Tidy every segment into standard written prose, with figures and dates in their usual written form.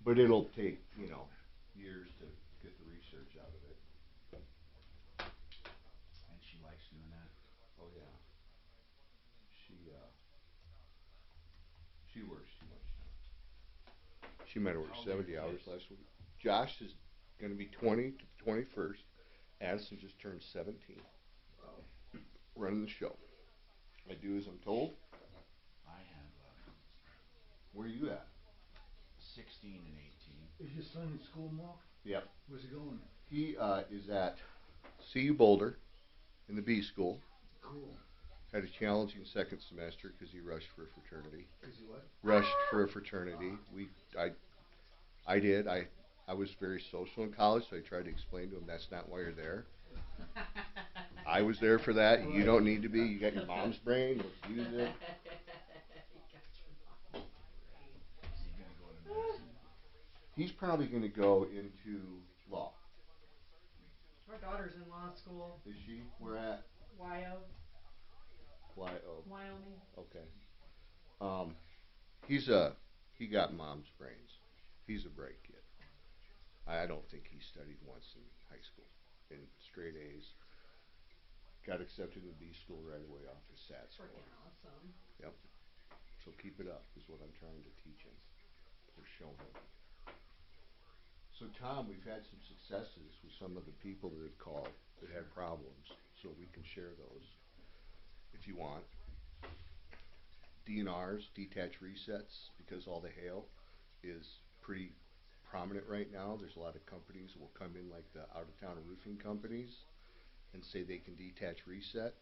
But it'll take, you know, years to get the research out of it. And she likes doing that. Oh yeah. She works too much now. She might have worked 70 hours last week. Josh is going to be 20 to the 21st. Addison just turned 17. Running the show. I do as I'm told. I have Where are you at? 16 and 18. Is your son in school, Mark? Yep. Where's he going? He is at CU Boulder in the B school. Cool. Had a challenging second semester because he rushed for a fraternity. Is he what? Rushed for a fraternity. I did. I was very social in college, so I tried to explain to him that's not why you're there. I was there for that. You don't need to be. You got your mom's brain. Let's use it. He's probably going to go into law. Our daughter's in law school. Is she? Where at? YO. Y-O. Wyoming. Okay. He got mom's brains. He's a bright kid. I don't think he studied once in high school. In straight A's. Got accepted to B school right away off the SAT score. Freaking awesome. Yep. So keep it up is what I'm trying to teach him. Or show him. So Tom, we've had some successes with some of the people that have called that had problems. So we can share those if you want. DNRs, detached resets, because all the hail is pretty prominent right now. There's a lot of companies that will come in like the out-of-town roofing companies and say they can detach reset.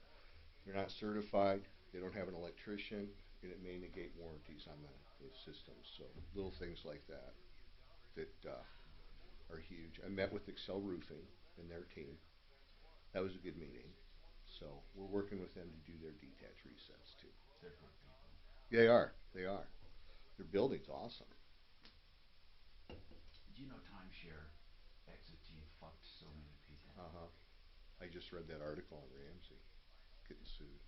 They're not certified, they don't have an electrician, and it may negate warranties on the systems. So little things like that are huge. I met with Excel Roofing and their team. That was a good meeting. So we're working with them to do their detached resets too. They're good people. They are. Their building's awesome. Do you know timeshare exit team fucked so many people? I just read that article on Ramsey getting sued.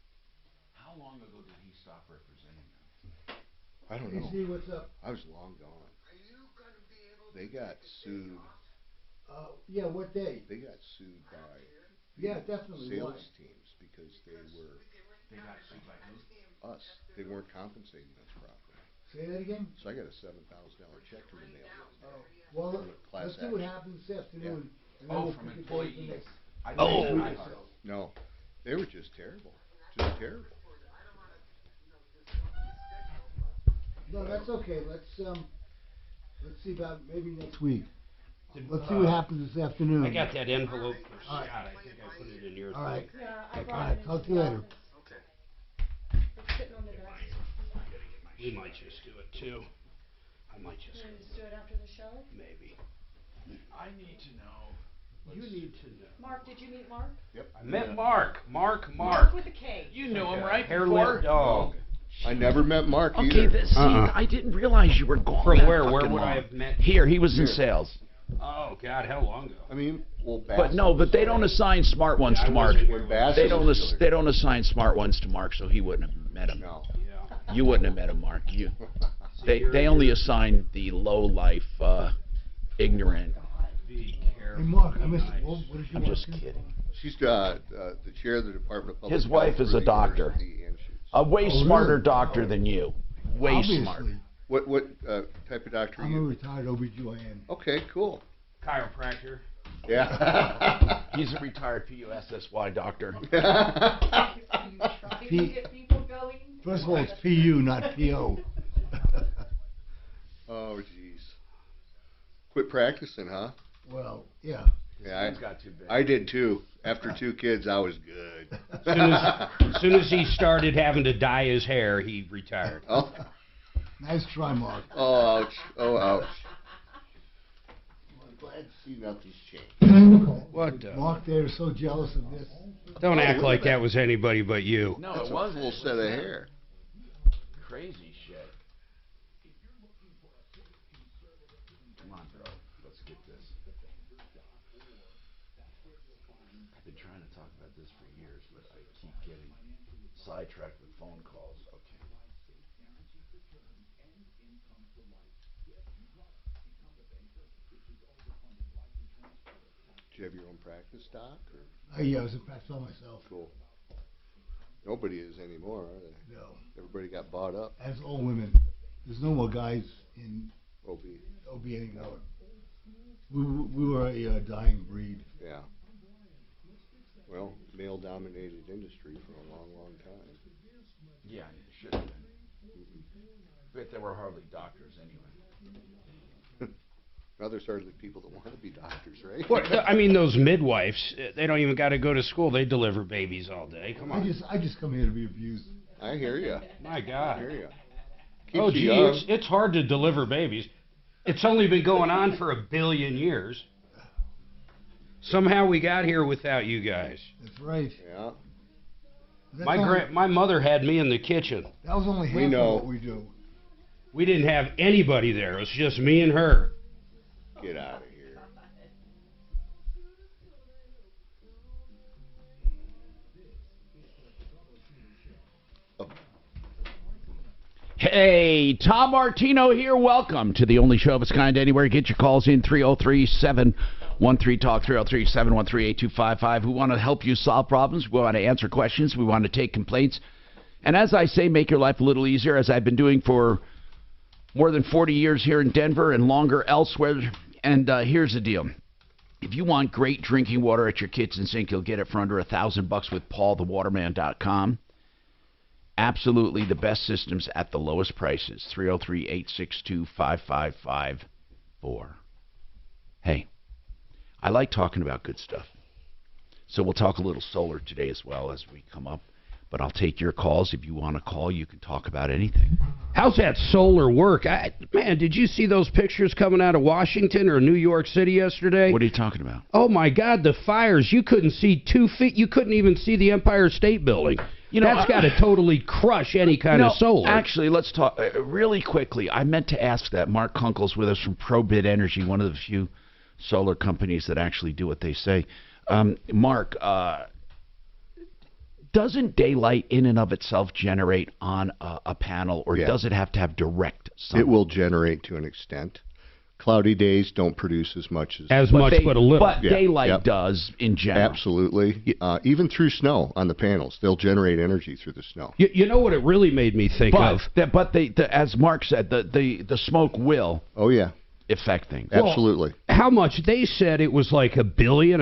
How long ago did he stop representing them? I don't know. Hey, Steve, what's up? I was long gone. They got sued. Yeah, what day? They got sued by Yeah, definitely. sales Why? teams because They got sued by who? us. They weren't compensating us properly. Say that again? So I got a $7,000 check in the mail. Well, Class let's see what action. happens this afternoon. Yeah. And then we'll From pick a date for employees. next- I Oh. I thought. No, they were just terrible. Just terrible. No, that's okay. Let's see about maybe next week. Let's see what happens this afternoon. I got that envelope for All Scott. right. I think I put it in yours. All right. Yeah, I All brought right. it Talk to into you the later. office. It's sitting on the desk. We might just do it too. I might just Can we just do it after the show? maybe. I need to know. You need to know. Mark, did you meet Mark? Yep. I met Mark. Mark. Mark with a K. You knew him, right? Hair-lip dog. I never met Mark Okay, either. see, I didn't realize you were gone. From that where? Where fucking would I long. have met? Here, he was in Here. sales. Oh God, how long ago? I mean, well, But no, but they don't assign smart ones I to Mark. wasn't here when Bass They was don't. still They don't assign smart ones to Mark, so he wouldn't have met him. No. Yeah. You wouldn't have met him, Mark. You. See, you're- They only assign the low life, ignorant. Be Hey, careful. Mark, I Be missed nice. what is your I'm just working? kidding. She's the chair of the Department of Public His Health wife for is a the doctor. university, and she's- A way Oh, smarter really? doctor than you. Way Obviously. smart. What type of doctor are I'm a you? retired OBGYN. Okay, cool. Chiropractor. Yeah. He's a retired PUSSY doctor. You trying to get people going? First of all, it's PU, not PO. Oh, jeez. Quit practicing, huh? Well, yeah. Yeah, He's got too big. I did too. After 2 kids, I was good. As soon as he started having to dye his hair, he retired. Oh, Nice try, Mark. oh, ouch. Oh, ouch. Well, I'm glad to see nothing's changed. What the- Mark, they're so jealous of this. Don't act like that was anybody but you. No, That's it a wasn't. full set of hair. Crazy shit. Come on, bro. Let's get this. I've been trying to talk about this for years, but I keep getting sidetracked with phone calls. Okay. you have your own practice, Doc? Or? Yeah, I was in practice all myself. Cool. Nobody is anymore, are they? No. Everybody got bought up. As all women. There's no more guys in OB. OB anymore. We were a dying breed. Yeah. Well, male-dominated industry for a long, long time. Yeah, it should have been. But there were hardly doctors anyway. Now there's hardly people that want to be doctors, right? Well, I mean, those midwives, they don't even got to go to school. They deliver babies all day. Come on. I just come here to be abused. I hear you. My I God. hear you. Oh, gee, it's hard to deliver babies. It's only been going on for 1 billion years. Somehow we got here without you guys. That's right. Yeah. My mother had me in the kitchen. That was only half know. of what we do. We didn't have anybody there. It was just me and her. Get out of here. Hey, Tom Martino here. Welcome to the only show of its kind anywhere. Get your calls in 303-713-TALK, 303-713-8255. We want to help you solve problems. We want to answer questions. We want to take complaints. And as I say, make your life a little easier, as I've been doing for more than 40 years here in Denver and longer elsewhere. And here's the deal. If you want great drinking water at your kitchen sink, you'll get it for under $1,000 with paulthewaterman.com. Absolutely the best systems at the lowest prices. 303-862-5554. Hey, I like talking about good stuff. So we'll talk a little solar today as well as we come up. But I'll take your calls. If you want to call, you can talk about anything. How's that solar work? Man, did you see those pictures coming out of Washington or New York City yesterday? What are you talking about? Oh, my God, the fires. You couldn't see 2 feet. You couldn't even see the Empire State Building. You know, that's got to totally crush any kind of solar. Actually, let's talk really quickly. I meant to ask that. Mark Kunkel's with us from ProBid Energy, one of the few solar companies that actually do what they say. Mark, doesn't daylight in and of itself generate on a panel, or does it have to have direct sun? It will generate to an extent. Cloudy days don't produce as much but a little. But daylight does in general. Absolutely. Even through snow on the panels, they'll generate energy through the snow. You know what it really made me think of? As Mark said, the smoke will. Oh yeah. Affect things. Absolutely. Well, how much? They said it was like a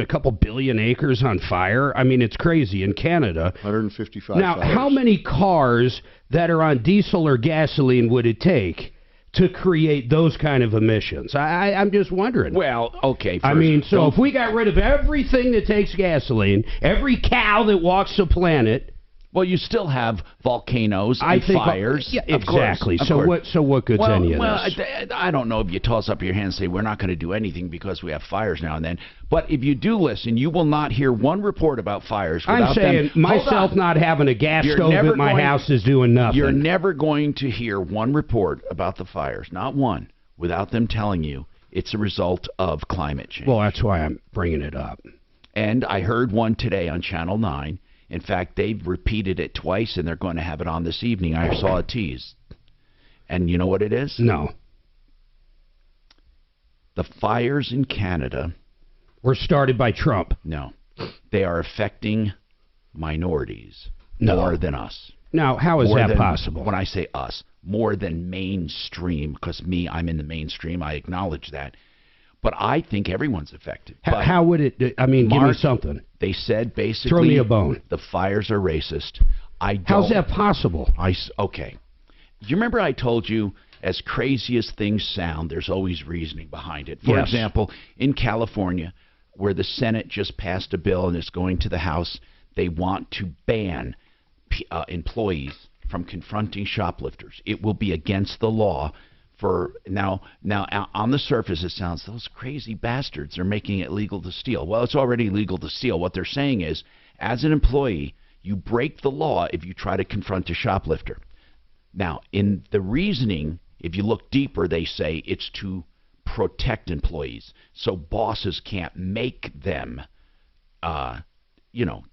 couple billion acres on fire. I mean, it's crazy in Canada. 155. Now, how many cars that are on diesel or gasoline would it take to create those kind of emissions? I'm just wondering. Well, okay. I mean, so if we got rid of everything that takes gasoline, every cow that walks the planet. Well, you still have volcanoes and fires. Yeah, exactly. So what good's any of this? I don't know if you toss up your hand and say we're not going to do anything because we have fires now and then. But if you do listen, you will not hear one report about fires. I'm saying myself not having a gas stove at my house is doing nothing. You're never going to hear one report about the fires, not one, without them telling you it's a result of climate change. Well, that's why I'm bringing it up. And I heard one today on Channel 9. In fact, they've repeated it twice, and they're going to have it on this evening. I saw a tease. And you know what it is? No. The fires in Canada were started by Trump. No. They are affecting minorities more than us. Now, how is that possible? When I say us, more than mainstream, because I'm in the mainstream, I acknowledge that. But I think everyone's affected. How would it, I mean, Mark, give me something. They said basically... Throw me a bone. The fires are racist. How's that possible? Okay. You remember I told you, as crazy as things sound, there's always reasoning behind it. For example, in California, where the Senate just passed a bill and it's going to the House, they want to ban employees from confronting shoplifters. It will be against the law. Now, on the surface, it sounds, those crazy bastards are making it legal to steal. Well, it's already legal to steal. What they're saying is, as an employee, you break the law if you try to confront a shoplifter. Now, in the reasoning, if you look deeper, they say it's to protect employees, so bosses can't make them,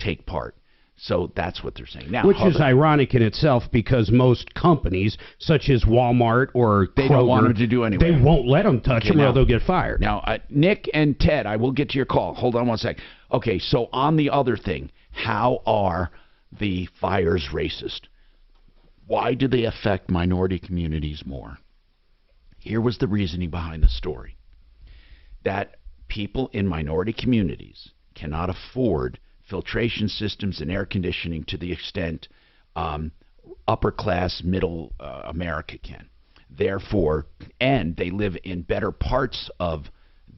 take part. So that's what they're saying now. Which is ironic in itself because most companies, such as Walmart or they Kroger, don't want them to do anyway. They won't let them touch them or they'll get fired. Now, Nick and Ted, I will get to your call. Hold on one sec. Okay, so on the other thing, how are the fires racist? Why do they affect minority communities more? Here was the reasoning behind the story. That people in minority communities cannot afford filtration systems and air conditioning to the extent upper class, middle America can. Therefore, and they live in better parts of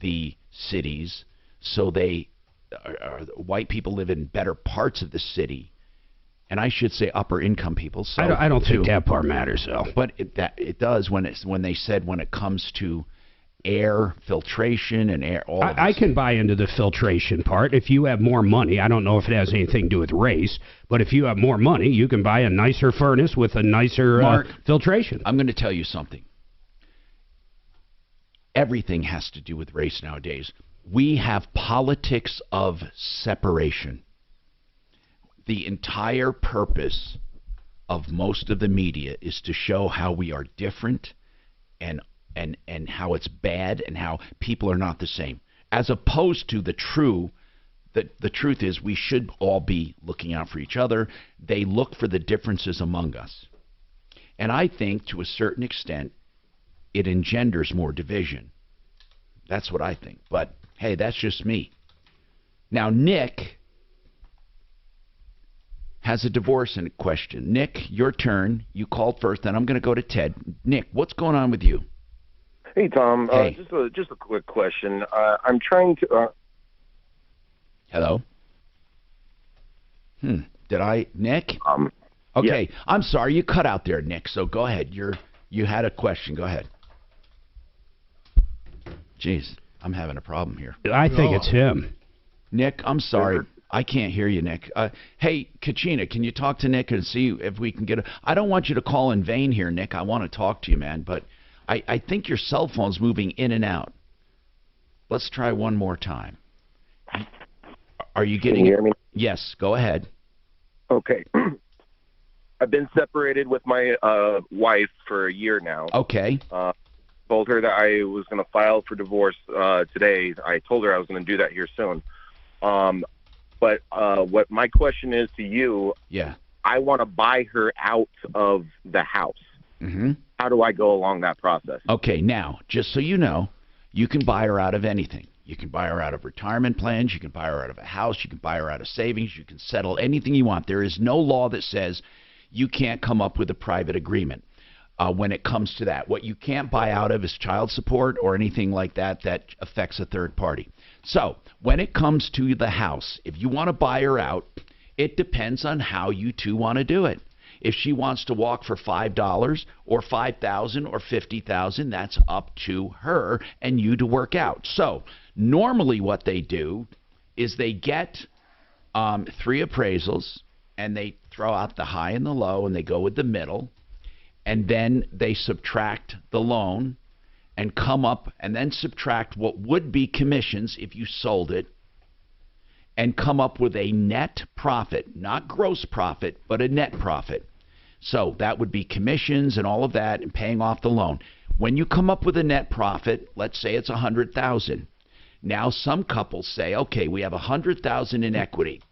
the cities, so white people live in better parts of the city, and I should say upper income people. So I don't think that part matters, though. But it does when they said when it comes to air filtration and air. I can buy into the filtration part. If you have more money, I don't know if it has anything to do with race, but if you have more money, you can buy a nicer furnace with a nicer filtration. I'm going to tell you something. Everything has to do with race nowadays. We have politics of separation. The entire purpose of most of the media is to show how we are different and how it's bad and how people are not the same, as opposed to the truth is we should all be looking out for each other. They look for the differences among us. And I think to a certain extent it engenders more division. That's what I think. But hey, that's just me. Now Nick has a divorce in question. Nick, your turn. You called first, then I'm going to go to Ted. Nick, what's going on with you? Hey, Tom. Hey. Just a quick question. I'm trying to. Hello. Did I, Nick? Okay. Yeah. I'm sorry, you cut out there, Nick. So go ahead. You had a question. Go ahead. Jeez, I'm having a problem here. I think it's him. Nick, I'm sorry. I can't hear you, Nick. Hey, Kachina, can you talk to Nick and see if we can get a... I don't want you to call in vain here, Nick. I want to talk to you, man, but I think your cell phone's moving in and out. Let's try one more time. Are you getting... Can you hear me? Yes, go ahead. Okay. I've been separated with my wife for a year now. Okay. Told her that I was going to file for divorce today. I told her I was going to do that here soon. But what my question is to you, I want to buy her out of the house. Mm-hmm. How do I go along that process? Okay, now, just so you know, you can buy her out of anything. You can buy her out of retirement plans. You can buy her out of a house. You can buy her out of savings. You can settle anything you want. There is no law that says you can't come up with a private agreement when it comes to that. What you can't buy out of is child support or anything like that that affects a third party. So when it comes to the house, if you want to buy her out, it depends on how you two want to do it. If she wants to walk for $5 or $5,000 or $50,000, that's up to her and you to work out. So normally what they do is they get 3 appraisals and they throw out the high and the low and they go with the middle, and then they subtract the loan and come up and then subtract what would be commissions if you sold it and come up with a net profit, not gross profit, but a net profit. So that would be commissions and all of that and paying off the loan. When you come up with a net profit, let's say it's $100,000. Now some couples say, okay, we have $100,000 in equity.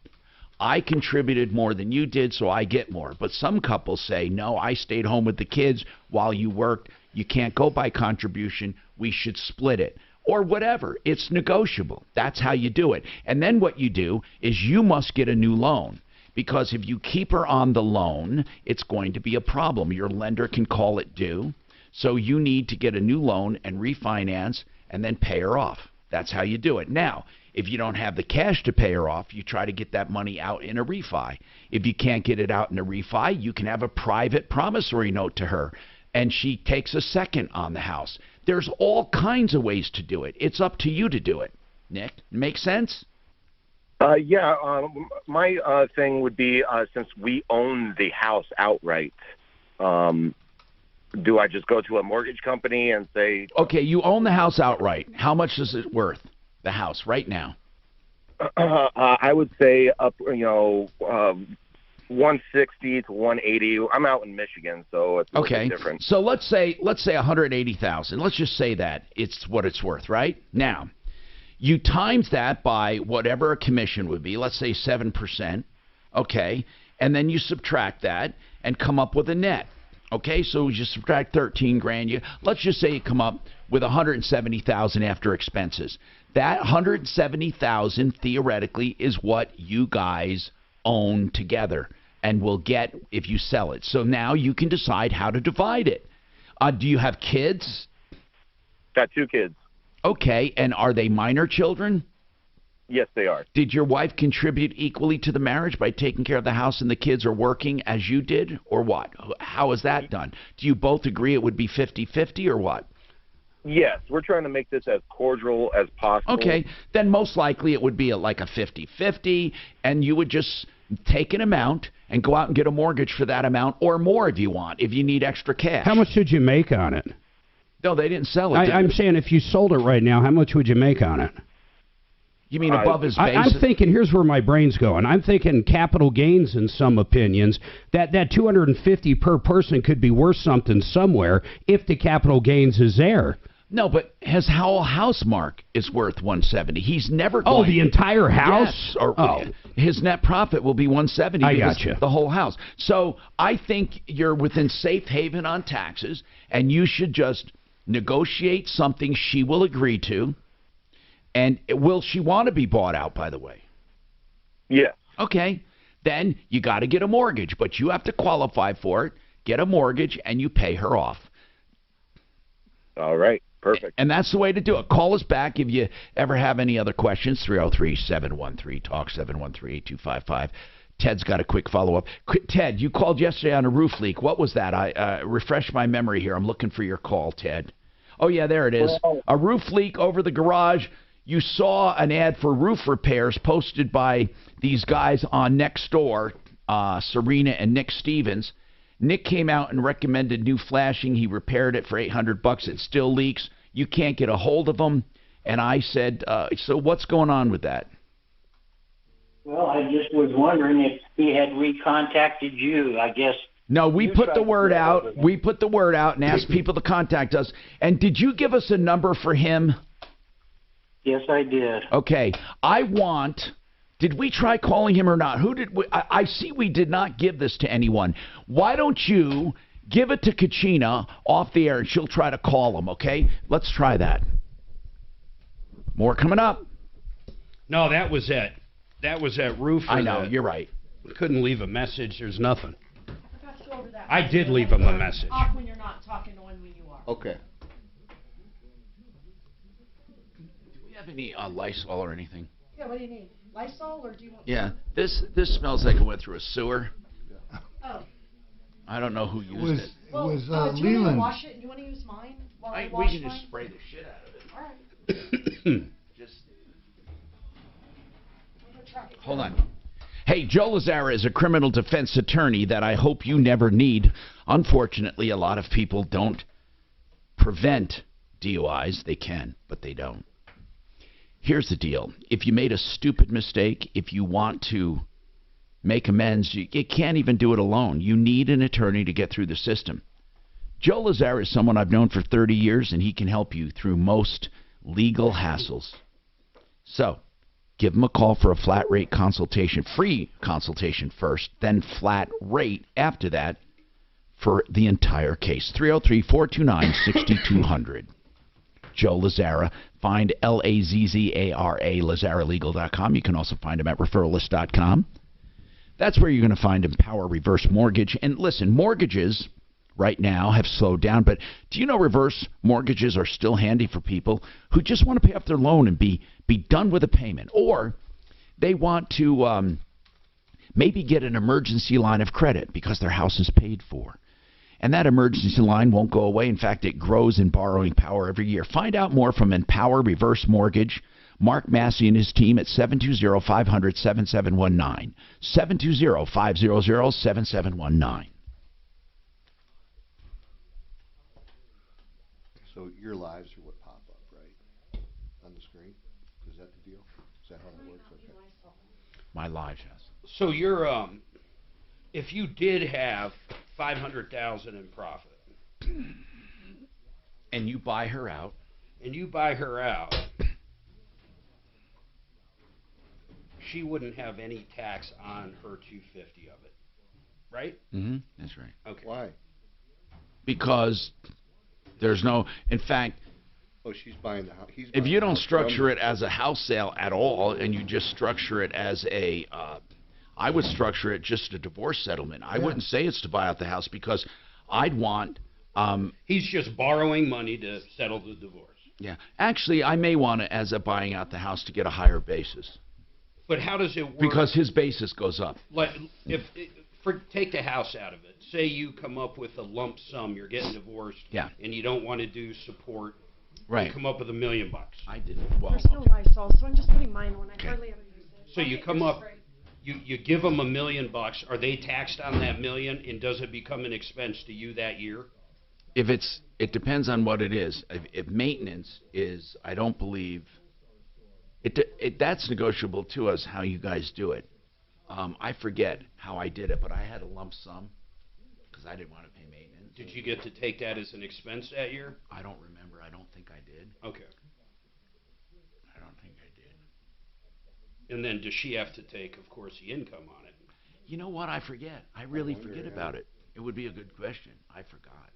I contributed more than you did, so I get more. But some couples say, no, I stayed home with the kids while you worked. You can't go by contribution. We should split it. Or whatever. It's negotiable. That's how you do it. And then what you do is you must get a new loan. Because if you keep her on the loan, it's going to be a problem. Your lender can call it due. So you need to get a new loan and refinance and then pay her off. That's how you do it. Now, if you don't have the cash to pay her off, you try to get that money out in a refi. If you can't get it out in a refi, you can have a private promissory note to her, and she takes a second on the house. There's all kinds of ways to do it. It's up to you to do it. Nick, make sense? My thing would be, since we own the house outright, do I just go to a mortgage company and say... Okay, you own the house outright. How much is it worth, the house, right now? I would say up, 160 to 180. I'm out in Michigan, so it's a little bit different. So let's say 180,000. Let's just say that it's what it's worth, right? Now, you times that by whatever a commission would be. Let's say 7%. Okay, and then you subtract that and come up with a net. Okay, so you subtract 13 grand. Let's just say you come up with 170,000 after expenses. That 170,000 theoretically is what you guys own together and will get if you sell it. So now you can decide how to divide it. Do you have kids? Got 2 kids. Okay, and are they minor children? Yes, they are. Did your wife contribute equally to the marriage by taking care of the house and the kids or working as you did, or what? How is that done? Do you both agree it would be 50-50 or what? Yes, we're trying to make this as cordial as possible. Okay, then most likely it would be like a 50-50, and you would just take an amount and go out and get a mortgage for that amount or more if you want, if you need extra cash. How much did you make on it? No, they didn't sell it. I'm saying if you sold it right now, how much would you make on it? You mean above his base? I'm thinking, here's where my brain's going. I'm thinking capital gains in some opinions. That $250 per person could be worth something somewhere if the capital gains is there. No, but his whole house, Mark, is worth 170. He's never going. Oh, the entire house? Yes. Or his net profit will be 170. I got you. The whole house. So I think you're within safe haven on taxes, and you should just negotiate something she will agree to. And will she want to be bought out, by the way? Yes. Okay. Then you got to get a mortgage, but you have to qualify for it. Get a mortgage, and you pay her off. All right. Perfect. And that's the way to do it. Call us back if you ever have any other questions. 303-713-TALK, 713-8255. Ted's got a quick follow-up. Ted, you called yesterday on a roof leak. What was that? I refresh my memory here. I'm looking for your call, Ted. Oh, yeah, there it is. A roof leak over the garage. You saw an ad for roof repairs posted by these guys on Nextdoor, Serena and Nick Stevens. Nick came out and recommended new flashing. He repaired it for $800. It still leaks. You can't get a hold of him. And I said, so what's going on with that? Well, I just was wondering if he had recontacted you, I guess. No, we put the word out. We put the word out and asked people to contact us. And did you give us a number for him? Yes, I did. Okay. Did we try calling him or not? Who did we? I see we did not give this to anyone. Why don't you give it to Kachina off the air and she'll try to call him, okay? Let's try that. More coming up. No, that was it. That was that roof. I know, you're right. We couldn't leave a message. There's nothing. I forgot to go over that. I did leave him a message. Off when you're not talking on when you are. Okay. Do we have any Lysol or anything? Yeah, what do you need? Lysol or do you want... Yeah, this smells like it went through a sewer. Oh. I don't know who used it. Well, It was do you want me to Leland. wash it? Do you want to use mine while I We wash can mine? just spray the shit out of it. All right. Just I'm gonna track it hold down. on. Hey, Joe Lazara is a criminal defense attorney that I hope you never need. Unfortunately, a lot of people don't prevent DUIs. They can, but they don't. Here's the deal. If you made a stupid mistake, if you want to make amends, you can't even do it alone. You need an attorney to get through the system. Joe Lazara is someone I've known for 30 years, and he can help you through most legal hassles. So, give him a call for a flat rate consultation, free consultation first, then flat rate after that for the entire case. 303-429-6200. Joe Lazara. Find Lazzara, LazaraLegal.com. You can also find him at referralist.com. That's where you're going to find Empower Reverse Mortgage. And listen, mortgages right now have slowed down, but do you know reverse mortgages are still handy for people who just want to pay off their loan and be done with a payment, or they want to maybe get an emergency line of credit because their house is paid for. And that emergency line won't go away. In fact, it grows in borrowing power every year. Find out more from Empower Reverse Mortgage. Mark Massey and his team at 720-500-7719. 720-500-7719. So your lives are what pop up, right? On the screen? Is that the deal? Is that how it works? Okay. My lives, yes. So you're if you did have 500,000 in profit, and you buy her out, she wouldn't have any tax on her 250 of it, right? Mm-hmm. That's right. Okay. Why? Because there's no, in fact, Oh, she's buying the house. if you don't structure it as a house sale at all, and you just structure it as a, I would structure it just a divorce settlement. I wouldn't say it's to buy out the house, because I'd want. He's just borrowing money to settle the divorce. Yeah, actually, I may want it as a buying out the house to get a higher basis. But how does it work? Because his basis goes up. Like, take the house out of it. Say you come up with a lump sum. You're getting divorced. Yeah. And you don't want to do support. Right. You come up with $1 million. I didn't. Well, There's no Lysol, so I'm just putting mine on. I hardly ever use it. So you come up, you give them $1 million. Are they taxed on that million, and does it become an expense to you that year? It depends on what it is. If maintenance is, I don't believe, that's negotiable too, as how you guys do it. I forget how I did it, but I had a lump sum because I didn't want to pay maintenance. Did you get to take that as an expense that year? I don't remember. I don't think I did. Okay. I don't think I did. And then does she have to take, of course, the income on it? You know what? I forget. I really forget about it. It would be a good question. I forgot.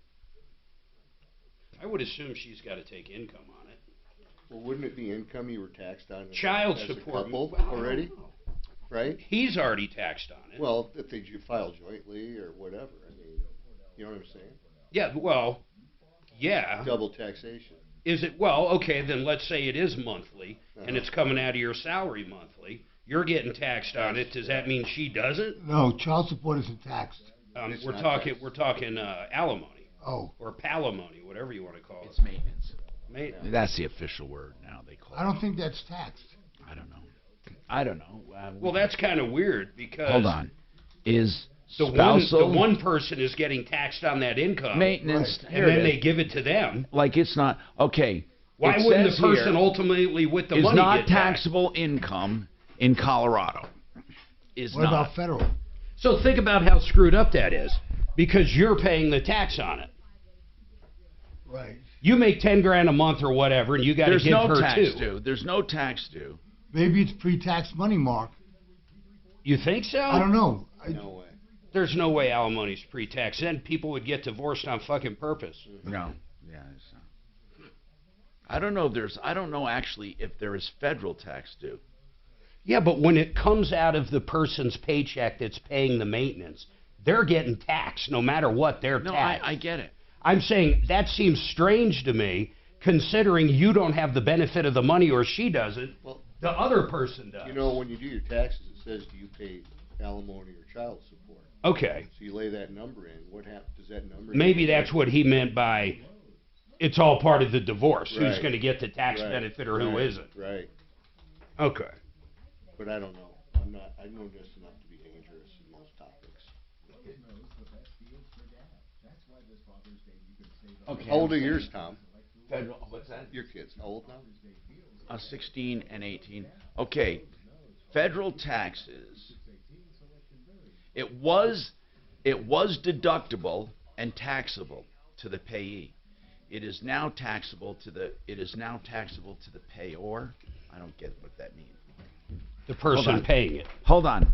I would assume she's got to take income on it. Well, wouldn't it be income you were taxed on Child as support. a couple already? Right? He's already taxed on it. Well, if they file jointly or whatever. I mean, you know what I'm saying? Yeah, well, yeah. Double taxation. Is it, well, okay, then let's say it is monthly, and it's coming out of your salary monthly. You're getting taxed on it. Does that mean she doesn't? No, child support isn't taxed. We're talking alimony. Oh. Or palimony, whatever you want to call it. It's maintenance. Maintenance. That's the official word now. They call it. I don't think that's taxed. I don't know. Well, that's kind of weird because. Hold on. Is the spousal one person is getting taxed on that income. maintenance, right. And then they give it to them. Like it's not okay. Why wouldn't the person ultimately with the money is not get taxable income in Colorado? What about federal? So think about how screwed up that is, because you're paying the tax on it. Right. You make $10,000 a month or whatever, and you got to give her too. There's no tax due. Maybe it's pre-tax money, Mark. You think so? I don't know. No way. There's no way alimony's pre-tax. Then people would get divorced on fucking purpose. No. Yeah. I don't know. I don't know actually if there is federal tax due. Yeah, but when it comes out of the person's paycheck that's paying the maintenance, they're getting taxed no matter what they're taxed. No, I get it. I'm saying that seems strange to me, considering you don't have the benefit of the money or she doesn't. Well, the other person does. You know, when you do your taxes, it says, do you pay alimony or child support? Okay. So you lay that number in. What happens? Does that number? Maybe that's what he meant by it's all part of the divorce. Right. Who's going to get the tax benefit or who isn't? Right. Okay. But I don't know. I know just enough to be dangerous in those topics. Okay. How old are yours, Tom? Federal. What's that? Your kids. How old now? 16 and 18. Okay. Federal taxes. It was deductible and taxable to the payee. It is now taxable to the payor. I don't get what that means. The person paying it. Hold on.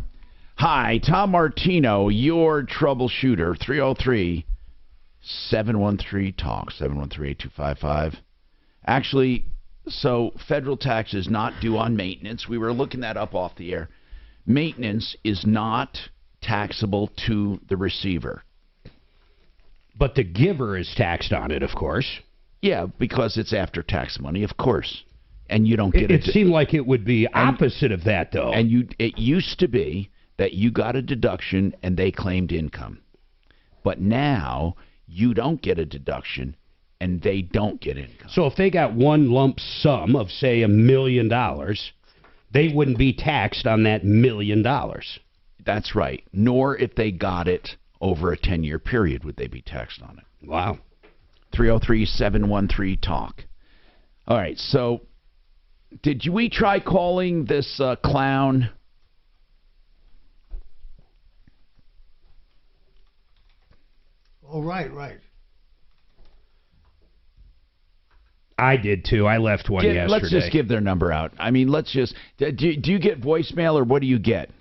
Hi, Tom Martino, your troubleshooter. 303-713-TALK, 713-8255. Actually, so federal tax is not due on maintenance. We were looking that up off the air. Maintenance is not taxable to the receiver. But the giver is taxed on it, of course. Yeah, because it's after-tax money, of course. And you don't get it. It seemed like it would be opposite of that, though. And it used to be that you got a deduction and they claimed income. But now you don't get a deduction and they don't get income. So if they got one lump sum of, say, $1 million, they wouldn't be taxed on that $1 million. That's right. Nor if they got it over a 10-year period would they be taxed on it. Wow. 303-713-TALK. All right, so did we try calling this clown? Oh, right. I did too. I left one yesterday. Let's just give their number out. I mean, let's just. Do you get voicemail or what do you get?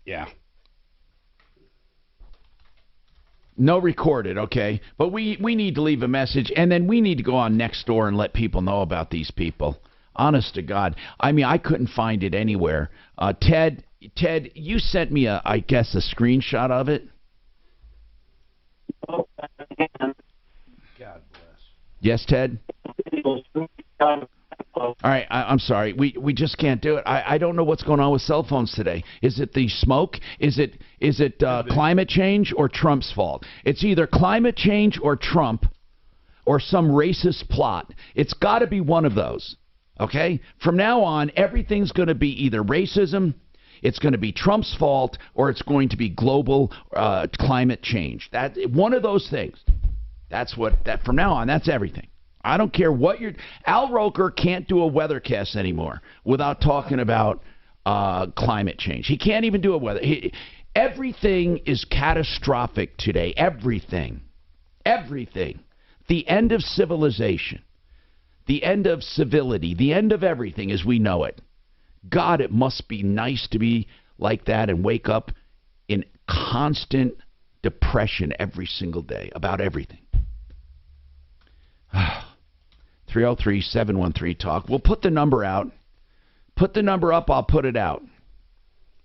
Yeah. No recorded, okay. But we need to leave a message, and then we need to go on Nextdoor and let people know about these people. Honest to God. I mean, I couldn't find it anywhere. Ted, you sent me, I guess, a screenshot of it. Oh, God bless. Yes, Ted? All right, I'm sorry. We just can't do it. I don't know what's going on with cell phones today. Is it the smoke? Is it climate change or Trump's fault? It's either climate change or Trump or some racist plot. It's got to be one of those. Okay? From now on, everything's going to be either racism, it's going to be Trump's fault, or it's going to be global climate change. That one of those things. That's from now on, that's everything. I don't care what Al Roker can't do a weathercast anymore without talking about climate change. He can't even do a weather. Everything is catastrophic today. Everything. The end of civilization. The end of civility. The end of everything as we know it. God, it must be nice to be like that and wake up in constant depression every single day about everything. 303-713-TALK. We'll put the number out. Put the number up, I'll put it out.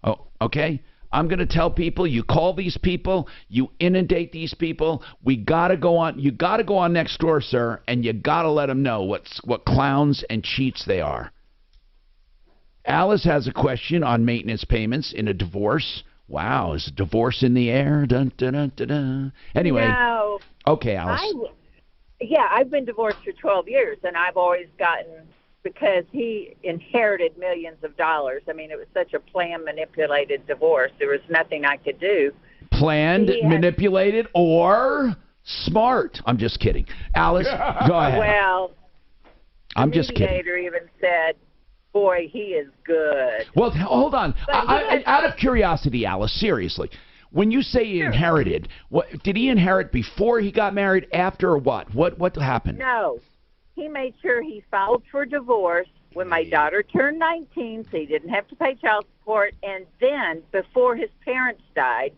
Oh, okay? I'm going to tell people, you call these people, you inundate these people. We got to go on. You got to go on Nextdoor, sir, and you got to let them know what clowns and cheats they are. Alice has a question on maintenance payments in a divorce. Wow, is divorce in the air? Dun, dun, dun, dun, dun. Anyway. No. Okay, Alice. Yeah, I've been divorced for 12 years, and I've always gotten, because he inherited millions of dollars. I mean, it was such a planned, manipulated divorce. There was nothing I could do. Planned, manipulated, or smart? I'm just kidding. Alice, go ahead. Well, I'm just kidding. The mediator even said, boy, he is good. Well, hold on. Out of curiosity, Alice, seriously. When you say he inherited, did he inherit before he got married, after, or what? What happened? No. He made sure he filed for divorce when my daughter turned 19, so he didn't have to pay child support, and then before his parents died,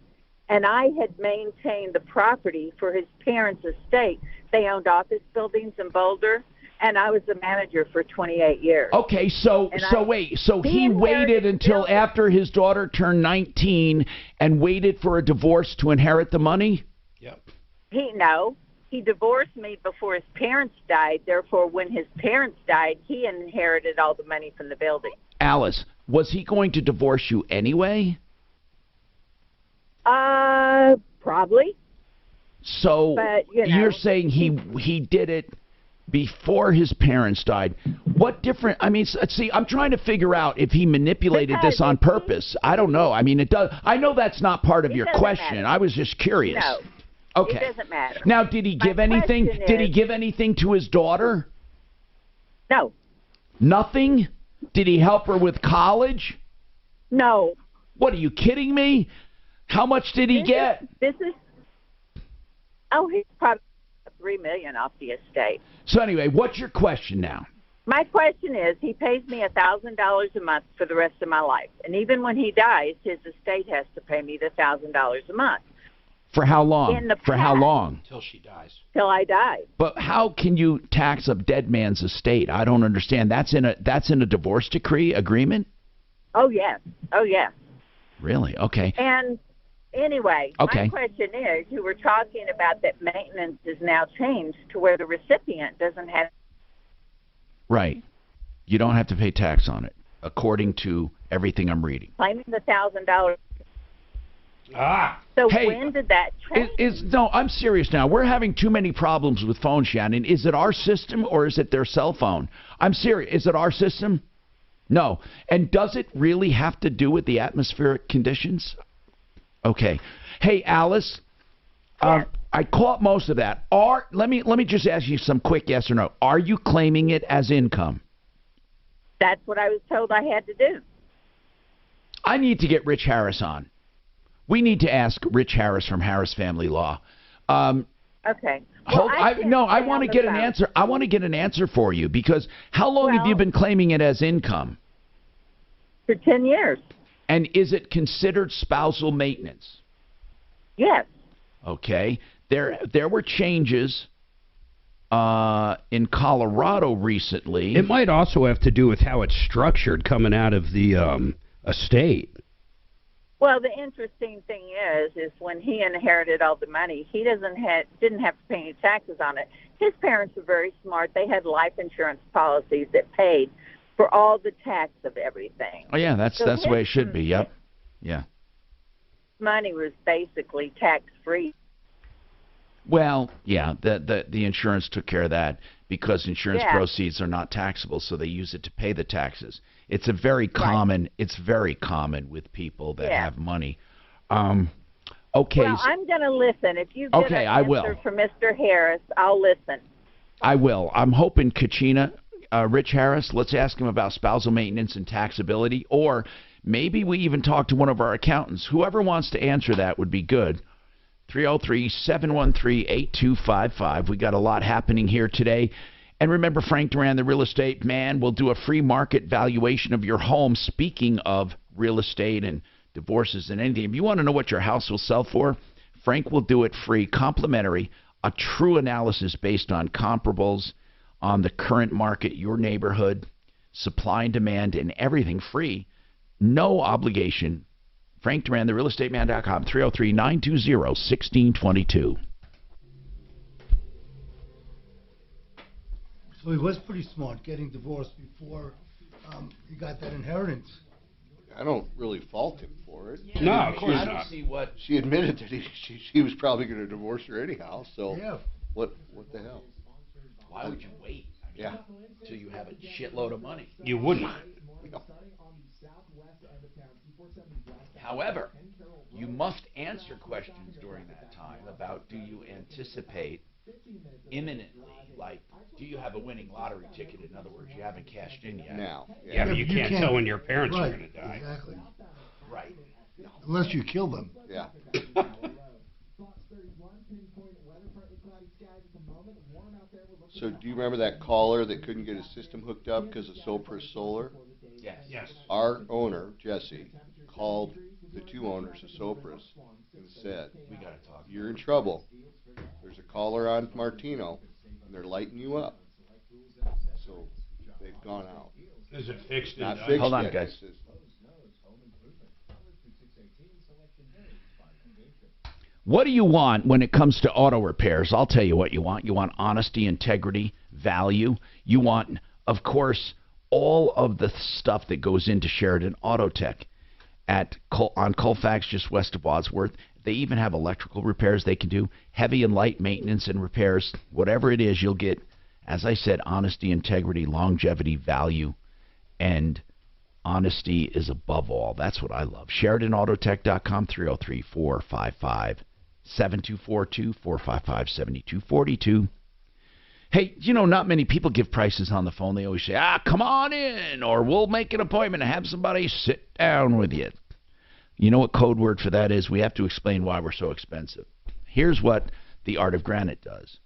and I had maintained the property for his parents' estate. They owned office buildings in Boulder, and I was the manager for 28 years. Okay, so he waited until after his daughter turned 19 and waited for a divorce to inherit the money? Yep. He divorced me before his parents died. Therefore, when his parents died, he inherited all the money from the building. Alice, was he going to divorce you anyway? Probably. So but, you're saying he did it before his parents died. What different? I mean, see, I'm trying to figure out if he manipulated this on purpose. I don't know. I mean, it does. I know that's not part of your question. Matter. I was just curious. No. Okay. It doesn't matter. Now, did he give anything? Did he give anything to his daughter? No. Nothing? Did he help her with college? No. What, are you kidding me? How much did he get? He's probably $3 million off the estate. So anyway, what's your question now? My question is, he pays me $1,000 a month for the rest of my life, and even when he dies, his estate has to pay me the $1,000 a month. For how long? For how long? Till she dies. Till I die. But how can you tax a dead man's estate? I don't understand. That's in a divorce decree agreement? Oh yes. Really? Okay. And anyway, okay. My question is, you were talking about that maintenance is now changed to where the recipient doesn't have. Right. You don't have to pay tax on it, according to everything I'm reading. Claiming the $1,000. So hey, when did that change? No, I'm serious now. We're having too many problems with phones, Shannon. Is it our system or is it their cell phone? I'm serious. Is it our system? No. And does it really have to do with the atmospheric conditions? Okay. Hey, Alice. Yes. I caught most of that. Let me just ask you some quick yes or no. Are you claiming it as income? That's what I was told I had to do. I need to get Rich Harris on. We need to ask Rich Harris from Harris Family Law. Okay. Well, I want to get an answer. I want to get an answer for you because how long have you been claiming it as income? For 10 years. And is it considered spousal maintenance? Yes. Okay. There were changes in Colorado recently. It might also have to do with how it's structured coming out of the estate. Well, the interesting thing is when he inherited all the money, he didn't have to pay any taxes on it. His parents were very smart. They had life insurance policies that paid for all the tax of everything. Oh yeah, that's the way it should be. Yep. Yeah. Money was basically tax free. Well, yeah, the insurance took care of that because insurance proceeds are not taxable, so they use it to pay the taxes. It's a very common. It's very common with people that have money. Okay. Well, I'm going to listen. If you get an answer from Mr. Harris, I'll listen. I will. I'm hoping Kachina, Rich Harris. Let's ask him about spousal maintenance and taxability, or maybe we even talk to one of our accountants. Whoever wants to answer that would be good. 303-713-8255. We got a lot happening here today. And remember, Frank Duran, the real estate man, will do a free market valuation of your home. Speaking of real estate and divorces and anything, if you want to know what your house will sell for, Frank will do it free, complimentary, a true analysis based on comparables on the current market, your neighborhood, supply and demand, and everything free. No obligation. Frank Duran, therealestateman.com, 303-920-1622. So he was pretty smart getting divorced before he got that inheritance. I don't really fault him for it. No, of course I not. don't see what. She admitted that she was probably going to divorce her anyhow. So what the hell? Why would you wait? Till you have a shitload of money. You wouldn't. No. However, you must answer questions during that time about, do you anticipate imminently, like, do you have a winning lottery ticket? In other words, you haven't cashed in yet. Now. Yeah, but you can't tell when your parents are going to die. Exactly. Right. Unless you kill them. Yeah. So do you remember that caller that couldn't get his system hooked up because of Sopra Solar? Yes. Our owner, Jesse, called the two owners of Sopra's and said, We got to talk. You're in trouble. There's a caller on Martino, and they're lighting you up. So they've gone out. Is it fixed? Not fixed Hold on, yet. guys. What do you want when it comes to auto repairs? I'll tell you what you want. You want honesty, integrity, value. You want, of course, all of the stuff that goes into Sheridan Auto Tech on Colfax, just west of Wadsworth. They even have electrical repairs they can do, heavy and light maintenance and repairs. Whatever it is, you'll get, as I said, honesty, integrity, longevity, value, and honesty is above all. That's what I love. SheridanAutotech.com, 303-455-7242, 455-7242. Hey, you know, not many people give prices on the phone. They always say, come on in, or we'll make an appointment and have somebody sit down with you. You know what code word for that is? We have to explain why we're so expensive. Here's what the Art of Granite does.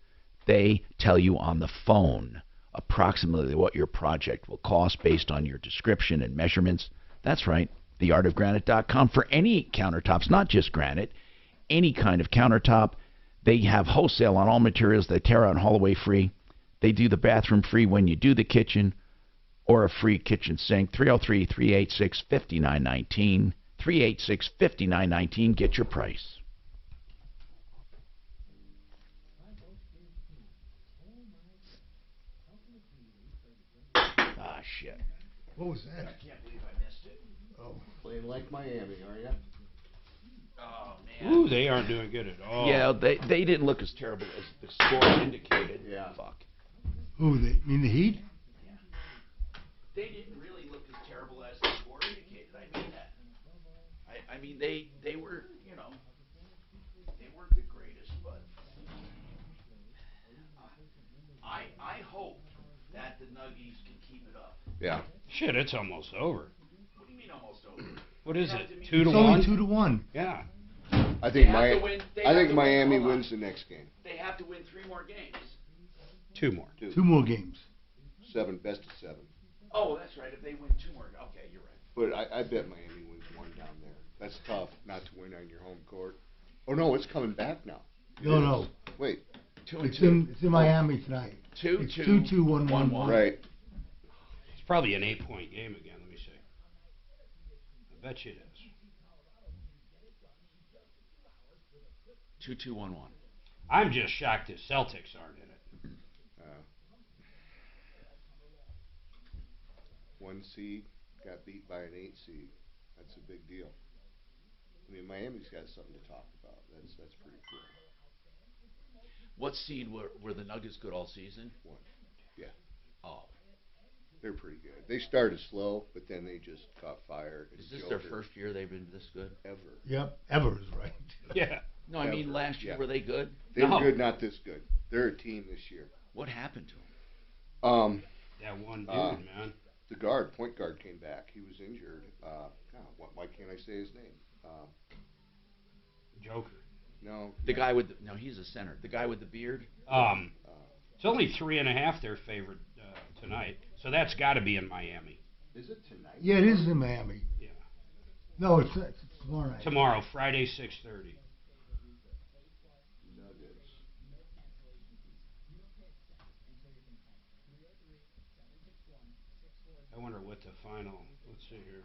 They tell you on the phone approximately what your project will cost based on your description and measurements. That's right, theartofgranite.com for any countertops, not just granite, any kind of countertop. They have wholesale on all materials. They tear out and haul away free. They do the bathroom free when you do the kitchen, or a free kitchen sink. 303-386-5919. 386-5919. Get your price. Ah, shit. What was that? I can't believe I missed it. Oh, playing like Miami, are you? Oh, man. Ooh, they aren't doing good at all. Yeah, they didn't look as terrible as the score indicated. Yeah. Fuck. Who, they mean the Heat? They didn't really look as terrible as the score indicated. I mean that. I mean, they were, you know, they weren't the greatest, but I hope that the Nuggies can keep it up. Yeah. Shit, it's almost over. What do you mean almost over? What is it? It's 2 to only 1? 2 to 1. Yeah. I think Miami wins the next game. They have to win 3 more games. 2 more. 2 more games. 7, best of 7. Oh, that's right. If they win 2 more, okay, you're right. But I bet Miami wins 1 down there. That's tough not to win on your home court. Oh no, it's coming back now. No. Wait. 2 It's in Miami tonight. 2-2. It's 2-2, 1-1. Right. It's probably an 8-point game again. Let me see. I bet you it is. 2-2-1-1. I'm just shocked the Celtics aren't in it. 1 seed got beat by an 8 seed. That's a big deal. I mean, Miami's got something to talk about. That's pretty cool. What seed were the Nuggets good all season? 1. Yeah. Oh. They're pretty good. They started slow, but then they just caught fire. Is this their first year they've been this good? Ever. Yep, ever is right. Yeah. No, I mean last year, were they good? They were good, not this good. They're a team this year. What happened to them? That one dude, man. The point guard came back. He was injured. Why can't I say his name? Joker. No. The guy with no, he's a center. The guy with the beard. It's only 3.5 their favorite tonight, so that's got to be in Miami. Is it tonight? Yeah, it is in Miami. Yeah. No, it's tomorrow night. Tomorrow, Friday, 6:30. Nuggets. I wonder what the final. Let's see here.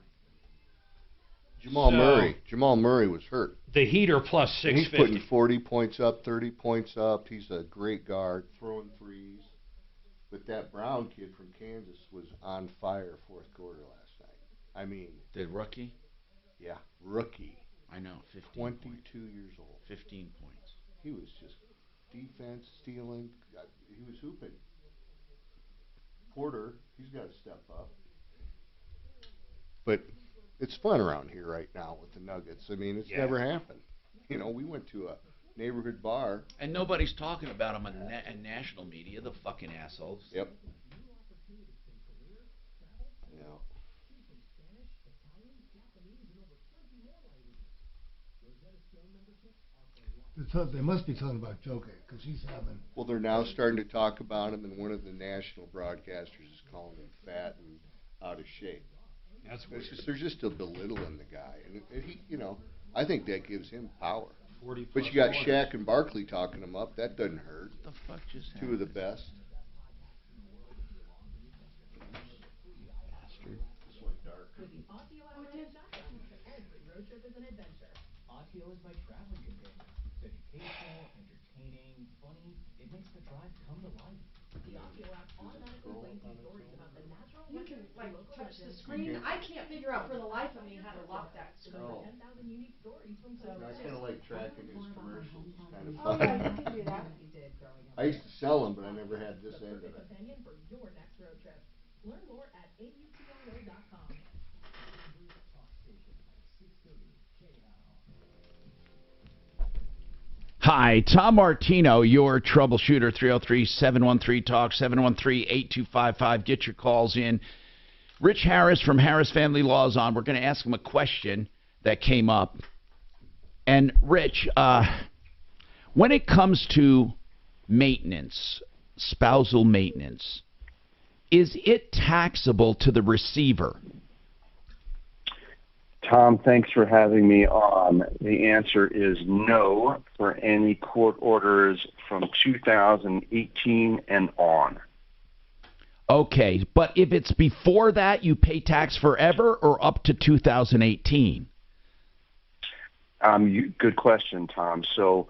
Jamal Murray was hurt. The Heater plus 650. And he's putting 40 points up, 30 points up. He's a great guard, throwing threes. But that Brown kid from Kansas was on fire 4th quarter last night. I mean, the rookie. Yeah, rookie. I know, 22 points. years old. 15 points. He was just defense, stealing. He was hooping. Porter, he's got to step up. But it's fun around here right now with the Nuggets. I mean, it's never happened. You know, we went to a neighborhood bar. And nobody's talking about them in national media, the fucking assholes. Yep. They must be talking about Joker because he's having. Well, they're now starting to talk about him, and one of the national broadcasters is calling him fat and out of shape. That's weird. They're just belittling the guy, and he, you know, I think that gives him power. But you got Shaq and Barkley talking him up. That doesn't hurt. What the fuck just happened? 2 of the best. Bastard. This went dark. With the Audio Outdoor.com, every road trip is an adventure. Audio is my traveling companion. It's educational, entertaining, funny. It makes the drive come to life. The Audio app automatically brings you stories about the natural. You can touch the screen. I can't figure out for the life of me how to lock that screen. Oh. 10,000 unique stories from So I kind of like tracking his commercials. It's kind of Oh fun. yeah, you can do that. I used to sell them, but I never had this end of it. Companion for your next road trip. Learn more at AUTIO.com. Hi, Tom Martino, your troubleshooter, 303-713-TALK, 713-8255. Get your calls in. Rich Harris from Harris Family Law is on. We're going to ask him a question that came up. And, Rich, when it comes to maintenance, spousal maintenance, is it taxable to the receiver? Tom, thanks for having me on. The answer is no for any court orders from 2018 and on. Okay, but if it's before that, you pay tax forever or up to 2018? Good question, Tom. So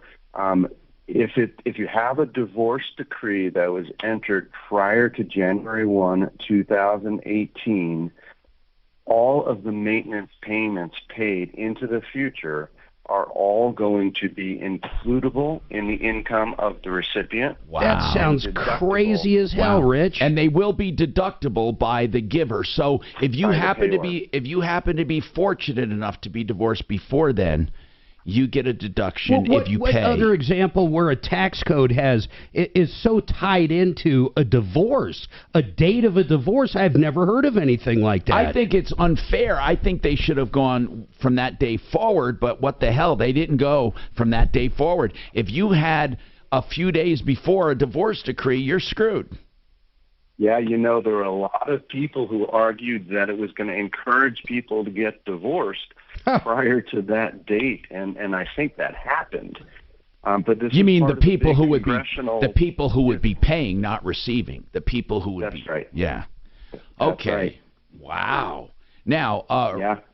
if you have a divorce decree that was entered prior to January 1, 2018, all of the maintenance payments paid into the future are all going to be includable in the income of the recipient. Wow. That sounds crazy as hell, Rich. And they will be deductible by the giver. So if you happen to be fortunate enough to be divorced before then, you get a deduction if you what pay. Other example where a tax code is so tied into a divorce, a date of a divorce? I've never heard of anything like that. I think it's unfair. I think they should have gone from that day forward, but what the hell? They didn't go from that day forward. If you had a few days before a divorce decree, you're screwed. Yeah, there were a lot of people who argued that it was going to encourage people to get divorced prior to that date, and I think that happened. But this you mean the people who would be the people who would be paying, not receiving, the people who would That's be. right. Yeah. That's Okay. right. Wow. Now,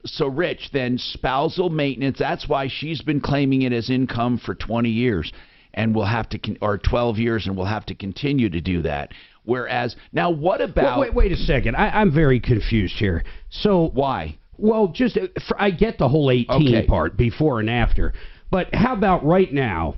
so Rich, then spousal maintenance. That's why she's been claiming it as income for 20 years, and we'll have to, or 12 years, and we'll have to continue to do that. Whereas now, what about? Wait a second. I'm very confused here. So why? Well, I get the whole 18 part, before and after. But how about right now,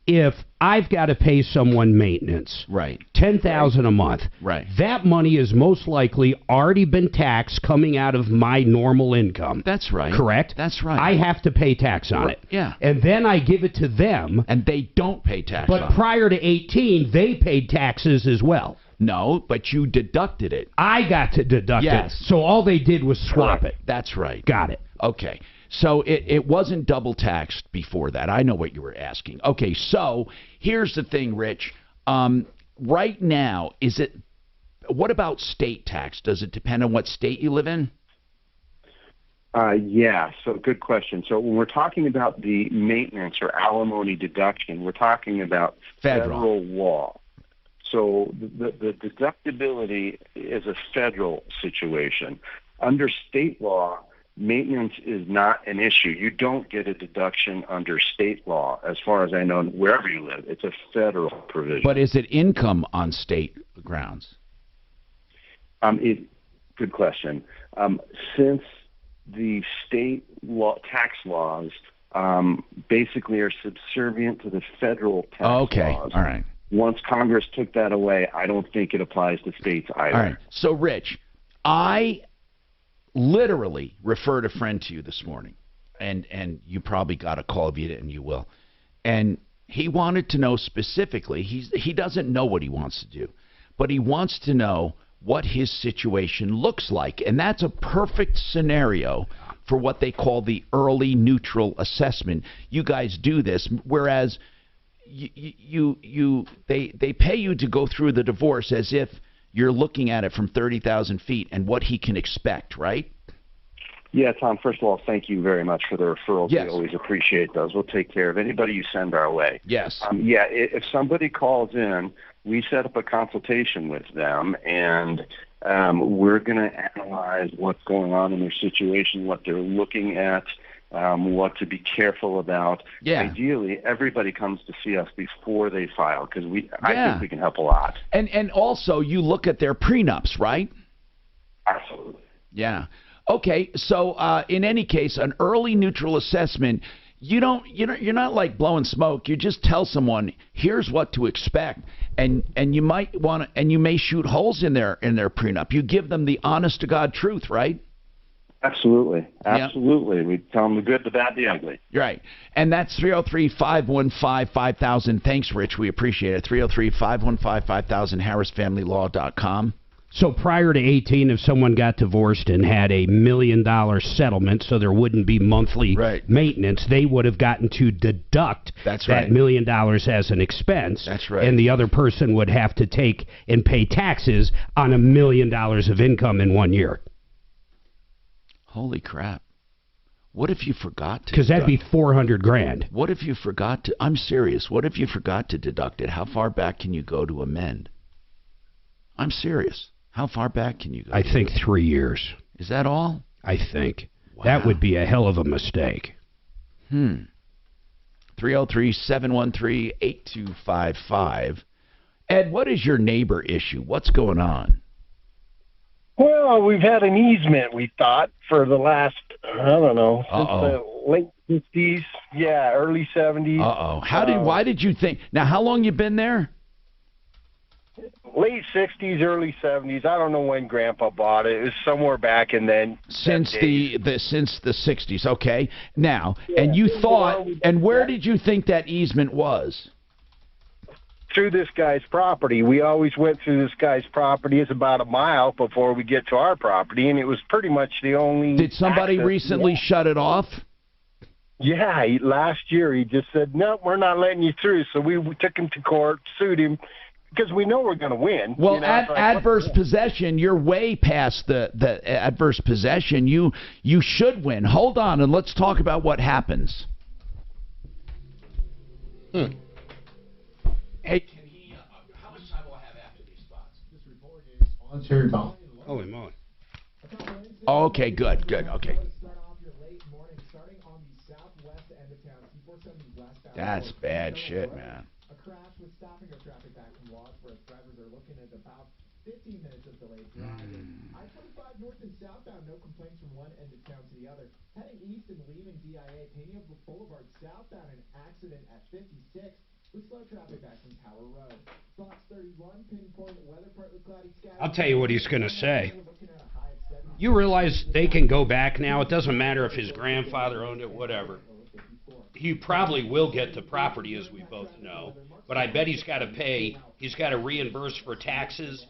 if I've got to pay someone maintenance, right, $10,000 a month, right, that money is most likely already been taxed coming out of my normal income. That's right. Correct? That's right. I have to pay tax on it. Yeah. And then I give it to them. And they don't pay tax on it. But prior to 18, they paid taxes as well. No, but you deducted it. I got to deduct Yes. it. So all they did was swap it. That's right. Got it. Okay. So it wasn't double taxed before that. I know what you were asking. Okay, so here's the thing, Rich. Right now, what about state tax? Does it depend on what state you live in? Yeah, so good question. So when we're talking about the maintenance or alimony deduction, we're talking about federal law. So the deductibility is a federal situation. Under state law, maintenance is not an issue. You don't get a deduction under state law, as far as I know, wherever you live. It's a federal provision. But is it income on state grounds? Good question. Since the state tax laws basically are subservient to the federal tax laws. All right. Once Congress took that away, I don't think it applies to states either. All right. So, Rich, I literally referred a friend to you this morning, and you probably got a call if you didn't, you will. And he wanted to know specifically, he doesn't know what he wants to do, but he wants to know what his situation looks like. And that's a perfect scenario for what they call the early neutral assessment. You guys do this, whereas they pay you to go through the divorce as if you're looking at it from 30,000 feet and what he can expect, right? Yeah, Tom, first of all, thank you very much for the referrals. Yes. We always appreciate those. We'll take care of anybody you send our way. Yes. If somebody calls in, we set up a consultation with them, and we're going to analyze what's going on in their situation, what they're looking at, what to be careful about. Yeah. Ideally, everybody comes to see us before they file, because I think we can help a lot. And also, you look at their prenups, right? Absolutely. Yeah. Okay. So in any case, an early neutral assessment, you're not like blowing smoke. You just tell someone, here's what to expect, and you might want to, and you may shoot holes in their prenup. You give them the honest to God truth, right? Absolutely. Absolutely. We tell them the good, the bad, the ugly. Right. And that's 303-515-5000. Thanks, Rich. We appreciate it. 303-515-5000, harrisfamilylaw.com. So prior to 18, if someone got divorced and had $1 million settlement, so there wouldn't be monthly maintenance, they would have gotten to deduct that $1 million as an expense. That's right. And the other person would have to take and pay taxes on $1 million of income in 1 year. Holy crap. What if you forgot to? Because that'd be $400,000. What if you forgot to? I'm serious. What if you forgot to deduct it? How far back can you go to amend? I'm serious. How far back can you go? I think 3 years. Is that all? I think. Wow. That would be a hell of a mistake. 303-713-8255. Ed, what is your neighbor issue? What's going on? Well, we've had an easement, we thought, for the last, I don't know, since the late 50s, early 70s. Why did you think? Now, how long you been there? late 60s, early 70s. I don't know when Grandpa bought it. It was somewhere back in then. Since the 60s, okay. Now, and you thought, and where did you think that easement was? Through this guy's property. We always went through this guy's property. It's about a mile before we get to our property, and it was pretty much the only. Did somebody recently shut it off? Yeah, last year he just said, no, we're not letting you through. So we took him to court, sued him, because we know we're going to win. Well, you know, adverse possession, you're way past the adverse possession. You should win. Hold on, and let's talk about what happens. Hey, can he, how much time will I have after these spots? This report is sponsored by... Holy moly. Okay, good, okay. That's bad shit, man. A crash with stopping or traffic back from Wadsworth. Drivers are looking at about 15 minutes of delayed driving. I-25 north and southbound, no complaints from one end of town to the other. Heading east and leaving DIA, Pena Boulevard southbound, an accident at 56. With slow traffic back from Tower Road. Fox 31, pinpoint weather, partly cloudy skies. I'll tell you what he's going to say. You realize they can go back now. It doesn't matter if his grandfather owned it, whatever. He probably will get the property, as we both know. But I bet he's got to pay. He's got to reimburse for taxes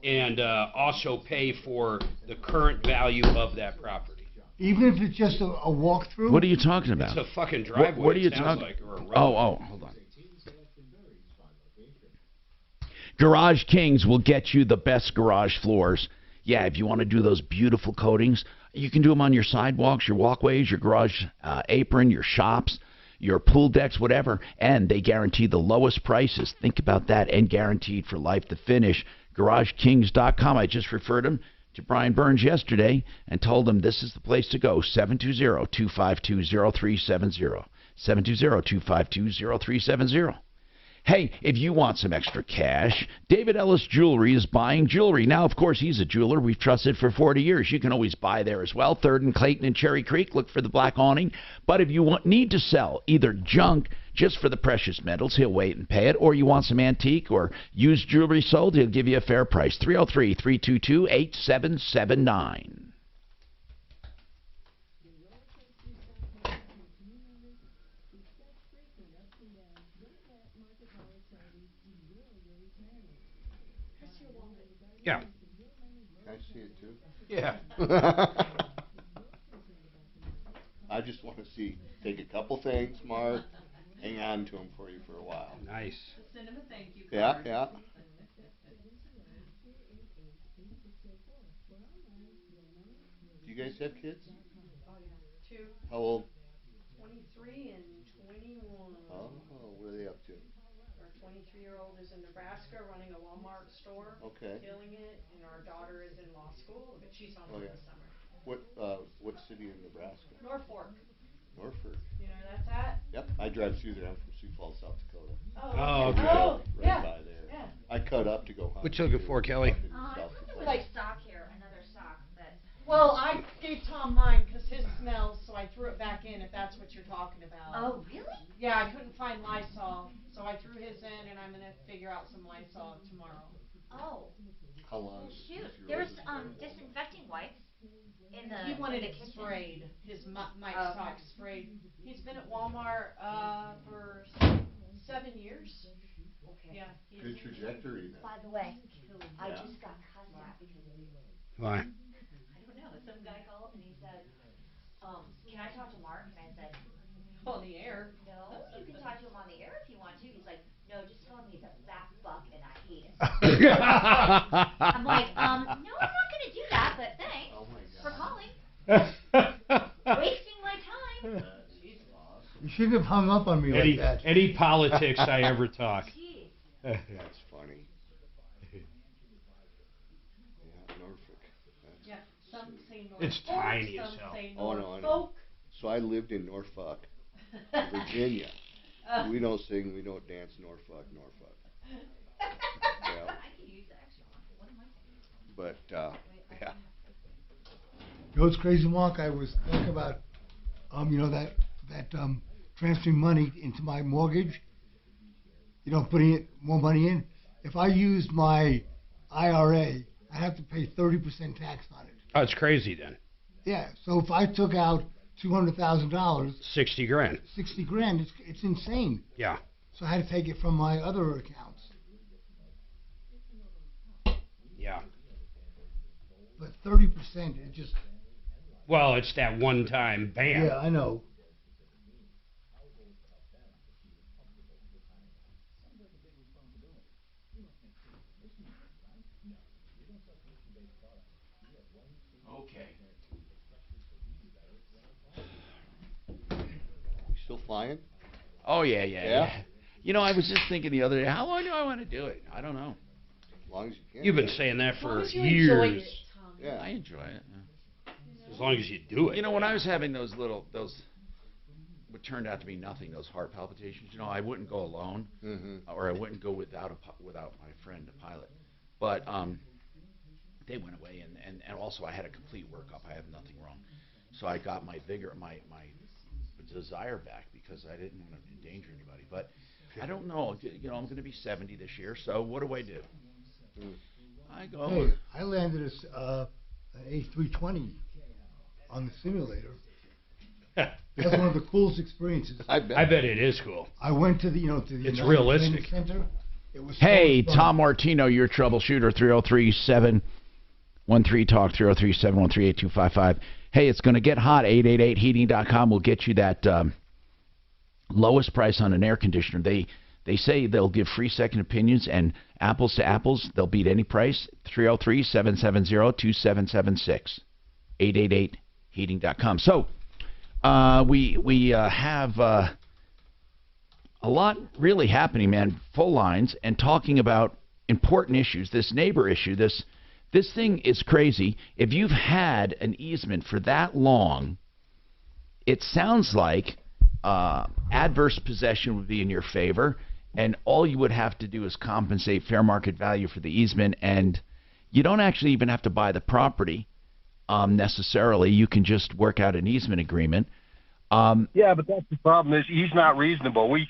and also pay for the current value of that property. Even if it's just a walkthrough? What are you talking about? It's a fucking driveway. What are you talking like, or a road. Oh, hold on. Garage Kings will get you the best garage floors. Yeah, if you want to do those beautiful coatings, you can do them on your sidewalks, your walkways, your garage apron, your shops, your pool decks, whatever. And they guarantee the lowest prices. Think about that. And guaranteed for life to finish. GarageKings.com. I just referred him to Brian Burns yesterday and told him this is the place to go. 720-252-0370. 720-252-0370. Hey, if you want some extra cash, David Ellis Jewelry is buying jewelry. Now, of course, he's a jeweler we've trusted for 40 years. You can always buy there as well. 3rd and Clayton and Cherry Creek. Look for the black awning. But if you need to sell either junk just for the precious metals, he'll wait and pay it, or you want some antique or used jewelry sold, he'll give you a fair price. 303-322-8779. Yeah. Can I see it too? Yeah. I just want to take a couple things, Mark, hang on to them for you for a while. Nice. Send him a thank you card. Yeah. Do you guys have kids? Oh, yeah. 2. How old? 23 and 21. Oh, what are they up to? Our 23-year-old is in Nebraska running a Walmart store. Okay. Killing it. And our daughter is in law school, but she's home this summer. What city in Nebraska? Norfolk. Norfolk. You know where that's at? Yep, I drive through there. I'm from Sioux Falls, South Dakota. Oh, okay. Right by there. Yeah. I cut up to go hunt. What you looking for, Kelly? Like sock here, another sock, but. Well, I gave Tom mine because his smells, so I threw it back in. If that's what you're talking about. Oh, really? Yeah, I couldn't find Lysol, so I threw his in, and I'm gonna figure out some Lysol tomorrow. Oh. How long? Shoot, there's disinfecting wipes in the. He wanted in it the kitchen. sprayed. His Mike sock sprayed. He's been at Walmart for 7 years. Okay. Yeah. Good trajectory then. By the way, I just got cussed at because. Why? I don't know. Some guy called and he said, "Can I talk to Mark?" And I said, "On the air." No, you can talk to him on the air if you want to. He's like, "No, just tell him he's a fat fuck and I hate it." I'm like, no, I'm not gonna do that, but thanks for calling. Wasting my time. You shouldn't have hung up on me like that. Any politics I ever talk. That's funny. Yeah, Norfolk. Yeah, some say Norfolk. It's tiny as some hell. say Oh, Norfolk. no. So I lived in Norfolk, Virginia. We don't sing, we don't dance Norfolk. Yeah. I can use that extra one. What am I saying? But, yeah. You know what's crazy, Mark? I was thinking about, transferring money into my mortgage. Putting more money in. if I use my IRA, I have to pay 30% tax on it. Oh, it's crazy then. Yeah, so if I took out $200,000, 60 grand. 60 grand, it's insane. Yeah. So I had to take it from my other accounts. Yeah. But 30%, it just... Well, it's that one time, bam. Yeah, I know. Okay. Still flying? Oh, yeah. You know, I was just thinking the other day, how long do I want to do it? I don't know. As long as you can. You've been saying that for As long as you years. enjoy it, Tom. Yeah. I enjoy it. As long as you do it. You know, when I was having those what turned out to be nothing, those heart palpitations, you know, I wouldn't go alone, or I wouldn't go without my friend, the pilot. But they went away, and also I had a complete workup. I have nothing wrong. So I got my vigor, my desire back because I didn't want to endanger anybody. But I don't know. You know, I'm going to be 70 this year, so what do I do? I go. Hey, I landed an A320 on the simulator. That's one of the coolest experiences. I bet it is cool. I went to the it's realistic. Center. It was Hey, so fun. Tom Martino, your troubleshooter, 303-713-TALK, 303-713-8255. Hey, it's going to get hot. 888heating.com will get you that lowest price on an air conditioner. They say they'll give free second opinions, and apples to apples, they'll beat any price. 303-770-2776. 888heating.com. So we have a lot really happening, man. Full lines and talking about important issues. This neighbor issue, this thing is crazy. If you've had an easement for that long, it sounds like adverse possession would be in your favor, and all you would have to do is compensate fair market value for the easement, and you don't actually even have to buy the property necessarily. You can just work out an easement agreement. Yeah, but that's the problem is he's not reasonable. We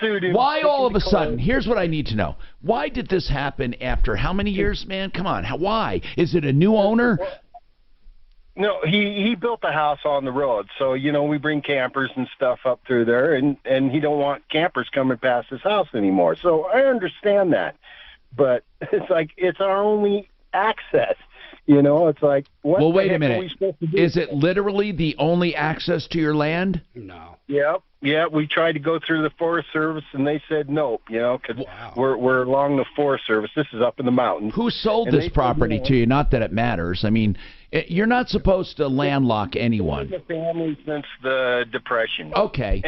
sued him. Why all of a sudden? Here's what I need to know. Why did this happen after how many years, man? Come on. Why? Is it a new owner? No, he built a house on the road. So, we bring campers and stuff up through there, and he don't want campers coming past his house anymore. So I understand that. But it's like it's our only access. It's like, what well, wait a are we minute. supposed to do? Is it literally the only access to your land? No. Yeah, we tried to go through the Forest Service, and they said nope, because we're along the Forest Service. This is up in the mountains. Who sold this property to you? Not that it matters. I mean, you're not supposed to landlock anyone. It's been a family since the Depression. Okay.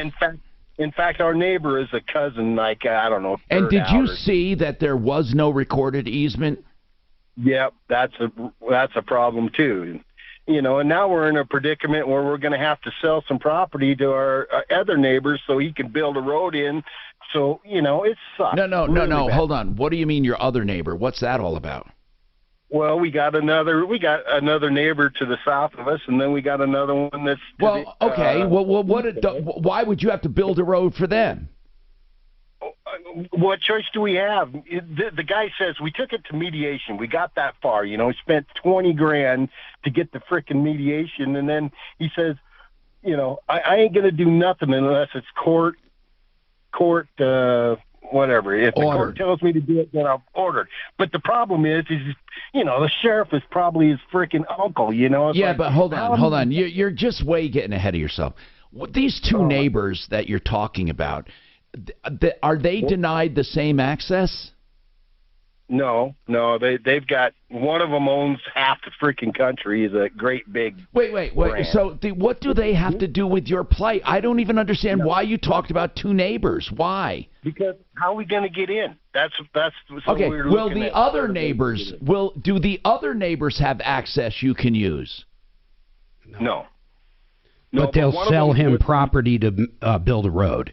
In fact, our neighbor is a cousin, I don't know. And did you see that there was no recorded easement? Yep, that's a problem too. And now we're in a predicament where we're going to have to sell some property to our other neighbors so he can build a road in. So, it sucks. No. Hold on. What do you mean your other neighbor? What's that all about? Well, we got another neighbor to the south of us, and then we got another one that's okay. Why would you have to build a road for them? What choice do we have? The guy says we took it to mediation. We got that far, spent $20,000 to get the frickin' mediation, and then he says, I ain't gonna do nothing unless it's court, whatever. If the court tells me to do it, then I'll order it. But the problem is the sheriff is probably his frickin' uncle. Yeah, but hold on. You're just way getting ahead of yourself. These two neighbors that you're talking about. Are they denied the same access? No. They've got one of them owns half the freaking country. He's a great big. Wait. brand. So what do they have to do with your plight? I don't even understand why you talked about two neighbors. Why? Because how are we going to get in? That's okay. We're Will the other neighbors? Do the other neighbors have access you can use? No. But they'll sell him property to build a road.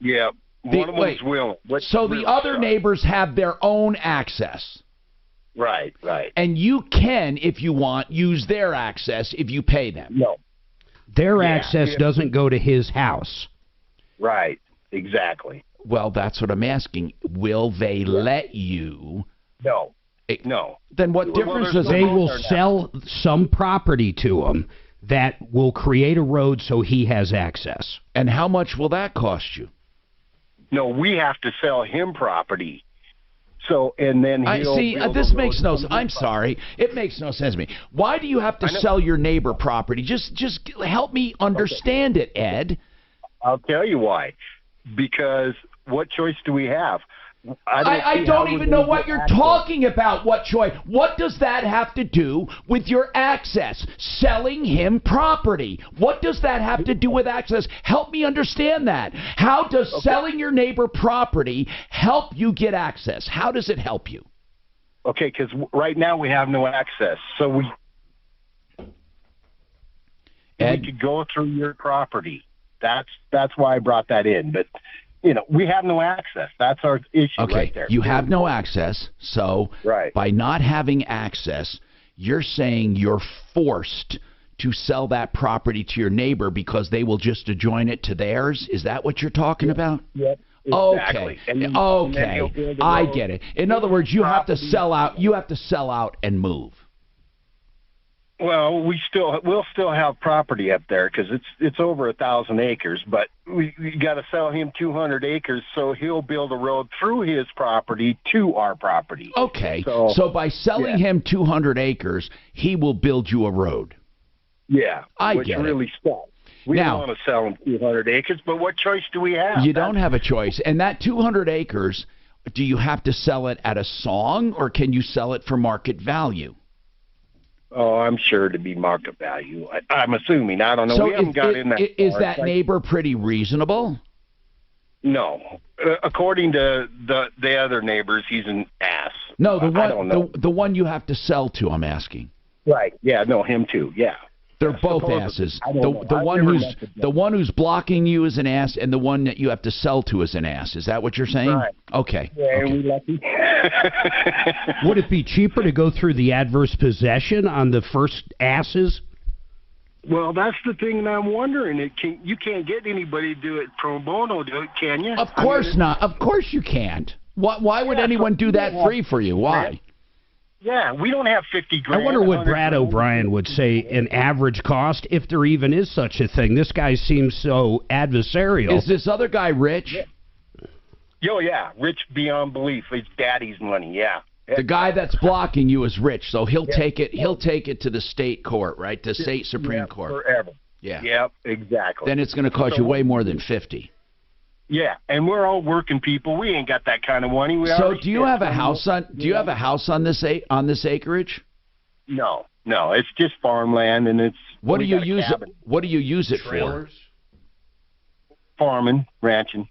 Yeah, one of them's willing. So the other neighbors have their own access. Right. And you can, if you want, use their access if you pay them. No. Their access doesn't go to his house. Right, exactly. Well, that's what I'm asking. Will they let you? No. No. Then what difference does They will sell some property to him that will create a road so he has access. And how much will that cost you? No, we have to sell him property. So, and then he'll build this a makes road no. from I'm his sorry, it makes no sense to me. Why do you have to sell your neighbor property? Just help me understand it, Ed. I'll tell you why. Because what choice do we have? I don't even know what you're talking about. What choice? What does that have to do with your access? Selling him property. What does that have to do with access? Help me understand that. How does selling your neighbor property help you get access? How does it help you? Okay, because right now we have no access. So we could go through your property. That's why I brought that in. But we have no access. That's our issue right there. You have no access, so by not having access, you're saying you're forced to sell that property to your neighbor because they will just adjoin it to theirs? Is that what you're talking about? Yep. Exactly. Okay. I get it. In other words, you have to sell out. You have to sell out and move. Well, we'll still have property up there because it's over 1,000 acres, but we got to sell him 200 acres so he'll build a road through his property to our property. Okay, so by selling him 200 acres, he will build you a road. Yeah, I get really it. Stuff. We don't want to sell him 200 acres, but what choice do we have? You don't have a choice, and that 200 acres, do you have to sell it at a song, or can you sell it for market value? Oh, I'm sure to be market value. I'm assuming. I don't know. We haven't got in that. Is that neighbor pretty reasonable? No. According to the other neighbors, he's an ass. No, I don't know. the one you have to sell to, I'm asking. Right. Yeah, no, him too. Yeah. They're both asses. The one who's blocking you is an ass, and the one that you have to sell to is an ass. Is that what you're saying? Right. Okay. Yeah, we lucky. Would it be cheaper to go through the adverse possession on the first asses? Well, that's the thing that I'm wondering. You can't get anybody to do it pro bono, can you? Of course not. Of course you can't. Why would anyone do that free for you? Why? Yeah, we don't have 50 grand. I wonder what Brad O'Brien would say an average cost, if there even is such a thing. This guy seems so adversarial. Is this other guy rich? Oh, yeah, rich beyond belief. It's daddy's money, yeah. The guy that's blocking you is rich, so he'll take it. He'll take it to the state court, right? The state Supreme Court. Forever. Yeah. Yep, exactly. Then it's going to cost you way more than 50. Yeah, and we're all working people. We ain't got that kind of money. So do you have a house on? Do you have a house on this acreage? No, it's just farmland, and it's. What do you use it? What do you use it for? Farming, ranching.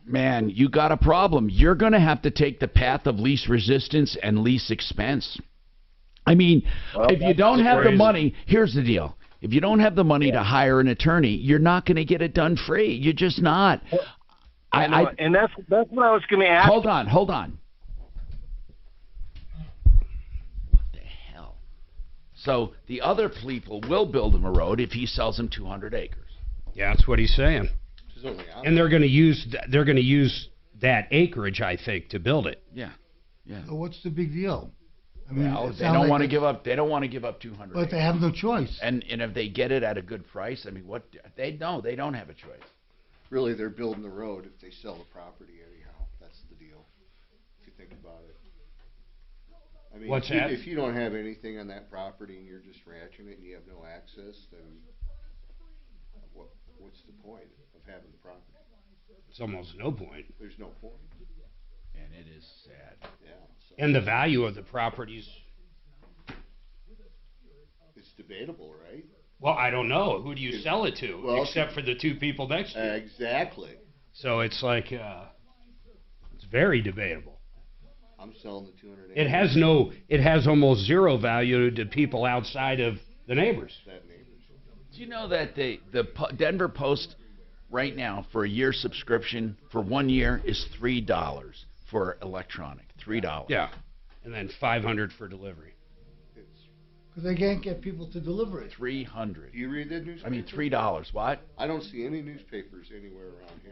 Man, you got a problem. You're going to have to take the path of least resistance and least expense. I mean, if you don't have the money, here's the deal. If you don't have the money to hire an attorney, you're not going to get it done free. You're just not. And that's what I was going to ask. Hold on. What the hell? So the other people will build him a road if he sells them 200 acres. Yeah, that's what he's saying. And they're going to use that acreage, I think, to build it. Yeah. So what's the big deal? I mean, they don't want to give up. They don't want to give up 200. But they have no choice. And if they get it at a good price, I mean, what they don't have a choice. Really, they're building the road if they sell the property anyhow. That's the deal. If you think about it. I mean, What's that? If you don't have anything on that property and you're just ranching it and you have no access, then what's the point of having the property? It's almost no point. There's no point. And it is sad. Yeah. So And the value of the properties. It's debatable, right? Well, I don't know. Who do you sell it to? Well, except for the two people next to you. Exactly. So it's like, it's very debatable. I'm selling the 200 acres. It has almost zero value to people outside of the neighbors. Do you know that the Denver Post right now for a year subscription for 1 year is $3 for electronic? $3. Yeah. And then $500 for delivery. Because they can't get people to deliver it. $300. Do you read that newspaper? I mean, $3. What? I don't see any newspapers anywhere around here.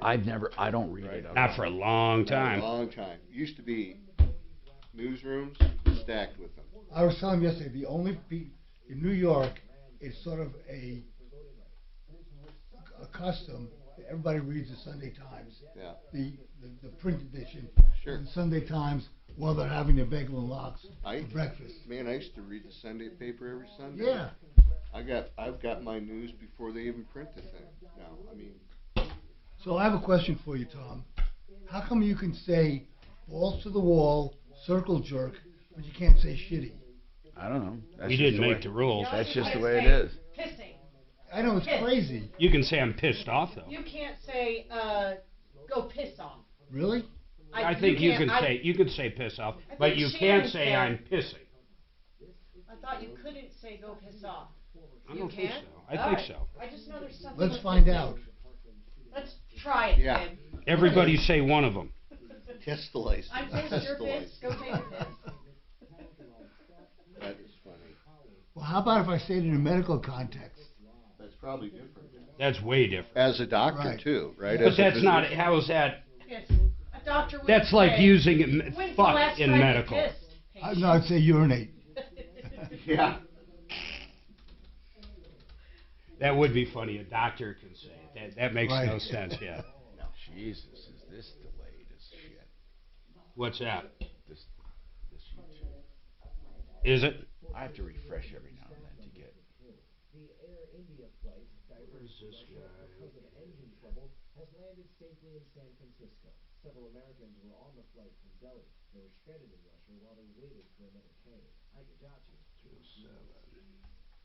I don't read it. Not for a long time. Not a long time. Used to be newsrooms stacked with them. I was telling him yesterday, the only in New York, it's sort of a custom. Everybody reads the Sunday Times. Yeah. The print edition. Sure. The Sunday Times while they're having their bagel and lox for breakfast. Man, I used to read the Sunday paper every Sunday. Yeah. I've got my news before they even print the thing now. I mean. So I have a question for you, Tom. How come you can say balls to the wall, circle jerk, but you can't say shitty? I don't know. We didn't make the rules. That's just the way it is. Pissing. I know, it's crazy. You can say I'm pissed off, though. You can't say, go piss off. Really? I think you can say piss off, but you can't say I'm pissing. I thought you couldn't say go piss off. I don't think so. I think so. I just know there's something. Let's with find pissing. out. Let's try it, Yeah. Tim. Everybody say one of them. Test the license. I'm pissed, you're pissed, go take a piss. That is funny. Well, how about if I say it in a medical context? That's probably different. That's way different. As a doctor, Right. too, right? But As a that's not, physician. how is that? Yes. A doctor would That's like say, using "When's the fuck last in time you medical. pissed, patient?" No, I'd say urinate. Yeah. That would be funny. A doctor can say it. That makes Right. no sense, yeah. Jesus, is this delayed as shit? What's that? This YouTube. Is it? I have to refresh every now and then to get. The Air India flight diverted to Russia because of engine trouble has landed safely in San Francisco. Several Americans were on the flight from Delhi. They were stranded in Russia while they waited for another plane. I could got you.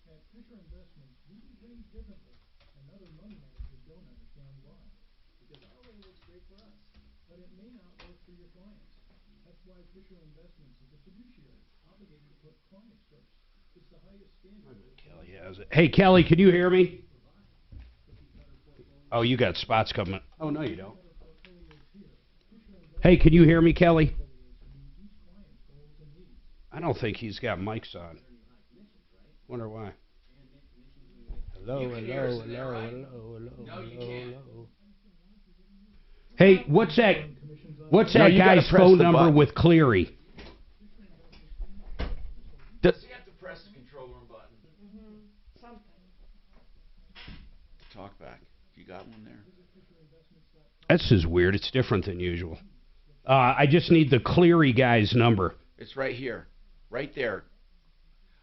At Fisher Investments, we do things differently, and other money managers don't understand why. Because our way works great for us, but it may not work for your clients. That's why Fisher Investments is a fiduciary, obligated to put clients first. It's the highest standard. Kelly has it. Hey, Kelly, can you hear me? Oh, you got spots coming. Oh, no, you don't. Hey, can you hear me, Kelly? I don't think he's got mics on. Wonder why. Hello, hello, hello, hello, hello. Hey, what's that? What's that guy's phone number with Cleary? Does he have to press the control room button? Something. Talk back. You got one there? This is weird. It's different than usual. I just need the Cleary guy's number. It's right here. Right there.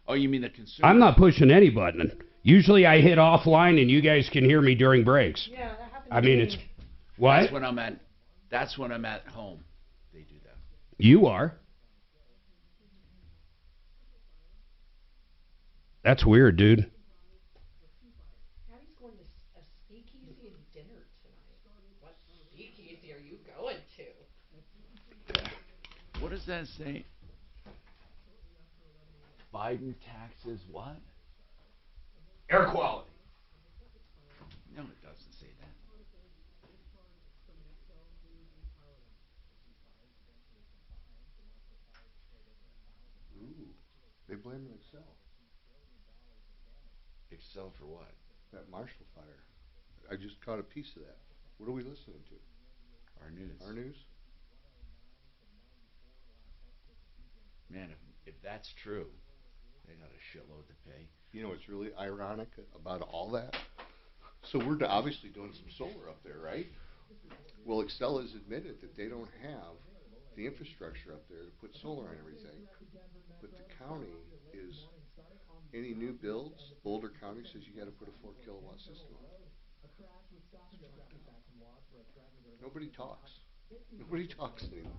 Oh, you mean the consumer? I'm not pushing any button. Usually I hit offline and you guys can hear me during breaks. Yeah, that happens. I mean, it's... What? That's when I'm at home. They do that. You are. That's weird, dude. Abby's going to a speakeasy and dinner tonight. What speakeasy are you going to? What does that say? Biden taxes what? Air quality. No, it doesn't say that. Ooh, they blame Excel. Excel for what? That Marshall fire. I just caught a piece of that. What are we listening to? Our news. Our news? Man, if that's true, they got a shitload to pay. You know what's really ironic about all that? So we're obviously doing some solar up there, right? Well, Excel has admitted that they don't have the infrastructure up there to put solar on everything. But the county is, any new builds, Boulder County says you got to put a 4 kilowatt system on. Nobody talks. Nobody talks anymore.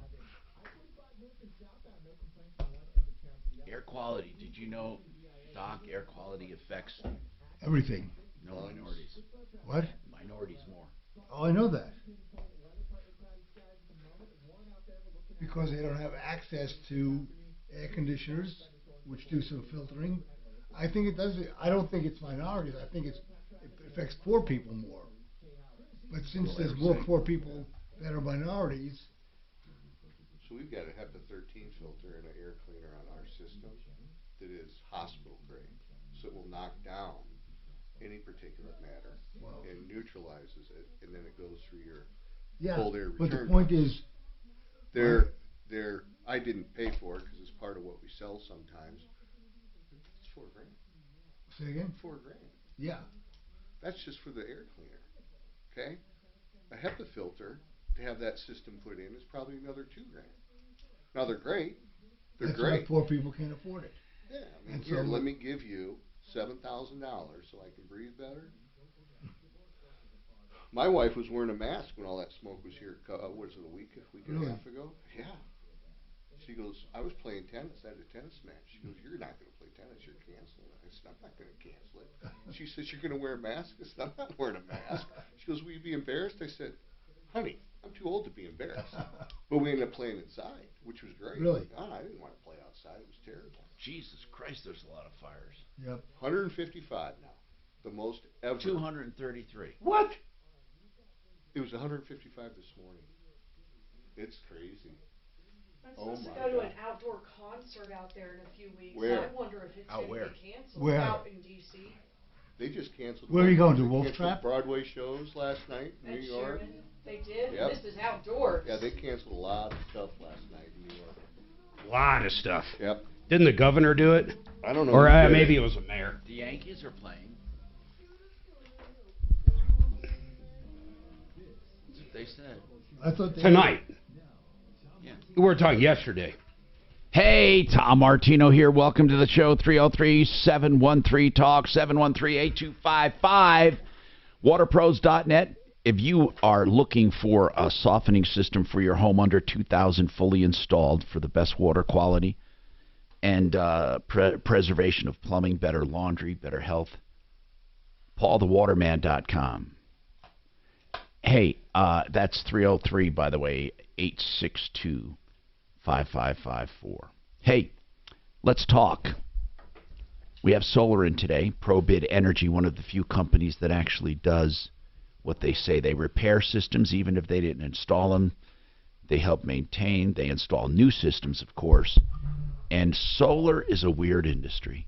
Air quality. Did you know, Doc, air quality affects Everything. no minorities. What? Minorities more. Oh, I know that. Because they don't have access to air conditioners, which do some filtering. I think it does. I don't think it's minorities. I think it affects poor people more. But since there's more poor people that are minorities, So we've got to have the 13 filter and an air cleaner on our system. that is hospital grade. So it will knock down any particulate matter and neutralizes it, and then it goes through your cold air return. But the point is, I didn't pay for it because it's part of what we sell sometimes. It's $4,000. Say again? $4,000. Yeah. That's just for the air cleaner. Okay? A HEPA filter to have that system put in is probably another $2,000. Now they're great. They're That's great. why poor people can't afford it. Yeah, I mean, here, let me give you $7,000 so I can breathe better. My wife was wearing a mask when all that smoke was here. What is it, a week and a half ago? Yeah. She goes, I was playing tennis. I had a tennis match. She goes, you're not going to play tennis. You're canceling it. I said, I'm not going to cancel it. She says, you're going to wear a mask? I said, I'm not wearing a mask. She goes, will you be embarrassed? I said, honey, I'm too old to be embarrassed. But we ended up playing inside, which was great. Really? Oh, I didn't want to play outside. It was terrible. Jesus Christ, there's a lot of fires. Yep. 155 now. The most ever. 233. What? It was 155 this morning. It's crazy. I'm supposed to go to an outdoor concert out there in a few weeks. Where? I wonder if it's going to be canceled. Where? Out in D.C. They just canceled. Where are you going to, They Wolf canceled Trap? Broadway shows last night in New York. They did? Yep. This is outdoors. Yeah, they canceled a lot of stuff last night in New York. A lot of stuff. Yep. Didn't the governor do it? I don't know. Or maybe it was a mayor. The Yankees are playing. That's what they said. I thought Tonight. Yeah. We were talking yesterday. Hey, Tom Martino here. Welcome to the show. 303-713-TALK, 713-8255. Waterpros.net. If you are looking for a softening system for your home under $2,000 fully installed for the best water quality and preservation of plumbing, better laundry, better health, paulthewaterman.com. Hey, that's 303, by the way, 862-5554. Hey, let's talk. We have solar in today. ProBid Energy, one of the few companies that actually does what they say. They repair systems even if they didn't install them. They help maintain. They install new systems, of course. And solar is a weird industry.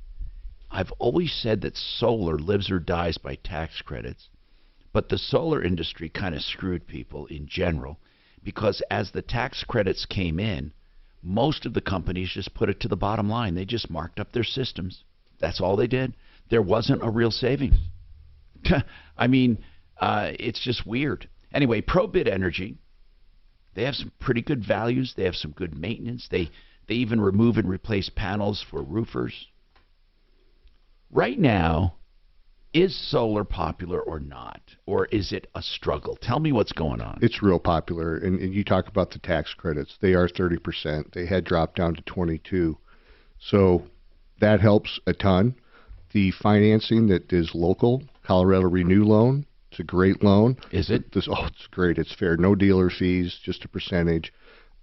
I've always said that solar lives or dies by tax credits. But the solar industry kind of screwed people in general because as the tax credits came in, most of the companies just put it to the bottom line. They just marked up their systems. That's all they did. There wasn't a real savings. I mean, it's just weird. Anyway, ProBid Energy, they have some pretty good values. They have some good maintenance. They even remove and replace panels for roofers. Right now, is solar popular or not? Or is it a struggle? Tell me what's going on. It's real popular. And you talk about the tax credits. They are 30%. They had dropped down to 22%. So that helps a ton. The financing that is local, Colorado Renew loan, it's a great loan. Is it? It's great. It's fair. No dealer fees, just a percentage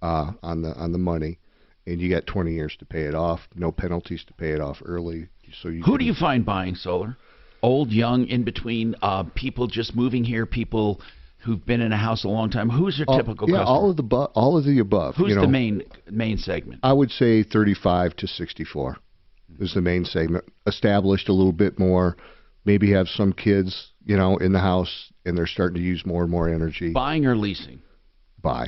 on the money. And you got 20 years to pay it off. No penalties to pay it off early. So Who do you find buying solar? Old, young, in between, people just moving here, people who've been in a house a long time. Who's your typical customer? All of the above. Who's the main segment? I would say 35 to 64 is the main segment. Established a little bit more, maybe have some kids, in the house, and they're starting to use more and more energy. Buying or leasing? Buy.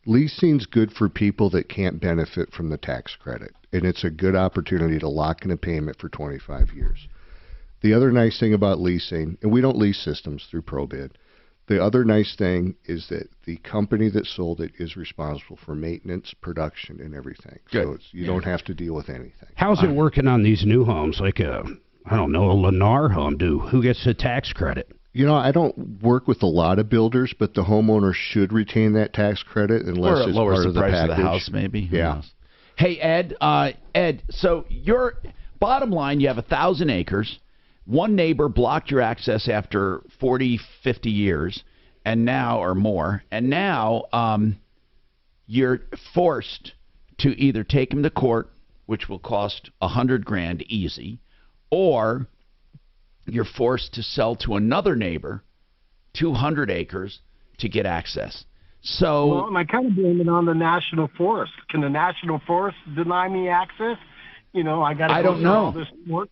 Leasing's good for people that can't benefit from the tax credit, and it's a good opportunity to lock in a payment for 25 years. The other nice thing about leasing, and we don't lease systems through ProBid, the other nice thing is that the company that sold it is responsible for maintenance, production, and everything. Good. So you don't have to deal with anything. How's it working on these new homes? Like a Lennar home, who gets the tax credit? I don't work with a lot of builders, but the homeowner should retain that tax credit unless it's lowers part the of the price package. of the house, maybe. Who Yeah. knows? Hey, Ed. Ed, so your bottom line, you have 1,000 acres. One neighbor blocked your access after 40, 50 years, and now, or more, and now you're forced to either take him to court, which will cost $100,000 easy, or you're forced to sell to another neighbor 200 acres to get access. So, Well, and I kind of blame it on the National Forest. Can the National Forest deny me access? I got to I go don't through all know. this work.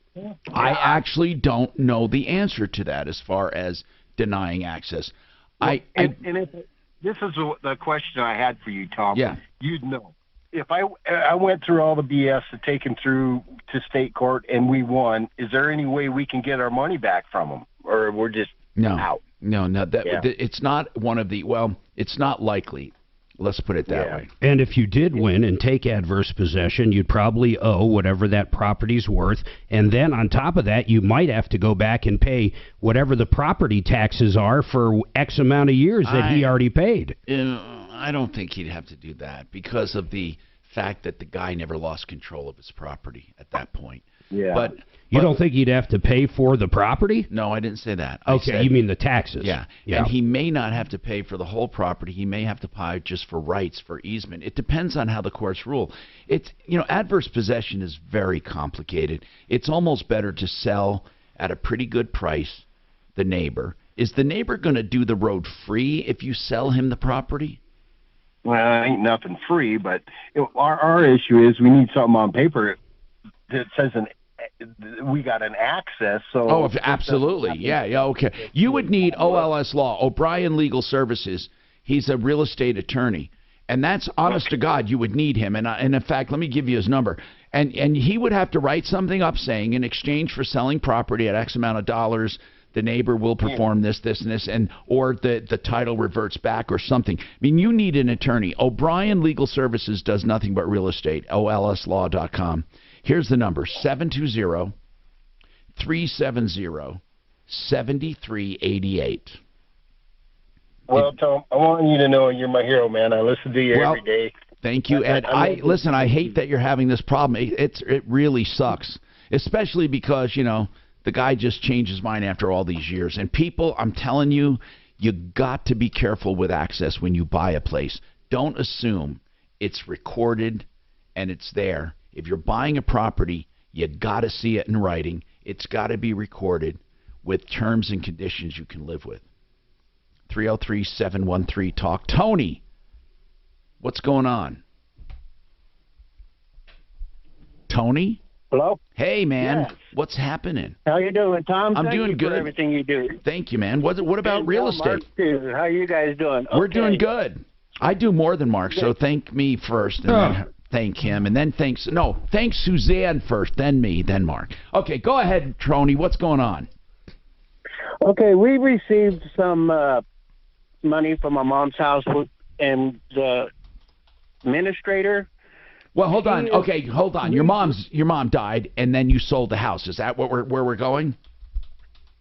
I actually don't know the answer to that as far as denying access. And if this is the question I had for you, Tom. Yeah. You'd know. If I went through all the BS to take him through to state court and we won, is there any way we can get our money back from him, or we're just out? No. It's not one of the. Well, it's not likely. Let's put it that way. And if you did win and take adverse possession, you'd probably owe whatever that property's worth. And then on top of that, you might have to go back and pay whatever the property taxes are for X amount of years that he already paid. I don't think he'd have to do that because of the fact that the guy never lost control of his property at that point. Yeah. But you don't think he'd have to pay for the property? No, I didn't say that. Okay, you mean the taxes. Yeah. And he may not have to pay for the whole property. He may have to pay just for rights, for easement. It depends on how the courts rule. It's, adverse possession is very complicated. It's almost better to sell at a pretty good price the neighbor. Is the neighbor going to do the road free if you sell him the property? Well, ain't nothing free, but our issue is we need something on paper that says we got an access. So absolutely. Yeah, okay. You would need OLS Law, O'Brien Legal Services. He's a real estate attorney. And that's honest to God, you would need him. And in fact, let me give you his number. And he would have to write something up saying, in exchange for selling property at X amount of dollars, the neighbor will perform this, and this, or the title reverts back or something. I mean, you need an attorney. O'Brien Legal Services does nothing but real estate. OLSlaw.com. Here's the number: 720-370-7388. Well, Tom, I want you to know you're my hero, man. I listen to you every day. Thank you, Ed. Listen, I hate that you're having this problem. It really sucks, especially because, the guy just changed his mind after all these years. And people, I'm telling you, you got to be careful with access when you buy a place. Don't assume it's recorded and it's there. If you're buying a property, you got to see it in writing. It's got to be recorded with terms and conditions you can live with. 303-713-TALK. Tony, what's going on? Tony? Hello? Hey, man. Yes. What's happening? How you doing, Tom? I'm doing you good. For everything you do. Thank you, man. What about real estate? Mark, too. How you guys doing? We're doing good. I do more than Mark, so thank me first, and then thank him, and then thanks Suzanne first, then me, then Mark. Okay, go ahead, Tony. What's going on? Okay, we received some money from my mom's house, and the administrator. Well, hold on. Okay, hold on. Your mom died, and then you sold the house. Is that where we're going?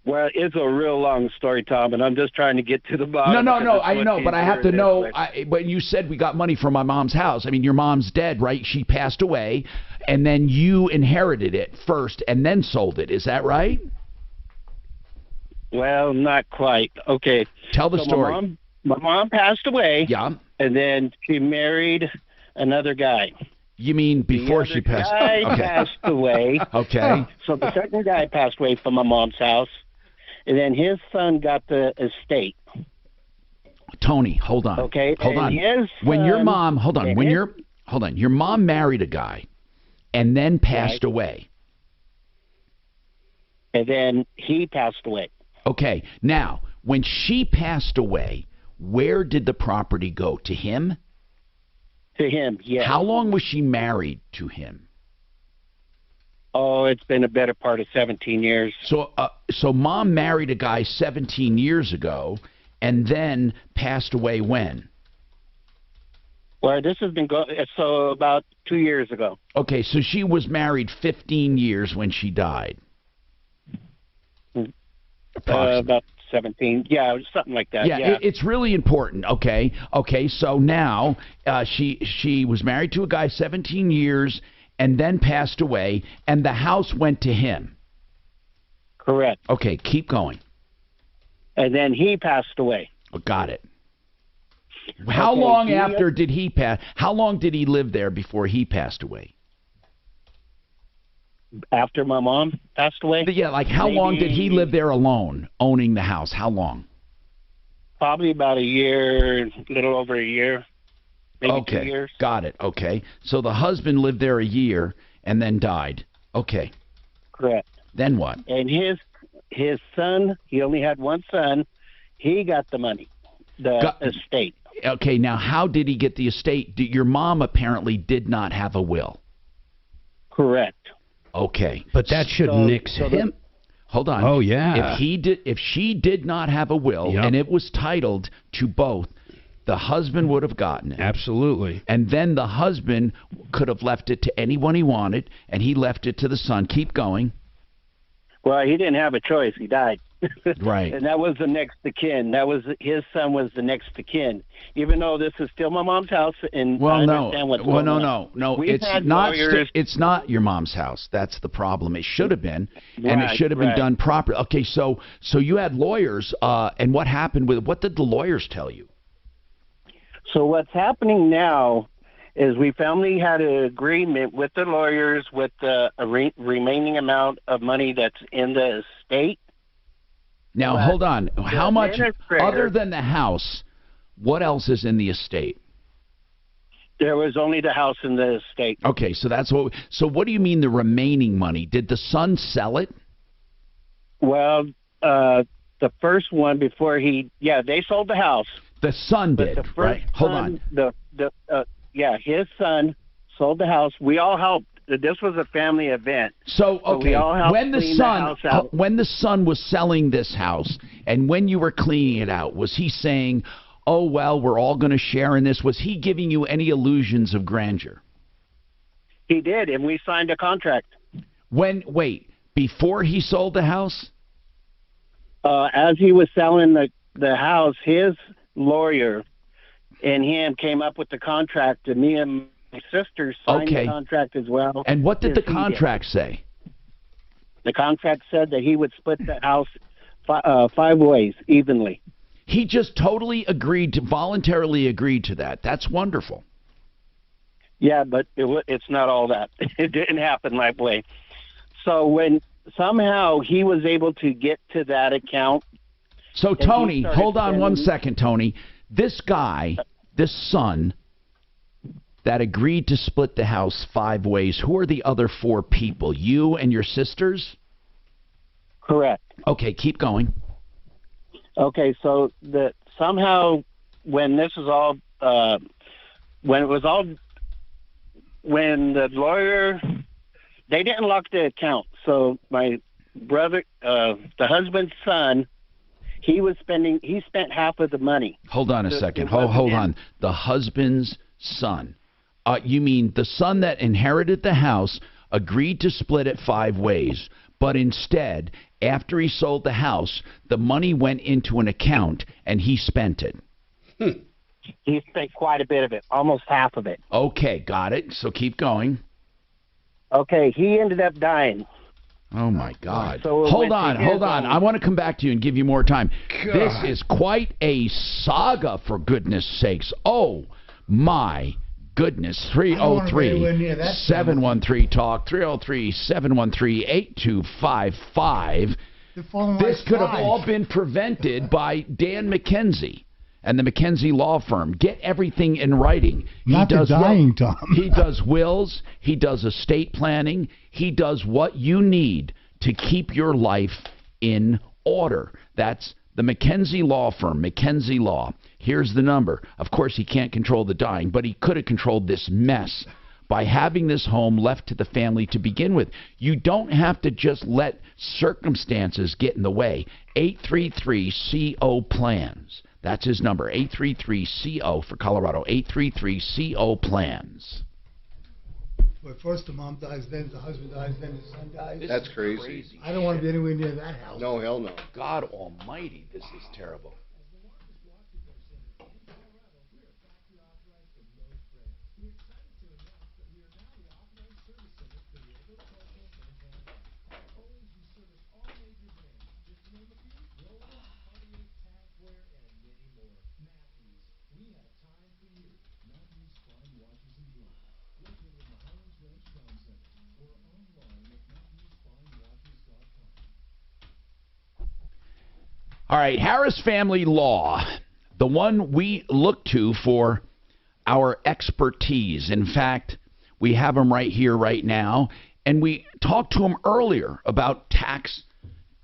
Well, it's a real long story, Tom, and I'm just trying to get to the bottom. No. I know, but I have to know. But you said we got money from my mom's house. I mean, your mom's dead, right? She passed away, and then you inherited it first, and then sold it. Is that right? Well, not quite. Okay. Tell the story. My mom passed away. Yeah. And then she married another guy. You mean before she passed? The other guy passed away. Okay. So the second guy passed away from my mom's house, and then his son got the estate. Tony, hold on. Okay. Hold on. When your mom, your mom married a guy, and then passed away. And then he passed away. Okay. Now, when she passed away, where did the property go? To him? To him, yes. How long was she married to him? Oh, it's been a better part of 17 years. So Mom married a guy 17 years ago, and then passed away when? Well, this has been so about 2 years ago. Okay, so she was married 15 years when she died. About 17. Yeah, something like that. Yeah. It's really important. Okay. So now she was married to a guy 17 years and then passed away, and the house went to him. Correct. Okay, keep going. And then he passed away. Oh, got it. How long after did he pass? How long did he live there before he passed away? After my mom passed away? Yeah, like how long did he live there alone, owning the house? How long? Probably about a year, a little over a year. Maybe 2 years. Got it. Okay. So the husband lived there a year, and then died. Okay. Correct. Then what? And his son, he only had one son. He got the money, the estate. Okay, now how did he get the estate? Your mom apparently did not have a will. Correct. Okay. But that should nix him. Hold on. Oh, yeah. If she did not have a will and it was titled to both, the husband would have gotten it. Absolutely. And then the husband could have left it to anyone he wanted, and he left it to the son. Keep going. Well, he didn't have a choice. He died. Right. And that was the next of kin. That was his son was the next of kin. Even though this is still my mom's house, and I understand what's going on. No. We've It's had not. lawyers. It's not your mom's house. That's the problem. It should have been, and it Right, should have been right. done properly. Okay, so you had lawyers, and what happened with? What did the lawyers tell you? So what's happening now is we finally had an agreement with the lawyers with the remaining amount of money that's in the estate. Now, But hold on. the How much, administrator- other than the house, what else is in the estate? There was only the house in the estate. Okay, so that's what. So what do you mean the remaining money? Did the son sell it? Well, the first one before they sold the house. The son But did, the first right? Hold son, on. His son sold the house. We all helped. This was a family event. So okay, we all helped when the clean son house out. when the son was selling this house, and when you were cleaning it out, was he saying, "Oh well, we're all going to share in this"? Was he giving you any illusions of grandeur? He did, and we signed a contract. Before he sold the house? As he was selling the house, his lawyer and him came up with the contract, and me and my sister signed the contract as well. And what did as the he did. contract say? The contract said that he would split the house 5 ways evenly. He just totally voluntarily agreed to that. That's wonderful. Yeah, but it's not all that. It didn't happen that way. So when somehow he was able to get to that account. So Tony, hold on 1 second, Tony. This guy, this son that agreed to split the house 5 ways, who are the other 4 people? You and your sisters? Correct. Okay, keep going. Okay, so somehow when this was all when the lawyer, they didn't lock the account. So my brother, the husband's son, he spent half of the money. Hold on a second. Hold on. The husband's son. You mean the son that inherited the house agreed to split it 5 ways, but instead, after he sold the house, the money went into an account and he spent it. He spent quite a bit of it, almost half of it. Okay, got it. So keep going. Okay, he ended up dying. Oh, my God. So hold on. I want to come back to you and give you more time. God. This is quite a saga, for goodness sakes. Oh, my goodness. 303-713-TALK, 303-713-8255. This could have all been prevented by Dan McKenzie and the McKenzie Law Firm. Get everything in writing. Not the dying, Tom. He does wills. He does estate planning. He does what you need to keep your life in order. That's the McKenzie Law Firm, McKenzie Law. Here's the number. Of course, he can't control the dying, but he could have controlled this mess by having this home left to the family to begin with. You don't have to just let circumstances get in the way. 833-CO-PLANS. That's his number, 833-CO for Colorado, 833-CO-PLANS. But first the mom dies, then the husband dies, then the son dies. That's crazy. I don't want to be anywhere near that house. No, hell no. God almighty, this is terrible. All right, Harris Family Law, the one we look to for our expertise. In fact, We have him right here, right now. And we talked to him earlier about tax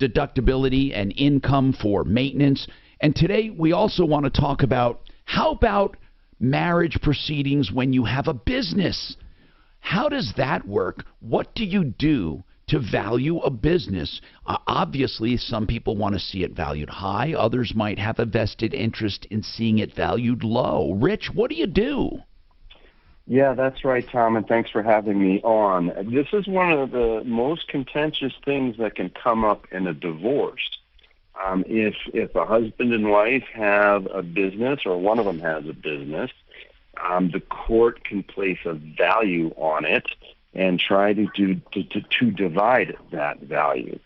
deductibility and income for maintenance. And today we also want to talk about, how about marriage proceedings when you have a business? How does that work? What do you do to value a business? Obviously, some people want to see it valued high. Others might have a vested interest in seeing it valued low. Rich, what do you do? Yeah, that's right, Tom, and thanks for having me on. This is one of the most contentious things that can come up in a divorce. If a husband and wife have a business, or one of them has a business, the court can place a value on it and try to divide that value.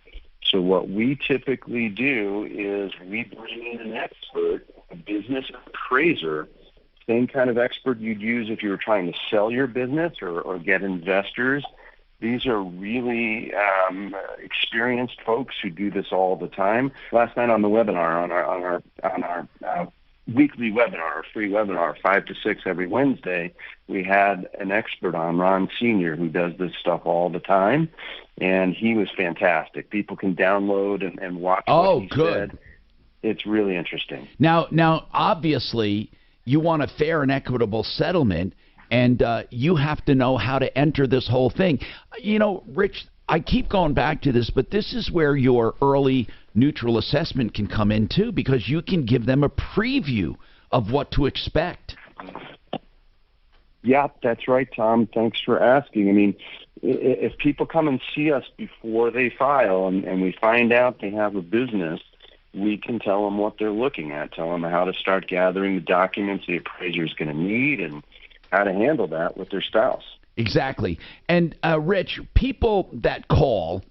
So what we typically do is we bring in an expert, a business appraiser, same kind of expert you'd use if you were trying to sell your business or get investors. These are really experienced folks who do this all the time. Last night on the webinar, on our weekly webinar, our free webinar, 5 to 6 every Wednesday, we had an expert on, Ron Sr., who does this stuff all the time, and he was fantastic. People can download and watch what he said. It's really interesting. Now, obviously, you want a fair and equitable settlement, and you have to know how to enter this whole thing. You know, Rich, I keep going back to this, but this is where your early neutral assessment can come in, too, because you can give them a preview of what to expect. Yeah, that's right, Tom. Thanks for asking. I mean, if people come and see us before they file and we find out they have a business, we can tell them what they're looking at, tell them how to start gathering the documents the appraiser is going to need and how to handle that with their spouse. Exactly. And, Rich, people that call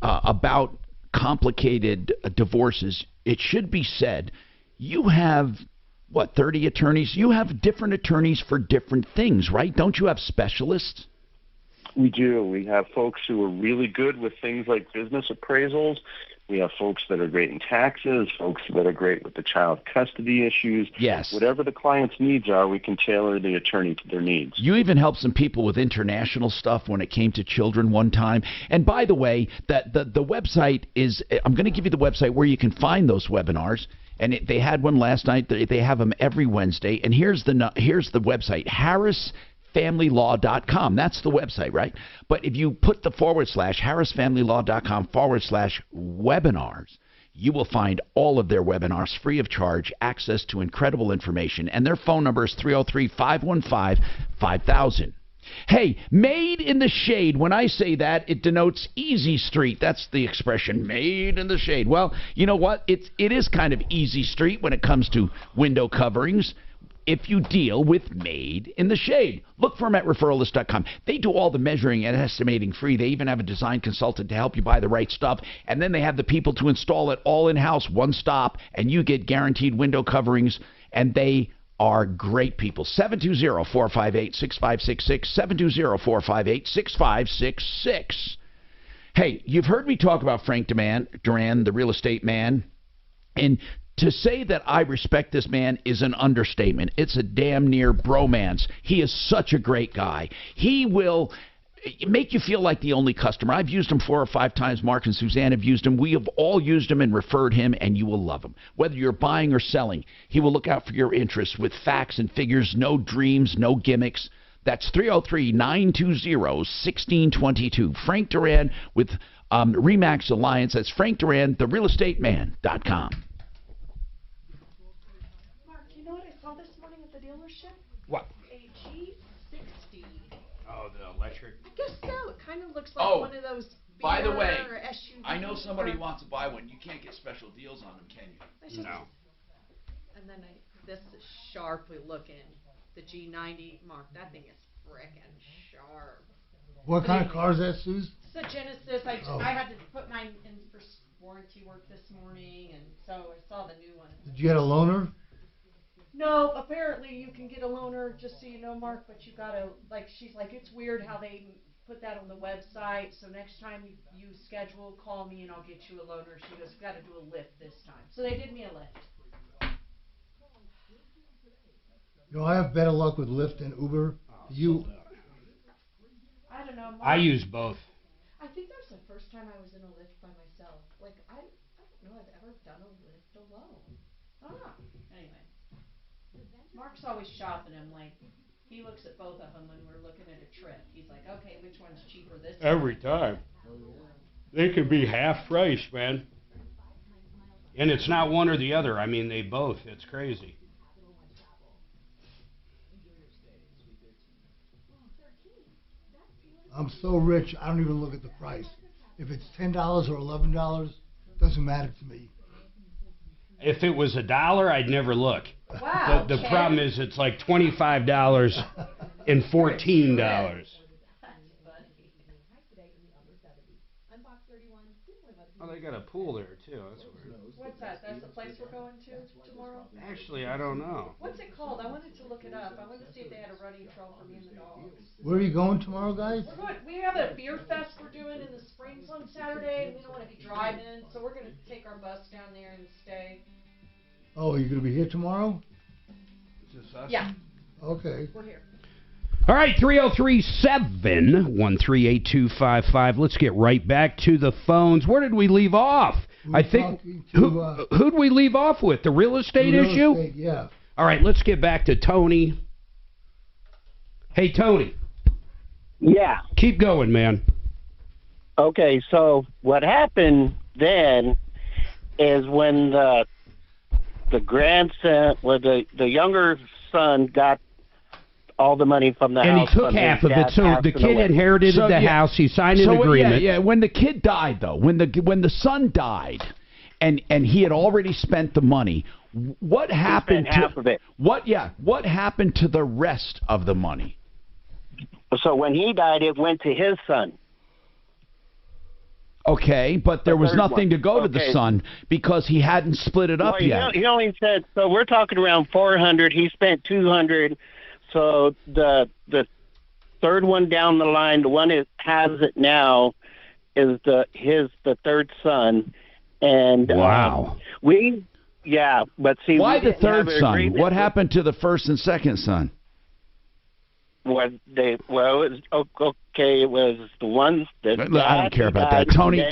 about complicated divorces, it should be said, you have, 30 attorneys? You have different attorneys for different things, right? Don't you have specialists? We do. We have folks who are really good with things like business appraisals. We have folks that are great in taxes, folks that are great with the child custody issues. Yes. Whatever the client's needs are, we can tailor the attorney to their needs. You even helped some people with international stuff when it came to children one time. And by the way, the website is, I'm going to give you the website where you can find those webinars. And they had one last night. They have them every Wednesday. And here's the website, harrisfamilylaw.com. That's the website, right? But if you put the / harrisfamilylaw.com/webinars, you will find all of their webinars free of charge, access to incredible information. And their phone number is 303-515-5000. Hey, made in the shade. When I say that, it denotes easy street. That's the expression, made in the shade. Well, you know what? It is kind of easy street when it comes to window coverings, if you deal with made in the shade. Look for them at referralist.com. They do all the measuring and estimating free. They even have a design consultant to help you buy the right stuff. And then they have the people to install it all in-house, one stop, and you get guaranteed window coverings, and they are great people. 720-458-6566, 720-458-6566. Hey, you've heard me talk about Frank Duran, the real estate man, and to say that I respect this man is an understatement. It's a damn near bromance. He is such a great guy. He will make you feel like the only customer. I've used him 4 or 5 times. Mark and Suzanne have used him. We have all used him and referred him, and you will love him. Whether you're buying or selling, he will look out for your interests with facts and figures, no dreams, no gimmicks. That's 303-920-1622. Frank Duran with RE/MAX Alliance. That's Frank Duran, therealestateman.com. Mark, you know what I saw this morning at the dealership? What? A G60. Oh, the electric. I guess so. It kind of looks like one of those By the way, or SUVs. I know somebody wants to buy one. You can't get special deals on them, can you? No. And then this is sharply looking. The G90, Mark, that thing is frickin' sharp. What kind of car is that, Suze? It's a Genesis. I had to put mine in for warranty work this morning, and so I saw the new one. Did you get a loaner? No, apparently you can get a loaner, just so you know, Mark, but you gotta, she's like, it's weird how they put that on the website, so next time you schedule, call me and I'll get you a loaner. She goes, you gotta do a lift this time. So they did me a lift. You know, I have better luck with Lyft and Uber. I don't know. I use both. I think that was the first time I was in a lift by myself. Like, I don't know I've ever done a lift alone. I don't know. Anyway. Mark's always shopping. I'm like, he looks at both of them when we're looking at a trip. He's like, okay, which one's cheaper this time? Every time. They could be half price, man. And it's not one or the other. I mean, they both. It's crazy. I'm so rich, I don't even look at the price. If it's $10 or $11, doesn't matter to me. If it was $1, I'd never look. Wow. The problem is it's like $25 and $14. Oh, they got a pool there too. That's weird. What's that? That's the place we're going to tomorrow? Actually, I don't know. What's it called? I wanted to look it up. I wanted to see if they had a running trail for me and the dogs. Where are you going tomorrow, guys? We have a beer fest we're doing in the Springs on Saturday, and we don't want to be driving, so we're going to take our bus down there and stay. Oh, you're going to be here tomorrow? Yeah. Okay. We're here. All right, 303-713-8255. Let's get right back to the phones. Where did we leave off? I think, who'd we leave off with? The real estate issue? Estate, yeah. All right, let's get back to Tony. Hey, Tony. Yeah. Keep going, man. Okay, so what happened then is when the grandson, or the younger son got all the money from the house. And he took half of it, so the kid inherited the house. He signed an agreement. Yeah, when the kid died, though, when the son died, and he had already spent the money, what happened to half of it? What happened to the rest of the money? So when he died, it went to his son. Okay, but there was nothing to go to the Okay. son because he hadn't split it up yet. He only said, so we're talking around 400. He spent 200. So the third one down the line, the one that has it now, is the third son. And wow, but see, why we the didn't have third an son? agreement What happened to the first and second son? it was okay. It was the one that I don't care about that, Tony.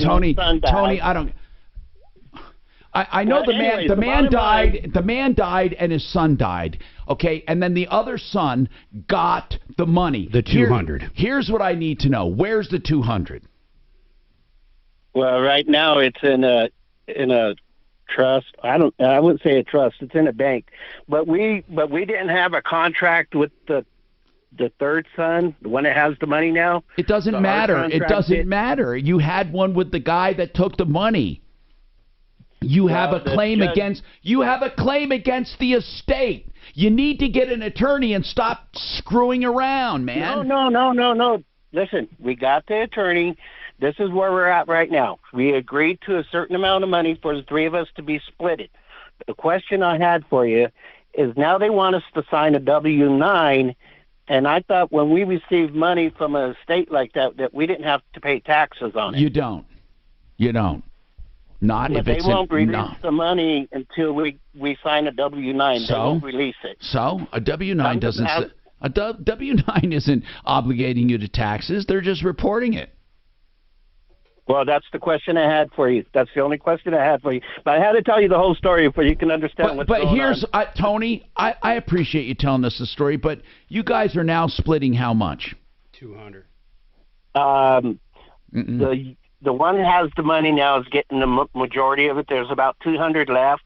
I know the man died. The man died, and his son died. Okay, and then the other son got the money. The 200. Here's what I need to know. Where's the 200? Well, right now it's in a trust. I wouldn't say a trust. It's in a bank. But we didn't have a contract with the third son, the one that has the money now. It doesn't matter. It doesn't matter. You had one with the guy that took the money. You have a claim against the estate. You need to get an attorney and stop screwing around, man. No. Listen, we got the attorney. This is where we're at right now. We agreed to a certain amount of money for the three of us to be splitted. The question I had for you is now they want us to sign a W-9, and I thought when we received money from an estate like that we didn't have to pay taxes on it. You don't. Not but if they it's won't release the money until we sign a W-9. They won't release it. So a W-9 W-9 isn't obligating you to taxes. They're just reporting it. Well, that's the question I had for you. That's the only question I had for you. But I had to tell you the whole story so you can understand what's going on. But here's, Tony, I appreciate you telling us the story, but you guys are now splitting how much? 200. The one that has the money now is getting the majority of it. There's about 200 left.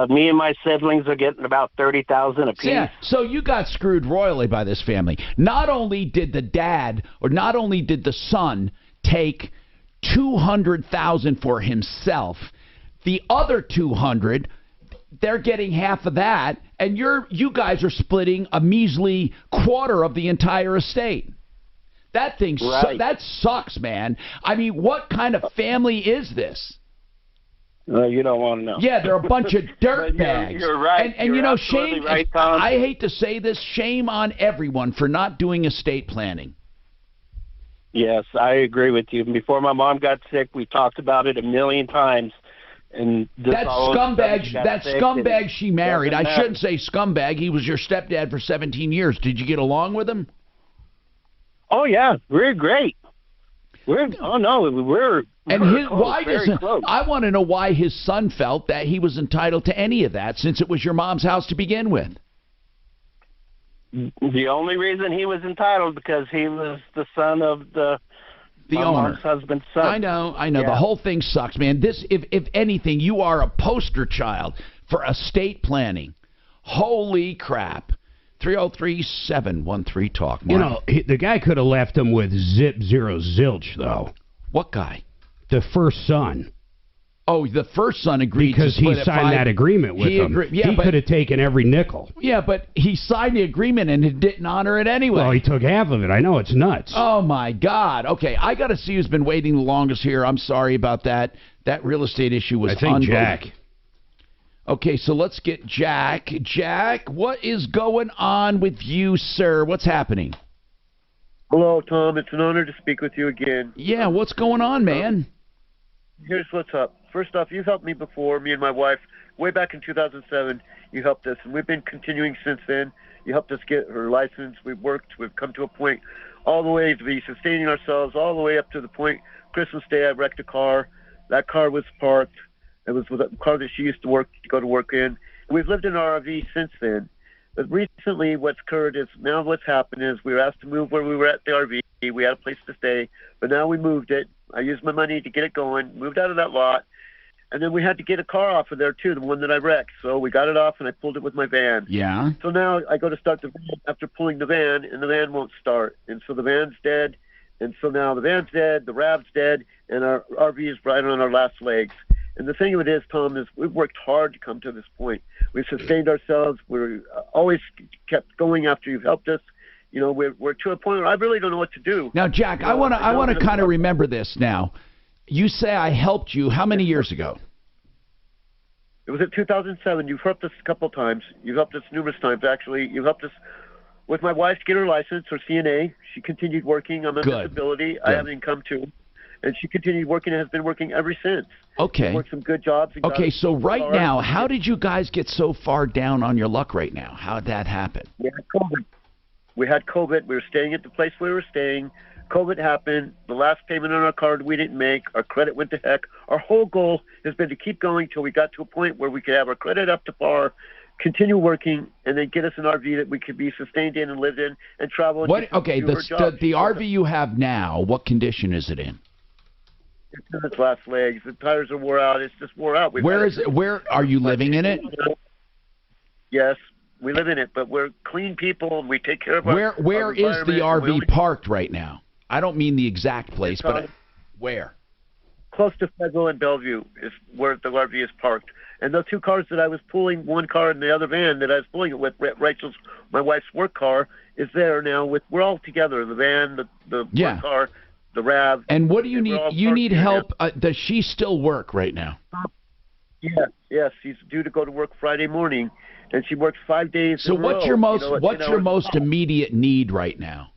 Me and my siblings are getting about 30,000 apiece. Yeah, so you got screwed royally by this family. Not only did the son take 200,000 for himself, the other 200, they're getting half of that, and you guys are splitting a measly quarter of the entire estate. That thing, that sucks, man. I mean, what kind of family is this? You don't want to know. Yeah, they're a bunch of dirtbags. You're right. And you're shame. Right, Tom. I hate to say this, shame on everyone for not doing estate planning. Yes, I agree with you. Before my mom got sick, we talked about it a million times. And that scumbag she married. I shouldn't say scumbag. He was your stepdad for 17 years. Did you get along with him? Oh yeah, we're great. We're and we're his, close, why very doesn't close. I want to know why his son felt that he was entitled to any of that since it was your mom's house to begin with? The only reason he was entitled because he was the son of my owner, mom's husband's son. I know. Yeah. The whole thing sucks, man. This, if anything, you are a poster child for estate planning. Holy crap! 303-713 talk. Mark. You know, the guy could have left him with zero zilch, though. What guy? The first son. Oh, the first son agreed because to split he signed that agreement with him. Yeah, he could have taken every nickel. Yeah, but he signed the agreement and it didn't honor it anyway. Well, he took half of it. I know, it's nuts. Oh, my God. Okay, I got to see who's been waiting the longest here. I'm sorry about that. That real estate issue was I think Jack. Okay, so let's get Jack. Jack, what is going on with you, sir? What's happening? Hello, Tom. It's an honor to speak with you again. Yeah, what's going on, man? Here's what's up. First off, you've helped me before, me and my wife, way back in 2007. You helped us, and we've been continuing since then. You helped us get her license. We've worked. We've come to a point all the way to be sustaining ourselves, all the way up to the point Christmas Day I wrecked a car. That car was parked. It was with a car that she used to go to work in. We've lived in our RV since then. But recently what's occurred is now what's happened is we were asked to move where we were at the RV. We had a place to stay, but now we moved it. I used my money to get it going, moved out of that lot. And then we had to get a car off of there, too, the one that I wrecked. So we got it off, and I pulled it with my van. Yeah. So now I go to start the van after pulling the van, and the van won't start. And so the van's dead. And so now the van's dead, the RAV's dead, and our RV is right on our last legs. And the thing of it is, Tom, is we've worked hard to come to this point. We've sustained ourselves. We're always kept going after you've helped us. You know, we're to a point where I really don't know what to do. Now, Jack, I want to kind of remember this now. You say I helped you. How many years ago? It was in 2007. You've helped us a couple times. You've helped us numerous times, actually. You've helped us with my wife to get her license, her CNA. She continued working. I'm on disability. Good. I have income, too. And she continued working and has been working ever since. Okay. She worked some good jobs. Okay, so right now, how did you guys get so far down on your luck right now? How did that happen? We had COVID. We were staying at the place we were staying. COVID happened. The last payment on our card we didn't make. Our credit went to heck. Our whole goal has been to keep going till we got to a point where we could have our credit up to par, continue working, and then get us an RV that we could be sustained in and lived in and travel. And Okay, the RV you have now, what condition is it in? It's in its last legs. The tires are wore out. It's just wore out. Where are you living in it? Yes, we live in it, but we're clean people and we take care of our Where is the RV parked right now? I don't mean the exact place, but where? Close to Federal and Bellevue is where the RV is parked. And the two cars that I was pulling, one car and the other van that I was pulling it with, Rachel's, my wife's work car, is there now. We're all together. The van, the work car, the RAV. And what do you need? You need help. Does she still work right now? Yes. She's due to go to work Friday morning, and she works 5 days. So in a what's row, your most what's your most immediate need right now?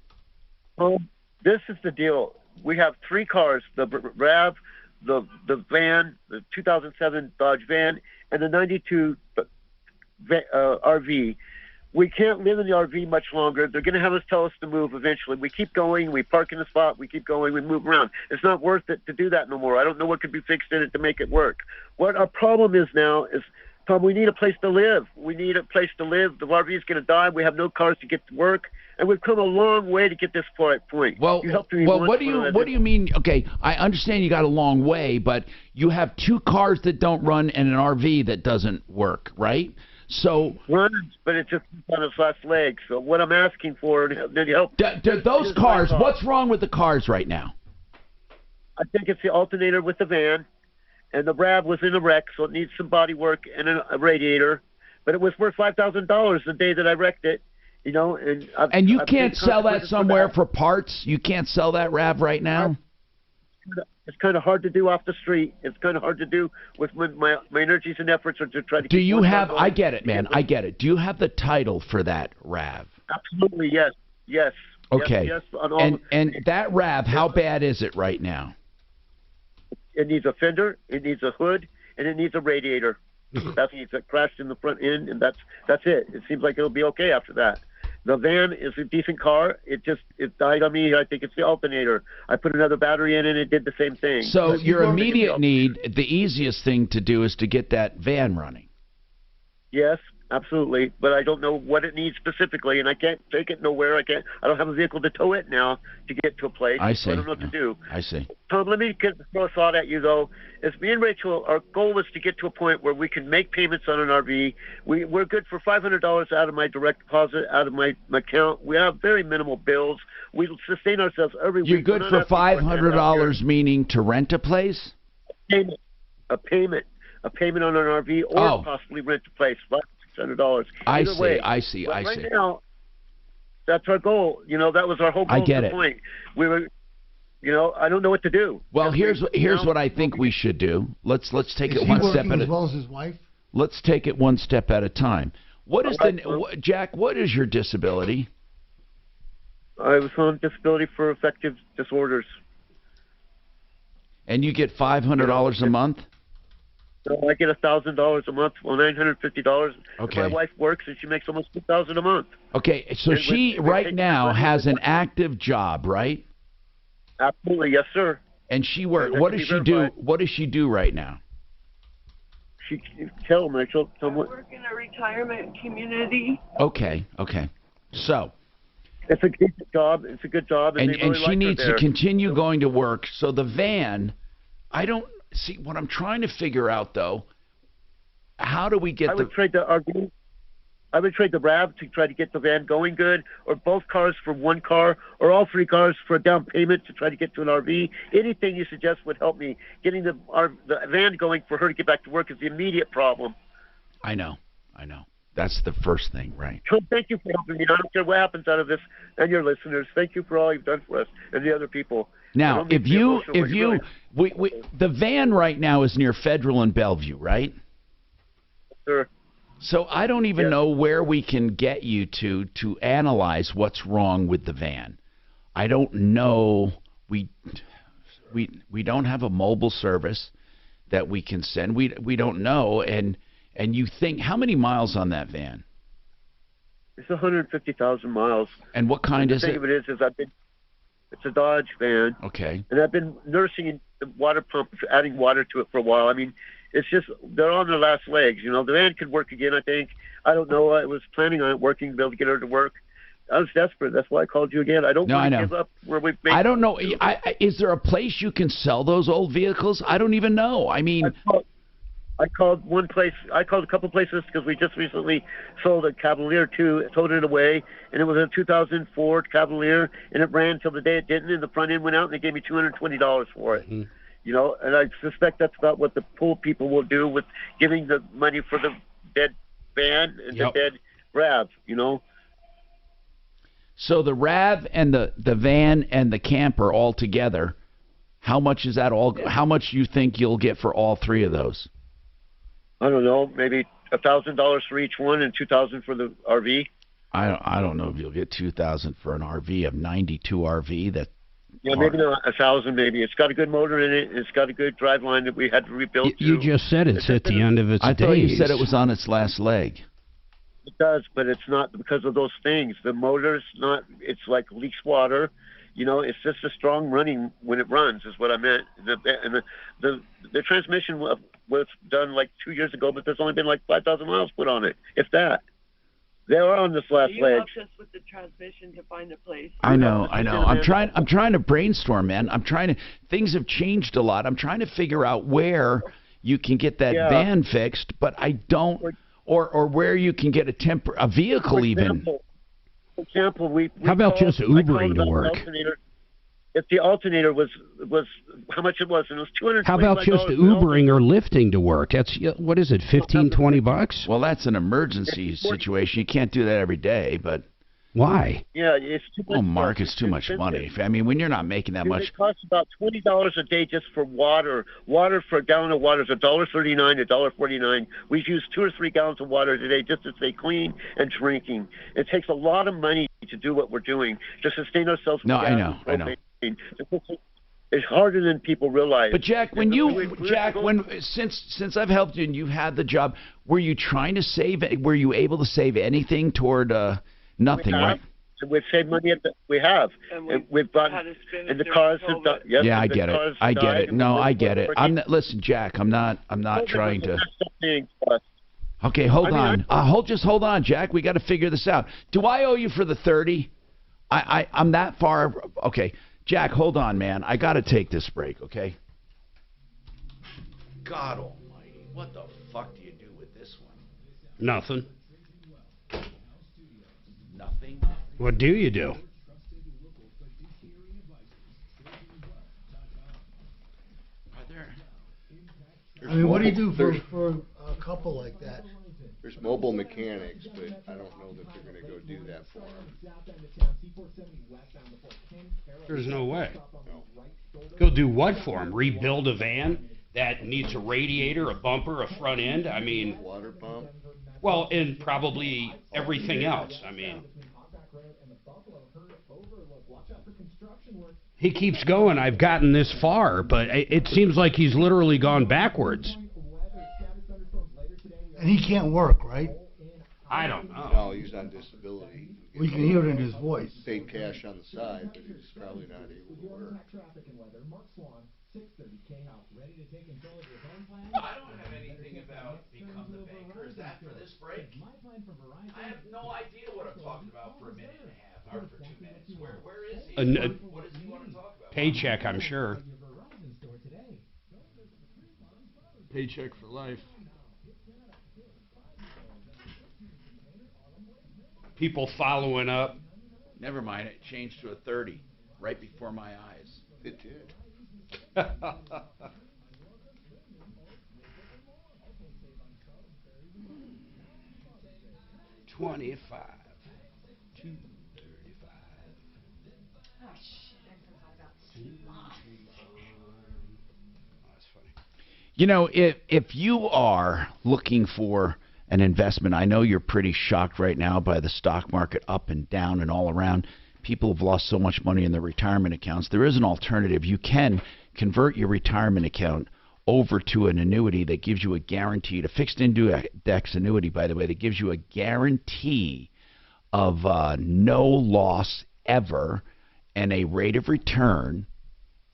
This is the deal. We have three cars: the RAV, the van, the 2007 Dodge van, and the 92 RV. We can't live in the RV much longer. They're going to have us tell us to move eventually. We keep going. We park in the spot. We keep going. We move around. It's not worth it to do that no more. I don't know what could be fixed in it to make it work. What our problem is now is, Tom, we need a place to live. We need a place to live. The RV is going to die. We have no cars to get to work. And we've come a long way to get this point. Well, what do you mean? Okay, I understand you got a long way, but you have two cars that don't run and an RV that doesn't work, right? So runs, but it's just on its last legs. So what I'm asking for, did you help? Those cars, what's wrong with the cars right now? I think it's the alternator with the van, and the RAV was in a wreck, so it needs some body work and a radiator. But it was worth $5,000 the day that I wrecked it. You know, and you can't sell that somewhere for parts. You can't sell that RAV right now. It's kind of hard to do off the street. It's kind of hard to do with when my energies and efforts are to try to. Do you have? I get it, man. I get it. Do you have the title for that RAV? Absolutely, yes. Okay. Yes, and that RAV, how bad is it right now? It needs a fender, it needs a hood, and it needs a radiator. That needs a crashed in the front end, and that's it. It seems like it'll be okay after that. The van is a decent car. It died on me. I think it's the alternator. I put another battery in and it did the same thing. So your immediate need, the easiest thing to do is to get that van running. Yes, absolutely. But I don't know what it needs specifically, and I can't take it nowhere. I don't have a vehicle to tow it now to get to a place. I see. So I don't know what to do. I see. Tom, let me throw a thought at you, though. As me and Rachel, our goal was to get to a point where we can make payments on an RV. We're good for $500 out of my direct deposit, out of my account. We have very minimal bills. We sustain ourselves every week. You're good for $500, meaning to rent a place? A payment on an RV, or possibly rent a place. $600. I see. Right now, that's our goal. That was our whole goal. I get it. Point. We were. I don't know what to do. Well, here's what I think we should do. Let's take it one step at a time. As well as his wife? Let's take it one step at a time. Jack? What is your disability? I was on disability for affective disorders. And you get $500 a month? So I get $1,000 a month, $950. Okay. My wife works and she makes almost $2,000 a month. Okay, so she right now has an active job, right? Absolutely, yes, sir. And she works. What does she do? What does she do right now? She tell me. I work in a retirement community. Okay. So. It's a good job. It's a good job, and she needs to continue going to work. So the van, I don't see what I'm trying to figure out though. How do we get? I would trade the RV. I would trade the RAV to try to get the van going good, or both cars for one car, or all three cars for a down payment to try to get to an RV. Anything you suggest would help me. Getting the van going for her to get back to work is the immediate problem. I know. That's the first thing, right? So thank you for helping me. I don't care what happens out of this, and your listeners. Thank you for all you've done for us and the other people. Now, the van right now is near Federal and Bellevue, right? Sure. So I don't even know where we can get you to analyze what's wrong with the van. I don't know. We don't have a mobile service that we can send. We don't know. And you think, how many miles on that van? It's 150,000 miles. And what kind is it? The thing of it is it's a Dodge van. Okay. And I've been nursing the water pump, adding water to it for a while. I mean, it's just, they're on their last legs. The van could work again, I think. I don't know. I was planning on it working to be able to get her to work. I was desperate. That's why I called you again. I don't want to give up where we've made. I don't know. Is there a place you can sell those old vehicles? I don't even know. I mean, I called one place. I called a couple places because we just recently sold a Cavalier too, towed it away, and it was a 2004 Cavalier, and it ran till the day it didn't, and the front end went out, and they gave me $220 for it. Mm-hmm. And I suspect that's about what the pool people will do with giving the money for the dead van and the dead RAV, So the RAV and the van and the camper all together, how much is that all? How much you think you'll get for all three of those? I don't know, maybe $1,000 for each one and $2,000 for the RV. I don't know if you'll get $2,000 for an RV of 92 RV. Maybe not 1,000. Maybe it's got a good motor in it. It's got a good drive line that we had to rebuild. You just said it's at the end of its days. I thought you said it was on its last leg. It does, but it's not because of those things. The motor's not. It's like leaks water. It's just a strong running when it runs is what I meant. The transmission was done like 2 years ago, but there's only been like 5,000 miles put on it, if that. They are on this last leg. You helped us with the transmission to find a place. I know. I'm trying to brainstorm, man. Things have changed a lot. I'm trying to figure out where you can get that van fixed, but I don't, or where you can get a vehicle even. For example, how about just Ubering to work? If the alternator was how much it was, and it was $225. How about just Ubering or lifting to work? That's what is it, $15-20? Well, that's an emergency situation. You can't do that every day, but why? Yeah, it's too much. Oh, Mark, it's too much money. I mean, when you're not making that much. It costs about $20 a day just for water. Water for a gallon of water is $1.39, $1.49. We use 2 or 3 gallons of water a day just to stay clean and drinking. It takes a lot of money to do what we're doing to sustain ourselves. No, I know. It's harder than people realize. But Jack, since I've helped you and you've had the job, were you trying to save? Were you able to save anything toward Nothing, we have. right? We've saved money we have. And We've bought, had to spend and the during cars have COVID. done, yes. Yeah, I the get it. cars I get died it. and No, we're I get it. working. Listen, Jack. I'm not COVID trying was to. the best thing for us. Okay, hold I mean, on. Just hold on, Jack. We got to figure this out. Do I owe you for the 30? I'm that far. Okay, Jack, hold on, man. I got to take this break. Okay. God Almighty, what the fuck do you do with this one? Nothing. Nothing. What do you do? Are there? I mean, what do you do for a couple like that? There's mobile mechanics, but I don't know that they're going to go do that for them. There's no way. No. Go do what for him? Rebuild a van that needs a radiator, a bumper, a front end? I mean, Water pump? well, and probably everything else. I mean, he keeps going. I've gotten this far, but it seems like he's literally gone backwards. And he can't work, right? I don't know. No, he's on disability. We can hear it in his voice. Paid cash on the side, but he's probably not able to work. I don't have anything about become the banker. Is that for this break? I have no idea what I'm talking about for a minute and a half, or for 2 minutes. Where is he? What does he want to talk about? Paycheck, I'm sure. Paycheck for life. People following up. Never mind. It changed to a 30 right before my eyes. It did. 25. 235. Oh shit, I forgot about Steve. That's funny. You know, if you are looking for an investment, I know you're pretty shocked right now by the stock market up and down and all around. People have lost so much money in their retirement accounts. There is an alternative. You can convert your retirement account over to an annuity that gives you a guaranteed, a fixed index annuity, by the way, that gives you a guarantee of no loss ever and a rate of return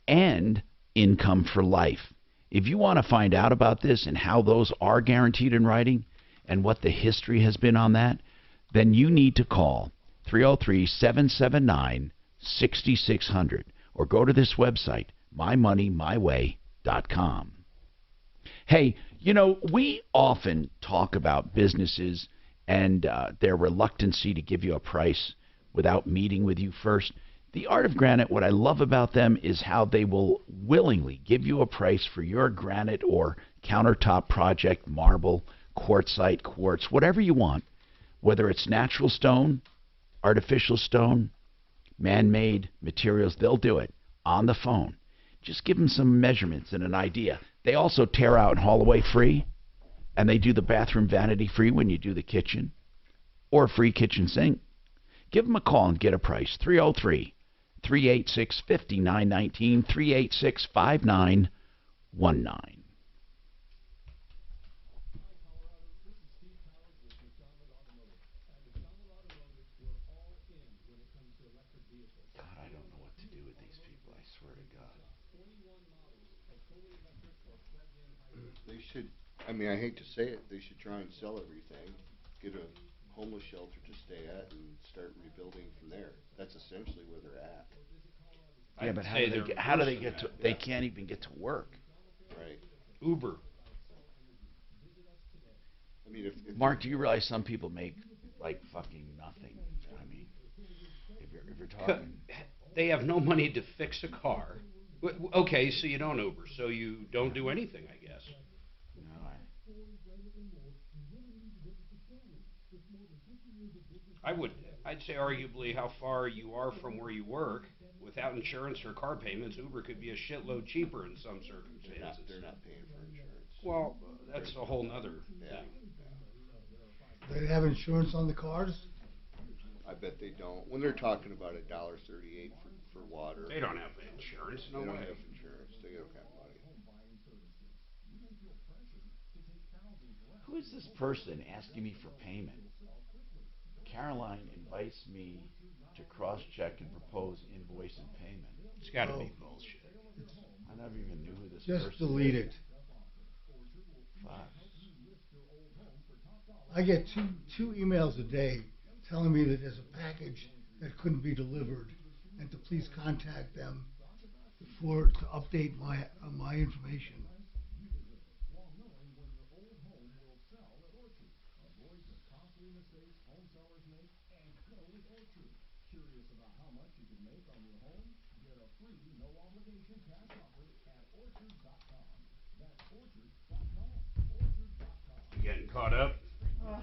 and income for life. If you want to find out about this and how those are guaranteed in writing and what the history has been on that, then you need to call 303-779-6600 or go to this website, mymoneymyway.com. Hey, you know, we often talk about businesses and their reluctancy to give you a price without meeting with you first. The Art of Granite, what I love about them is how they will willingly give you a price for your granite or countertop project, marble, quartzite, quartz, whatever you want, whether it's natural stone, artificial stone, man-made materials, they'll do it on the phone. Just give them some measurements and an idea. They also tear out and haul away free, and they do the bathroom vanity free when you do the kitchen, or a free kitchen sink. Give them a call and get a price. 303-386-5919, 386-5919. God, I don't know what to do with these people, I swear to God. They should, I mean, I hate to say it, they should try and sell everything, get a homeless shelter to stay at, and start rebuilding from there. That's essentially where they're at. Yeah, but how do they get to? They can't even get to work. Right. Uber. I mean, if Mark, do you realize some people make like fucking nothing? I mean, if you're talking, They have no money to fix a car. Okay, so you don't Uber, so you don't do anything, I guess. No, I'd say arguably how far you are from where you work. Without insurance or car payments, Uber could be a shitload cheaper in some circumstances. they're not paying for insurance. Well, that's a whole nother thing. They have insurance on the cars? I bet they don't. When they're talking about $1.38 for water. They don't have insurance, no They way. don't have insurance. They don't have money. who is this person asking me for payment? Caroline invites me to cross-check and propose invoice and payment. It's got to be bullshit. I never even knew who this Just person delete is. it. Fuck. I get two emails a day telling me that there's a package that couldn't be delivered, and to please contact them to update my information. You getting caught up? It'll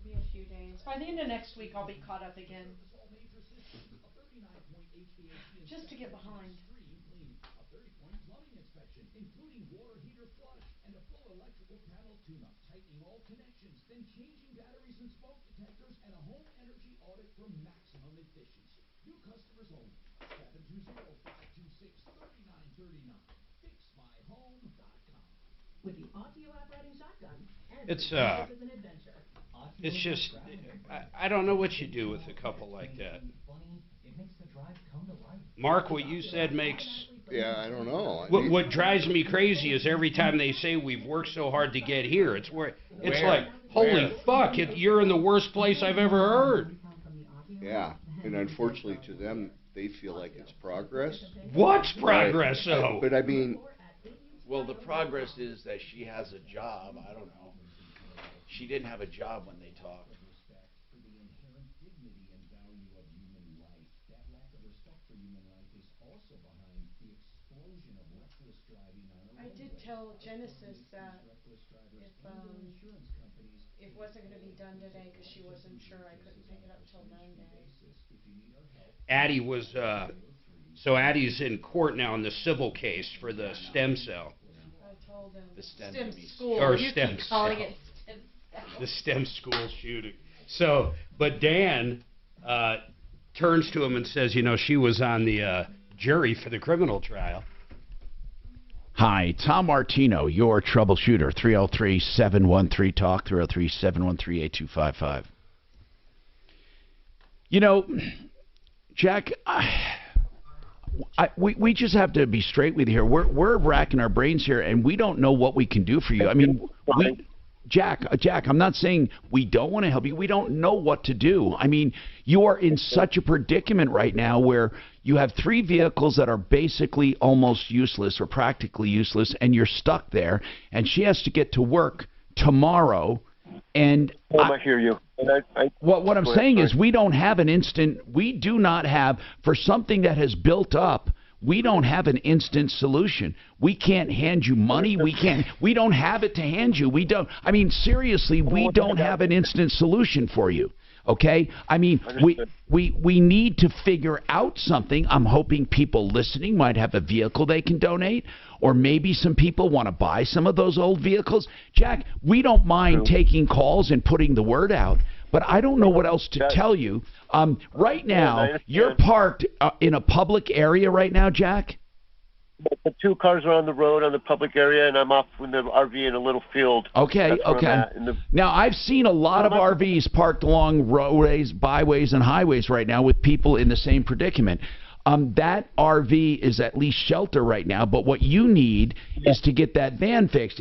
be a few days. By the end of next week, I'll be caught up again. Just to get behind. Including water heater flush and a full electrical panel tune-up, tightening all connections, then changing batteries and smoke detectors, and a home energy audit for maximum efficiency. New customers only. 720-526-3939. FixMyHome.com. With the Audio operating shotgun, It's just, I don't know what you do with a couple like that. Mark, what you said makes... Yeah, I don't know. What drives me crazy is every time they say we've worked so hard to get here, it's like, holy fuck, you're in the worst place I've ever heard. Yeah, and unfortunately to them, they feel like it's progress. What's progress, though? But I mean... Well, the progress is that she has a job. I don't know. She didn't have a job when they talked. I did tell Genesis that if it wasn't going to be done today because she wasn't sure, I couldn't pick it up till Monday. Addie was, so Addie's in court now in the civil case for the stem cell. I told him. The stem school. Or you stem keep calling cell. it stem cell. The STEM school shooting. So, but Dan turns to him and says, you know, she was on the jury for the criminal trial. Hi, Tom Martino, your troubleshooter. 303-713-TALK, 303-713-8255. You know, Jack, we just have to be straight with you here. We're racking our brains here, and we don't know what we can do for you. I mean, Jack, I'm not saying we don't want to help you. We don't know what to do. I mean, you are in such a predicament right now where you have 3 vehicles that are basically almost useless or practically useless, and you're stuck there, and she has to get to work tomorrow. And I hear you. What I'm saying is we do not have, for something that has built up, we don't have an instant solution. We can't hand you money. We don't have it to hand you. I mean, seriously, we don't have an instant solution for you. Okay? I mean, we need to figure out something. I'm hoping people listening might have a vehicle they can donate, or maybe some people want to buy some of those old vehicles. Jack, we don't mind taking calls and putting the word out, but I don't know what else to tell you. Right now, you're parked in a public area right now, Jack? The 2 cars are on the road on the public area, and I'm off in the RV in a little field. Okay, okay. Now, I've seen a lot of RVs parked along roadways, byways, and highways right now with people in the same predicament. That RV is at least shelter right now, but what you need is to get that van fixed.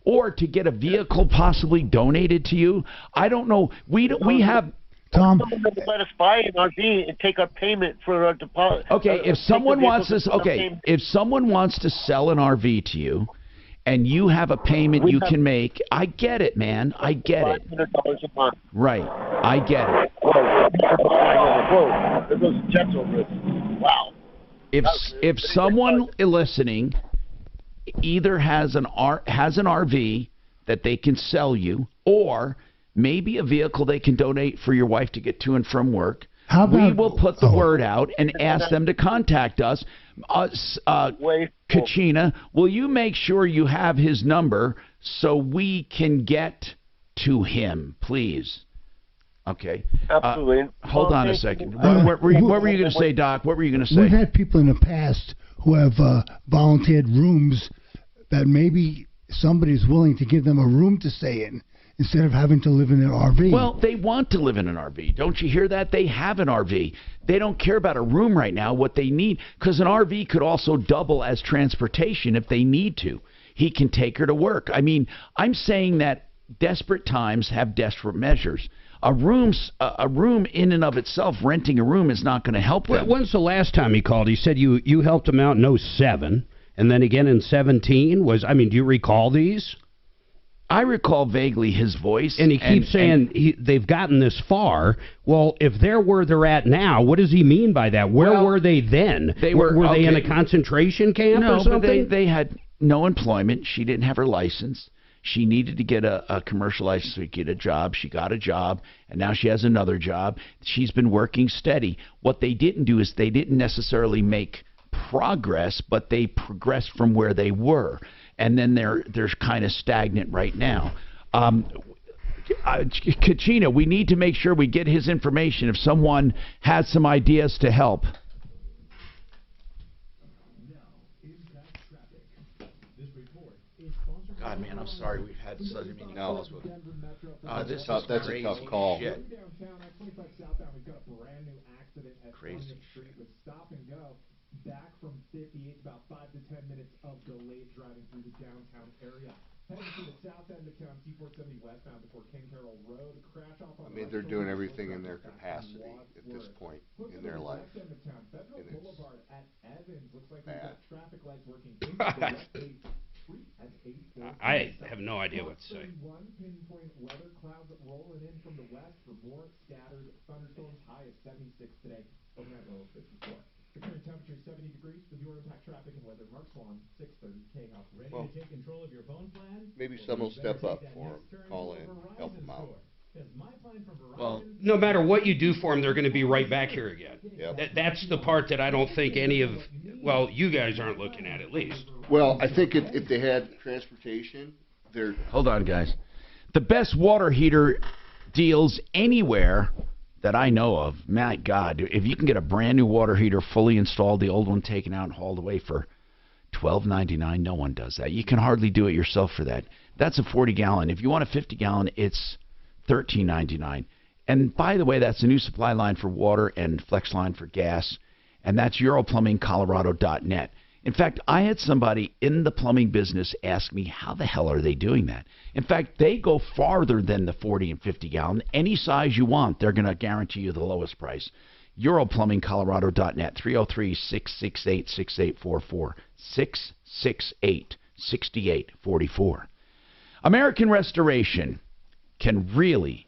Or to get a vehicle possibly donated to you. I don't know. We have... Tom, let us buy an RV and take our payment for our deposit. Okay, if someone wants to sell an RV to you, and you have a payment you can make, I get it, man. I get it. $500 a month. Right, I get it. Whoa, there goes jets over it. Wow. If someone listening either has an RV that they can sell you, or maybe a vehicle they can donate for your wife to get to and from work, we will put the word out and ask them to contact us. Kachina, will you make sure you have his number so we can get to him, please? Okay. Absolutely. Hold on a second. What were you going to say, Doc? What were you going to say? We've had people in the past who have volunteered rooms that maybe somebody's willing to give them a room to stay in instead of having to live in their RV. Well, they want to live in an RV. Don't you hear that? They have an RV. They don't care about a room right now, what they need, because an RV could also double as transportation if they need to. He can take her to work. I mean, I'm saying that desperate times have desperate measures. A room in and of itself, renting a room is not going to help them. When's the last time he called? He said you helped him out in 07, and then again in 17. Do you recall these? I recall vaguely his voice. And he keeps saying they've gotten this far. Well, if they're where they're at now, what does he mean by that? Where were they then? Were they in a concentration camp or something? No, but they had no employment. She didn't have her license. She needed to get a commercial license to get a job. She got a job, and now she has another job. She's been working steady. What they didn't do is they didn't necessarily make progress, but they progressed from where they were. And then they're kind of stagnant right now. Kachina, we need to make sure we get his information if someone has some ideas to help. God, man, I'm sorry. We've had so many calls with this is that's crazy a tough call. Shit. Downtown, I-25 southbound, we've got a brand new accident at Crazy Furnace Street with stop and go. Back from 58, about 5 to 10 minutes of delayed driving through the downtown area. Heading to the south end of town, T470 westbound before King Carroll Road. Crash off on They're doing everything in their capacity at this point in their life. Federal Boulevard at Evans looks like we've bad. got traffic lights working into the I have no idea what to say. Pinpoint weather clouds rolling in from the west for more scattered thunderstorms. High at 76 today. Overnight low of 54. The current temperature is 70 degrees. With your impact traffic and weather, Mark Swan, 630 K-House. Ready to take control of your phone plan? Maybe someone will step up for him, call in, help him out. Well, no matter what you do for them, they're going to be right back here again. Yep. That's the part that I don't think any of, you guys aren't looking at least. Well, I think if they had transportation, they're... Hold on, guys. The best water heater deals anywhere that I know of, my God, if you can get a brand new water heater fully installed, the old one taken out and hauled away for $12.99, no one does that. You can hardly do it yourself for that. That's a 40-gallon. If you want a 50-gallon, it's $13.99. And by the way, that's a new supply line for water and flex line for gas, and that's europlumbingcolorado.net. In fact, I had somebody in the plumbing business ask me, how the hell are they doing that? In fact, they go farther than the 40 and 50 gallon. Any size you want, they're going to guarantee you the lowest price. europlumbingcolorado.net, 303-668-6844, 668-6844. American Restoration can really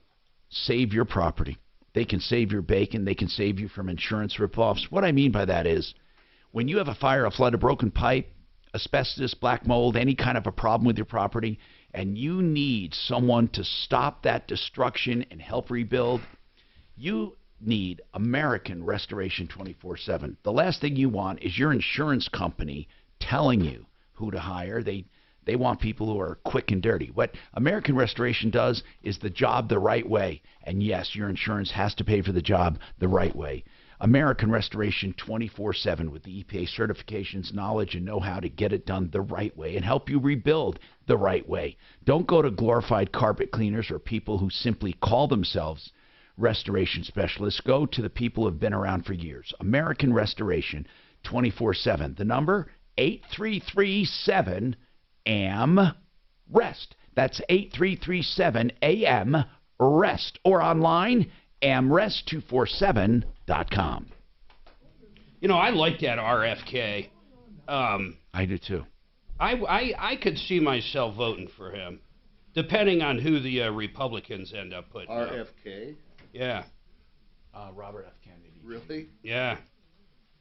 save your property. They can save your bacon. They can save you from insurance ripoffs. What I mean by that is when you have a fire, a flood, a broken pipe, asbestos, black mold, any kind of a problem with your property, and you need someone to stop that destruction and help rebuild, you need American Restoration 24/7. The last thing you want is your insurance company telling you who to hire. They want people who are quick and dirty. What American Restoration does is the job the right way. And yes, your insurance has to pay for the job the right way. American Restoration 24/7 with the EPA certifications, knowledge, and know-how to get it done the right way and help you rebuild the right way. Don't go to glorified carpet cleaners or people who simply call themselves restoration specialists. Go to the people who have been around for years. American Restoration 24/7. The number 8337-AM-REST. That's 8337-AM-REST. Or online, amrest247.com. I like that RFK. I do too. I could see myself voting for him, depending on who the Republicans end up putting. RFK? Yeah. Robert F. Kennedy. Really? Yeah.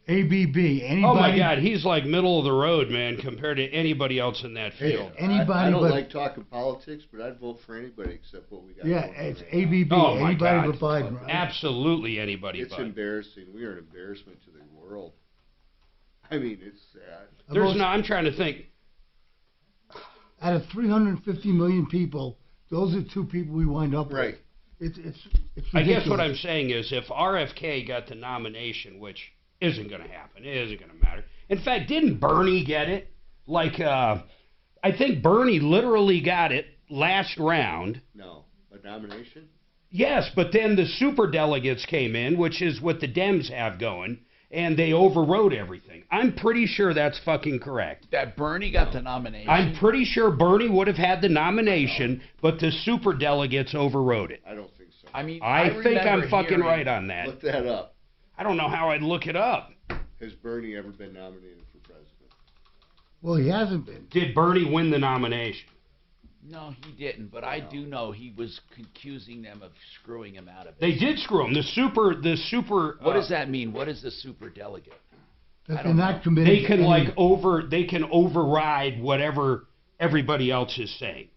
ABB. Anybody? Oh my God, he's like middle of the road, man, compared to anybody else in that field. I don't like talking politics, but I'd vote for anybody except what we got. Yeah, it's ABB. Oh my anybody God. but Biden. Right? Absolutely anybody. It's but embarrassing. We are an embarrassment to the world. I mean, it's sad. I'm trying to think. Out of 350 million people, those are two people we wind up right. with. It's ridiculous. I guess what I'm saying is if RFK got the nomination, which isn't going to happen, it isn't going to matter. In fact, didn't Bernie get it? I think Bernie literally got it last round. No. A nomination? Yes, but then the superdelegates came in, which is what the Dems have going, and they overrode everything. I'm pretty sure that's fucking correct. That Bernie got the nomination? I'm pretty sure Bernie would have had the nomination, but the superdelegates overrode it. I don't think so. I mean, I think I'm fucking right on that. Look that up. I don't know how I'd look it up. Has Bernie ever been nominated for president? Well, he hasn't been. Did Bernie win the nomination? No, he didn't, but I do know he was accusing them of screwing him out of it. They did screw him. The super. What does that mean? What is the super delegate? That they're not committed. They can They can override whatever everybody else is saying.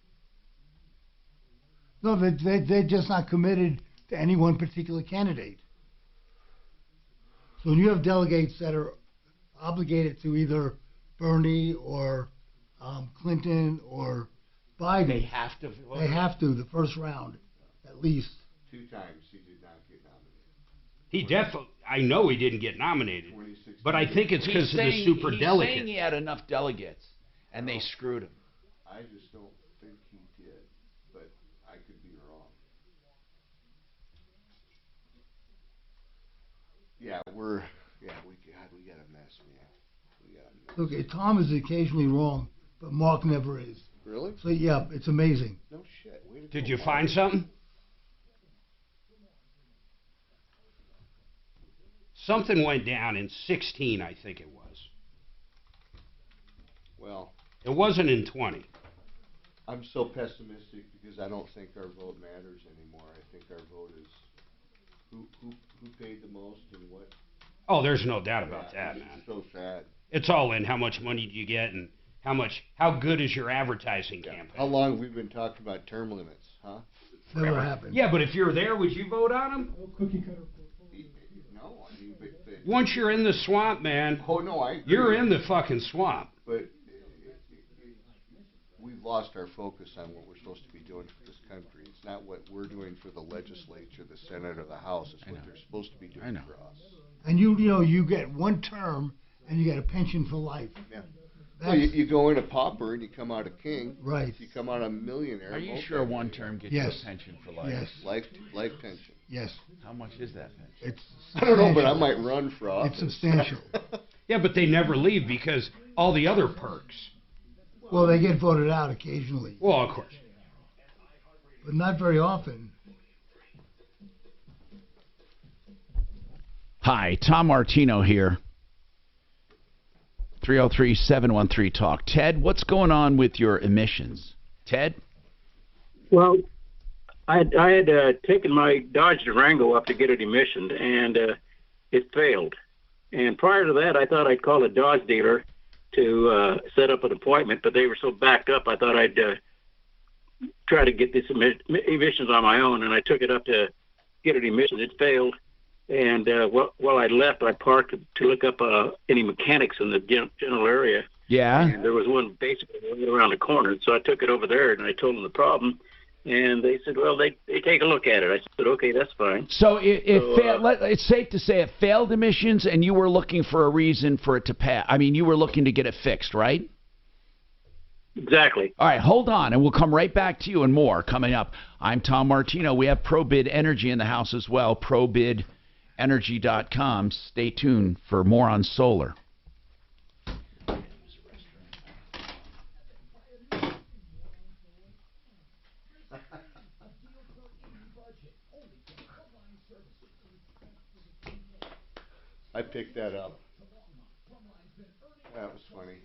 No, they're just not committed to any one particular candidate. So when you have delegates that are obligated to either Bernie or Clinton or Biden, They have to. they have to the first round, at least. 2 times he did not get nominated. He definitely. I know he didn't get nominated, but I think it's because of the super He's delegate. saying he had enough delegates, and they screwed him. I just don't think he did, but I could be wrong. Yeah, we got a mess, man. We got a mess. Look, Tom is occasionally wrong, but Mark never is. Really? So yeah, it's amazing. No shit. Did you find something? Something went down in 16, I think it was. Well, it wasn't in 20. I'm so pessimistic because I don't think our vote matters anymore. I think our vote is who paid the most and what. Oh, there's no doubt about that, man. It's so sad. It's all in how much money do you get and how good is your advertising campaign. How long have we been talking about term limits, huh? Never happened. Yeah, but if you're there, would you vote on them? Cookie cutter. No, I mean, but Once you're in the swamp, man. Oh no, I agree. You're in the fucking swamp. But we've lost our focus on what we're supposed to be doing for this country. It's not what we're doing for the legislature, the Senate, or the House. It's what they're supposed to be doing for us. And you get one term and you get a pension for life. Yeah. Well, you go in a pauper and you come out a king. Right. You come out a millionaire. Are you sure one term gets you a pension for life? Yes. Life pension. Yes. How much is that pension? It's I don't know, but I might run for office. It's substantial. Yeah, but they never leave because all the other perks. Well, they get voted out occasionally. Well, of course. But not very often. Hi, Tom Martino here. 303-713-TALK. Ted, what's going on with your emissions? Ted? Well, I had taken my Dodge Durango up to get it emissioned, and it failed. And prior to that, I thought I'd call a Dodge dealer to set up an appointment, but they were so backed up, I thought I'd try to get these emissions on my own, and I took it up to get it emissioned. It failed. And while I left, I parked to look up any mechanics in the general area. Yeah. And there was one basically right around the corner. So I took it over there and I told them the problem. And they said, well, they take a look at it. I said, okay, that's fine. So it's safe to say it failed emissions, and you were looking for a reason for it to pass. I mean, you were looking to get it fixed, right? Exactly. All right, hold on, and we'll come right back to you and more coming up. I'm Tom Martino. We have ProBid Energy in the house as well, ProBidEnergy.com. Stay tuned for more on solar. I picked that up. That was funny.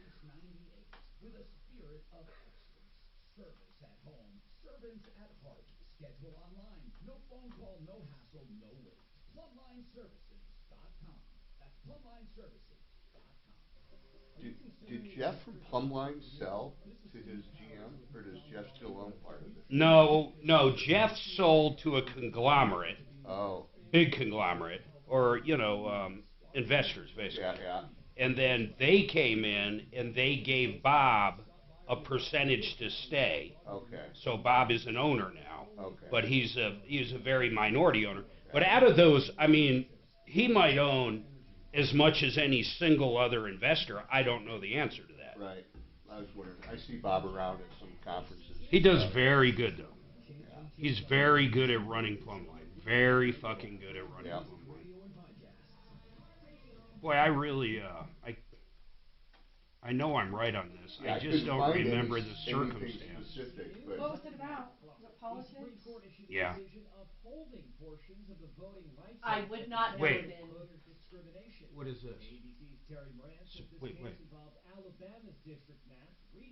With a spirit of excellence. Service at home. Servants at heart. Schedule online. No phone call, no hassle, no wait. PlumlineServices.com. That's PlumlineServices.com. Did Jeff from Plumline sell to his GM, or does Jeff still own part of it? No, Jeff sold to a conglomerate. Oh. Big conglomerate, or, investors, basically. Yeah. And then they came in and they gave Bob a percentage to stay. Okay. So Bob is an owner now. Okay. But he's a very minority owner. But out of those, I mean, he might own as much as any single other investor. I don't know the answer to that. Right. I was wondering, I see Bob around at some conferences. He does very good, though. Yeah. He's very good at running plumb line. Very fucking good at running plumb line. Boy, I really, I know I'm right on this. Yeah, I just don't remember the anything circumstance. specific, but What was it about? Was it politics? Yeah. I would not know Wait. then. What is this? Wait. Alabama's district map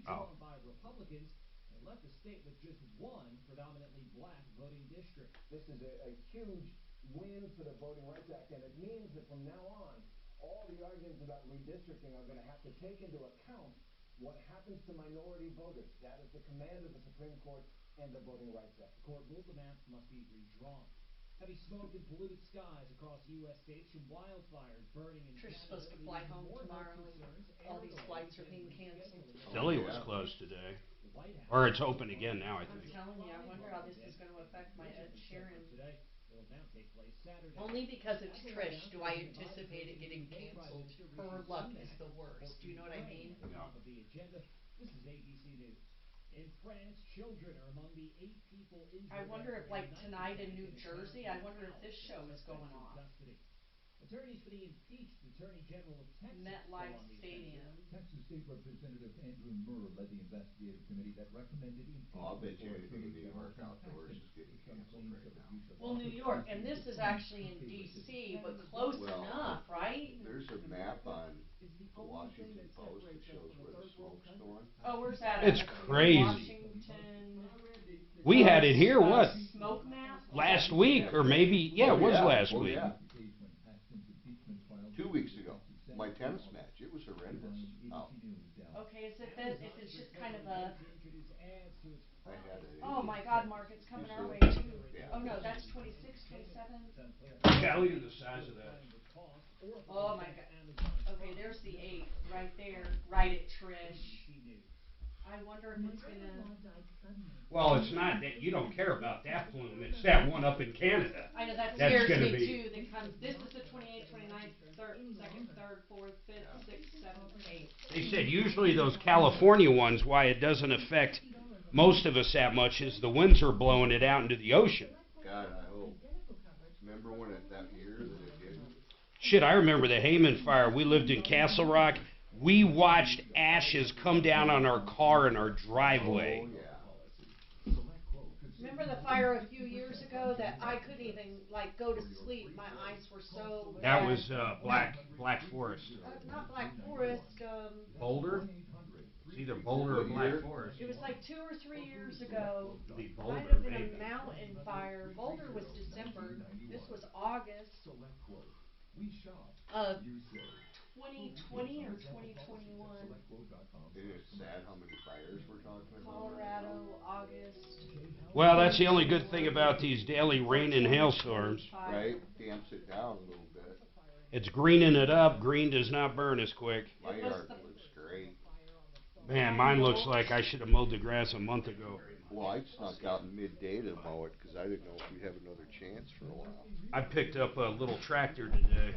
Oh. redrawn by Republicans and left the state with just one predominantly black voting district. This is a huge win for the Voting Rights Act, and it means that from now on, all the arguments about redistricting are going to have to take into account what happens to minority voters. That is the command of the Supreme Court and the Voting Rights Act. The court ruled the maps must be redrawn. Heavy smoke and polluted skies across U.S. states from wildfires burning in Trish's Canada, supposed to fly leaving home more tomorrow, concerns and all these flights are being canceled. Philly was closed today. Or it's open again now, I I'm think. telling you, I wonder how this is going to affect my Ed Sheeran. Will now take place Saturday. Only because it's Trish do I anticipate it getting canceled. Her luck is the worst. Do you know what I mean? Top of the agenda. This is ABC News. In France, children are among the 8 people injured. I wonder if, like, tonight in New Jersey, I wonder if this show is going on. Attorneys for the impeached Attorney General of Texas. MetLife Stadium. Texas State Representative Andrew Murr led the investigative committee that recommended impeachment. I'll bet you anything in New York outdoors is getting canceled right now. Well, New York, and this is actually in D.C., but close enough, right? There's a map on the Washington Post that shows where the smoke's going. Oh, where's that? It's at? crazy. Washington. We had it here, what? Smoke map? Last week, or maybe, yeah, it was last week. Yeah. 2 weeks ago, my tennis match, it was horrendous. Oh. Okay, is it that, if it's just kind of a, I had a. oh my God, Mark, it's coming our way too. Yeah. Oh no, that's 26, 27. Yeah, look at the size of that. Oh my God. Okay, there's the 8 right there, right at Trish. I wonder if it's gonna. Well, it's not that, you don't care about that plume, it's that one up in Canada. I know, that That's scares gonna me be- too, that comes, this is the 28th, 29th, 2nd, 3rd, 4th, 5th, 6th, 7th, 8th. They said usually those California ones, why it doesn't affect most of us that much is the winds are blowing it out into the ocean. God, I hope. Remember when that year that it did? Shit, I remember the Hayman fire. We lived in Castle Rock. We watched ashes come down on our car in our driveway. Oh, yeah. Remember the fire a few years ago that I couldn't even, like, go to sleep, my eyes were so bad. That was Black Forest. Not Black Forest, Boulder? It's either Boulder or Black Forest. it was like 2 or 3 years ago. It'd be Might Boulder, have been maybe. a mountain fire. Boulder was December. This was August. 2020 or 2021. It's sad how many fires we're talking about. Colorado, August. Well, that's the only good thing about these daily rain and hailstorms. Right, damps it down a little bit. It's greening it up. Green does not burn as quick. My yard looks great. Man, mine looks like I should have mowed the grass a month ago. Well, I snuck out in midday to mow it because I didn't know if we'd have another chance for a while. I picked up a little tractor today.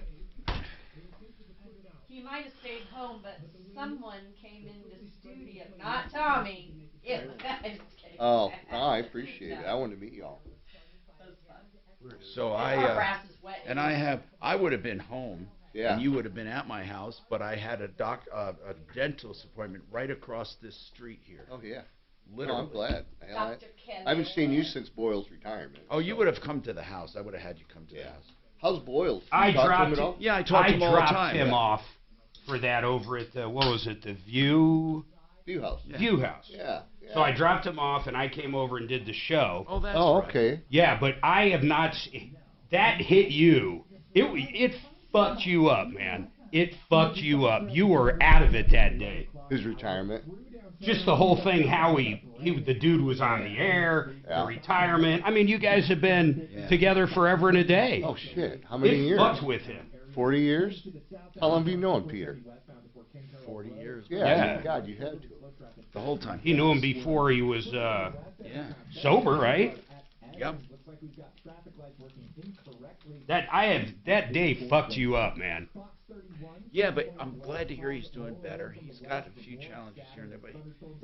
He might have stayed home, but someone came into the studio. Not Tommy. It was, I'm just kidding. Oh, I appreciate it. I want to meet y'all. So Our grass is wet. I would have been home, Yeah. and you would have been at my house, but I had a dental appointment right across this street here. Oh, yeah. Literally. No, I'm glad. Dr. Ken. I haven't seen you since Boyle's retirement. Oh, you would have come to the house. I would have had you come to the Yeah. house. How's Boyle's? I You talk to him dropped at all? Yeah, I talk to him all the time. dropped him yeah. off for that over at the, what was it, the View House. View House. Yeah. So I dropped him off and I came over and did the show. Oh, that's Oh, right. okay. Yeah, but I have not. That hit you. It fucked you up, man. It fucked you up. You were out of it that day. His retirement. Just the whole thing, how the dude was on the air, Yeah. the retirement. I mean, you guys have been together forever and a day. Oh, shit. How many years? It fucked with him. 40 years? How long have you known Peter? 40 years. Yeah. God, you had to. The whole time. He knew him before he was sober, right? Yep. That day fucked you up, man. Yeah, but I'm glad to hear he's doing better. He's got a few challenges here and there, but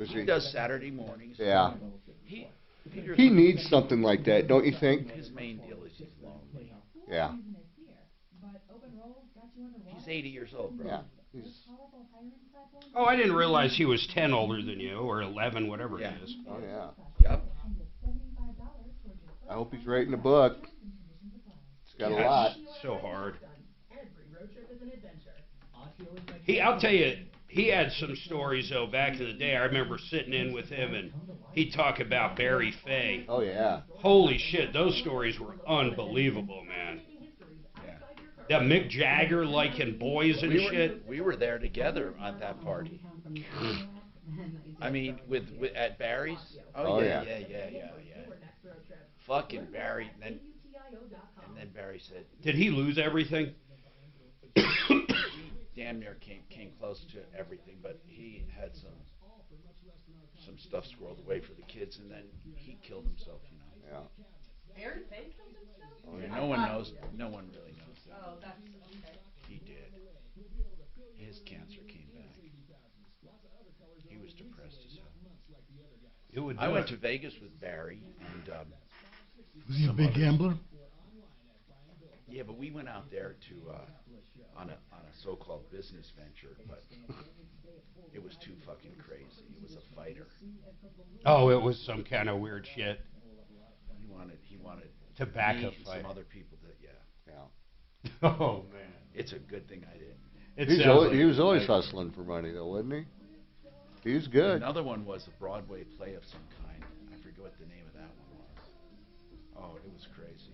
he does Saturday mornings. Yeah. He needs something like that, don't you think? His main deal is he's lonely. Yeah. He's 80 years old, bro. Yeah. Oh, I didn't realize he was 10 older than you, or 11, whatever it is. Oh, yeah. Yep. I hope he's writing a book. It's got a lot. So hard. I'll tell you, he had some stories, though, back in the day. I remember sitting in with him, and he'd talk about Barry Fay. Oh, yeah. Holy shit, those stories were unbelievable, man. That Mick Jagger liking boys and shit. We were there together at that party. I mean, with at Barry's. Oh yeah. Fucking Barry, and then Barry said. Did he lose everything? He damn near came close to everything, but he had some stuff squirreled away for the kids, and then he killed himself. You know. Yeah. Barry Fay killed himself? Oh, yeah. No one knows. No one really knows that. Oh, that's okay. He did. His cancer came back. He was depressed as hell. I went to Vegas with Barry, and was he a big gambler? Yeah, but we went out there to on a so-called business venture, but it was too fucking crazy. He was a fighter. Oh, it was some kind of weird shit. He wanted tobacco me and fight. Some other people that Oh man, it's a good thing I didn't. He was always hustling for money, though, wasn't he? He was good. Another one was a Broadway play of some kind. I forget what the name of that one was. Oh, it was crazy.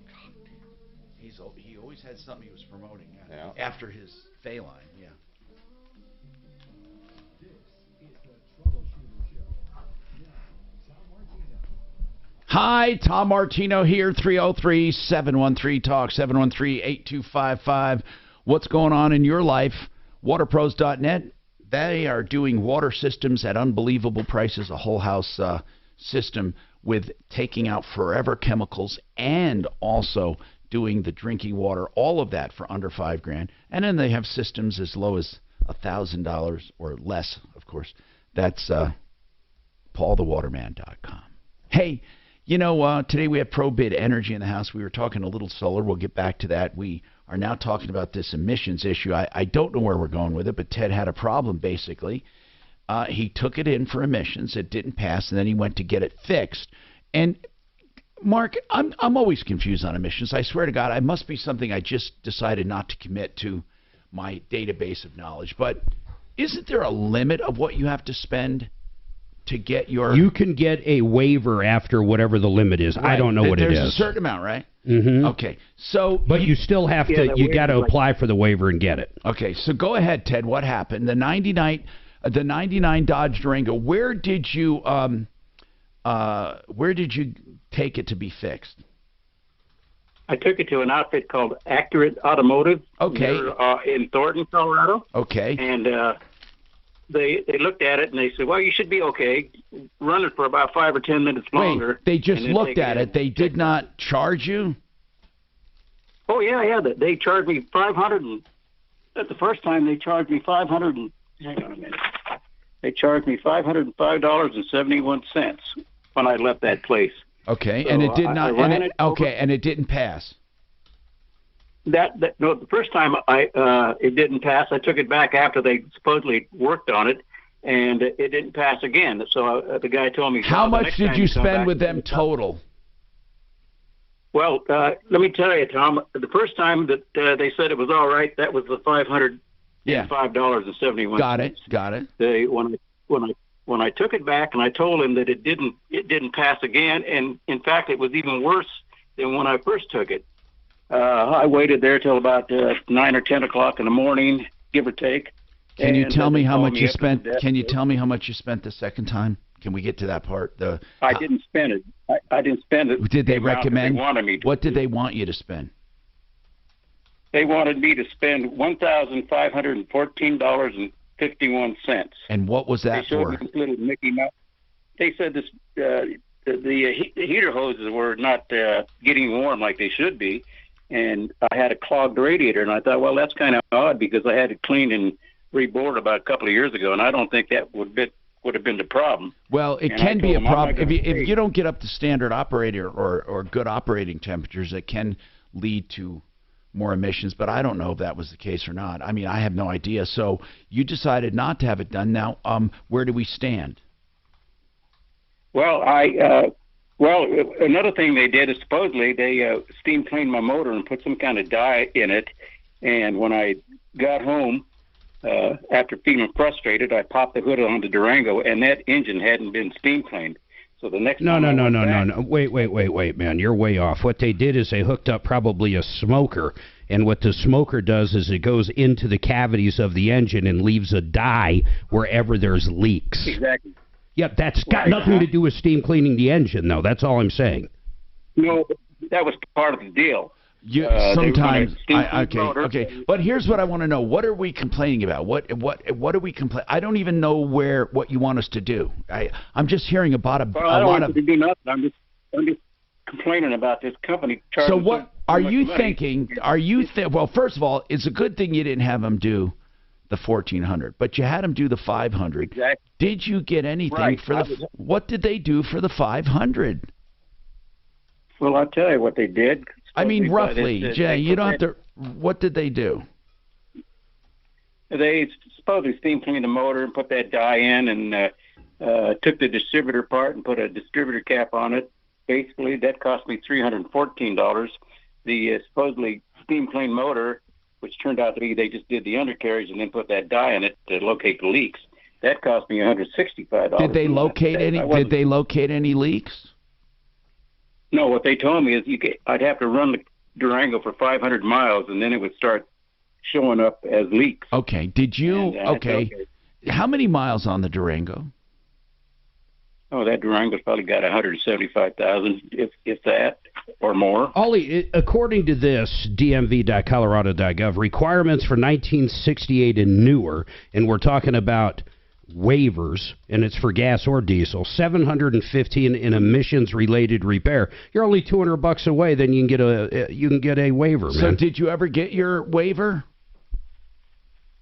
He always had something he was promoting. Yeah. After his Phaline, yeah. Hi, Tom Martino here, 303-713-TALK, 713-8255. What's going on in your life? Waterpros.net. They are doing water systems at unbelievable prices, a whole house system with taking out forever chemicals and also doing the drinking water, all of that for under $5,000. And then they have systems as low as $1,000 or less, of course. That's paulthewaterman.com. Hey, you know, today we have ProBid Energy in the house. We were talking a little solar. We'll get back to that. We are now talking about this emissions issue. I don't know where we're going with it, but Ted had a problem, basically. He took it in for emissions. It didn't pass, and then he went to get it fixed. And, Mark, I'm always confused on emissions. I swear to God, it must be something I just decided not to commit to my database of knowledge. But isn't there a limit of what you have to spend to get your... You can get a waiver after whatever the limit is. Right. I don't know what it is. There's a certain amount, right? Mm-hmm. Okay. So, but you still have to, you got to apply for the waiver and get it. Okay. So go ahead, Ted. What happened? The 99 Dodge Durango, where did you take it to be fixed? I took it to an outfit called Accurate Automotive. Okay. In Thornton, Colorado. Okay. And they looked at it and they said, well, you should be okay. Run it for about 5 or 10 minutes longer. Wait, they just looked at it. They did not charge you? Oh, yeah. They charged me $500. At the first time, they charged me $500. Hang on a minute. They charged me $505.71 when I left that place. Okay, So and it did not. And it didn't pass. No, the first time it didn't pass. I took it back after they supposedly worked on it, and it didn't pass again. So the guy told me. How much did you spend with them total? Well, let me tell you, Tom. The first time that they said it was all right, that was the $505.71. Got it. When I took it back and I told him that it didn't pass again, and in fact it was even worse than when I first took it. I waited there till about 9 or 10 o'clock in the morning, give or take. Can you tell me how much you spent? Can you tell me how much you spent the second time? Can we get to that part? I didn't spend it. I didn't spend it. Did they recommend? They wanted me to. What did they want you to spend? They wanted me to spend $1,514.51. And what was that they showed for? Me this little Mickey Mouse. They said this the heater hoses were not getting warm like they should be, and I had a clogged radiator. And I thought, well, that's kind of odd because I had it cleaned and rebored about a couple of years ago, and I don't think that would have been the problem. Well, it can be a problem if you don't get up to standard operator or good operating temperatures. It can lead to more emissions, but I don't know if that was the case or not. I mean, I have no idea. So you decided not to have it done. Now, where do we stand? Well, another thing they did is supposedly they steam cleaned my motor and put some kind of dye in it. And when I got home, after feeling frustrated, I popped the hood on the Durango, and that engine hadn't been steam cleaned. So the next No. Wait, man. You're way off. What they did is they hooked up probably a smoker, and what the smoker does is it goes into the cavities of the engine and leaves a dye wherever there's leaks. Exactly. Yep, that's got nothing to do with steam cleaning the engine, though. That's all I'm saying. No, that was part of the deal. Sometimes, okay. But here's what I want to know: what are we complaining about? What are we complaining? I don't even know what you want us to do. I'm just hearing about I don't want you to do nothing. I'm just complaining about this company. So what are you thinking? Well, first of all, it's a good thing you didn't have them do the 1400, but you had them do the 500. Exactly. Did you get anything for the? What did they do for the 500? Well, I'll tell you what they did. I mean, roughly, Jay, you don't have to. What did they do? They supposedly steam cleaned the motor and put that dye in, and took the distributor apart and put a distributor cap on it. Basically, that cost me $314. The supposedly steam clean motor, which turned out to be they just did the undercarriage and then put that dye in it to locate the leaks. That cost me $165. Did they locate any? Did they locate any leaks? No, what they told me is I'd have to run the Durango for 500 miles, and then it would start showing up as leaks. Okay. Did you? Okay. How many miles on the Durango? Oh, that Durango's probably got 175,000, if that, or more. Ollie, according to this, dmv.colorado.gov, requirements for 1968 and newer, and we're talking about waivers, and it's for gas or diesel, $715 in emissions-related repair. You're only $200 away, then you can get a waiver, man. So did you ever get your waiver?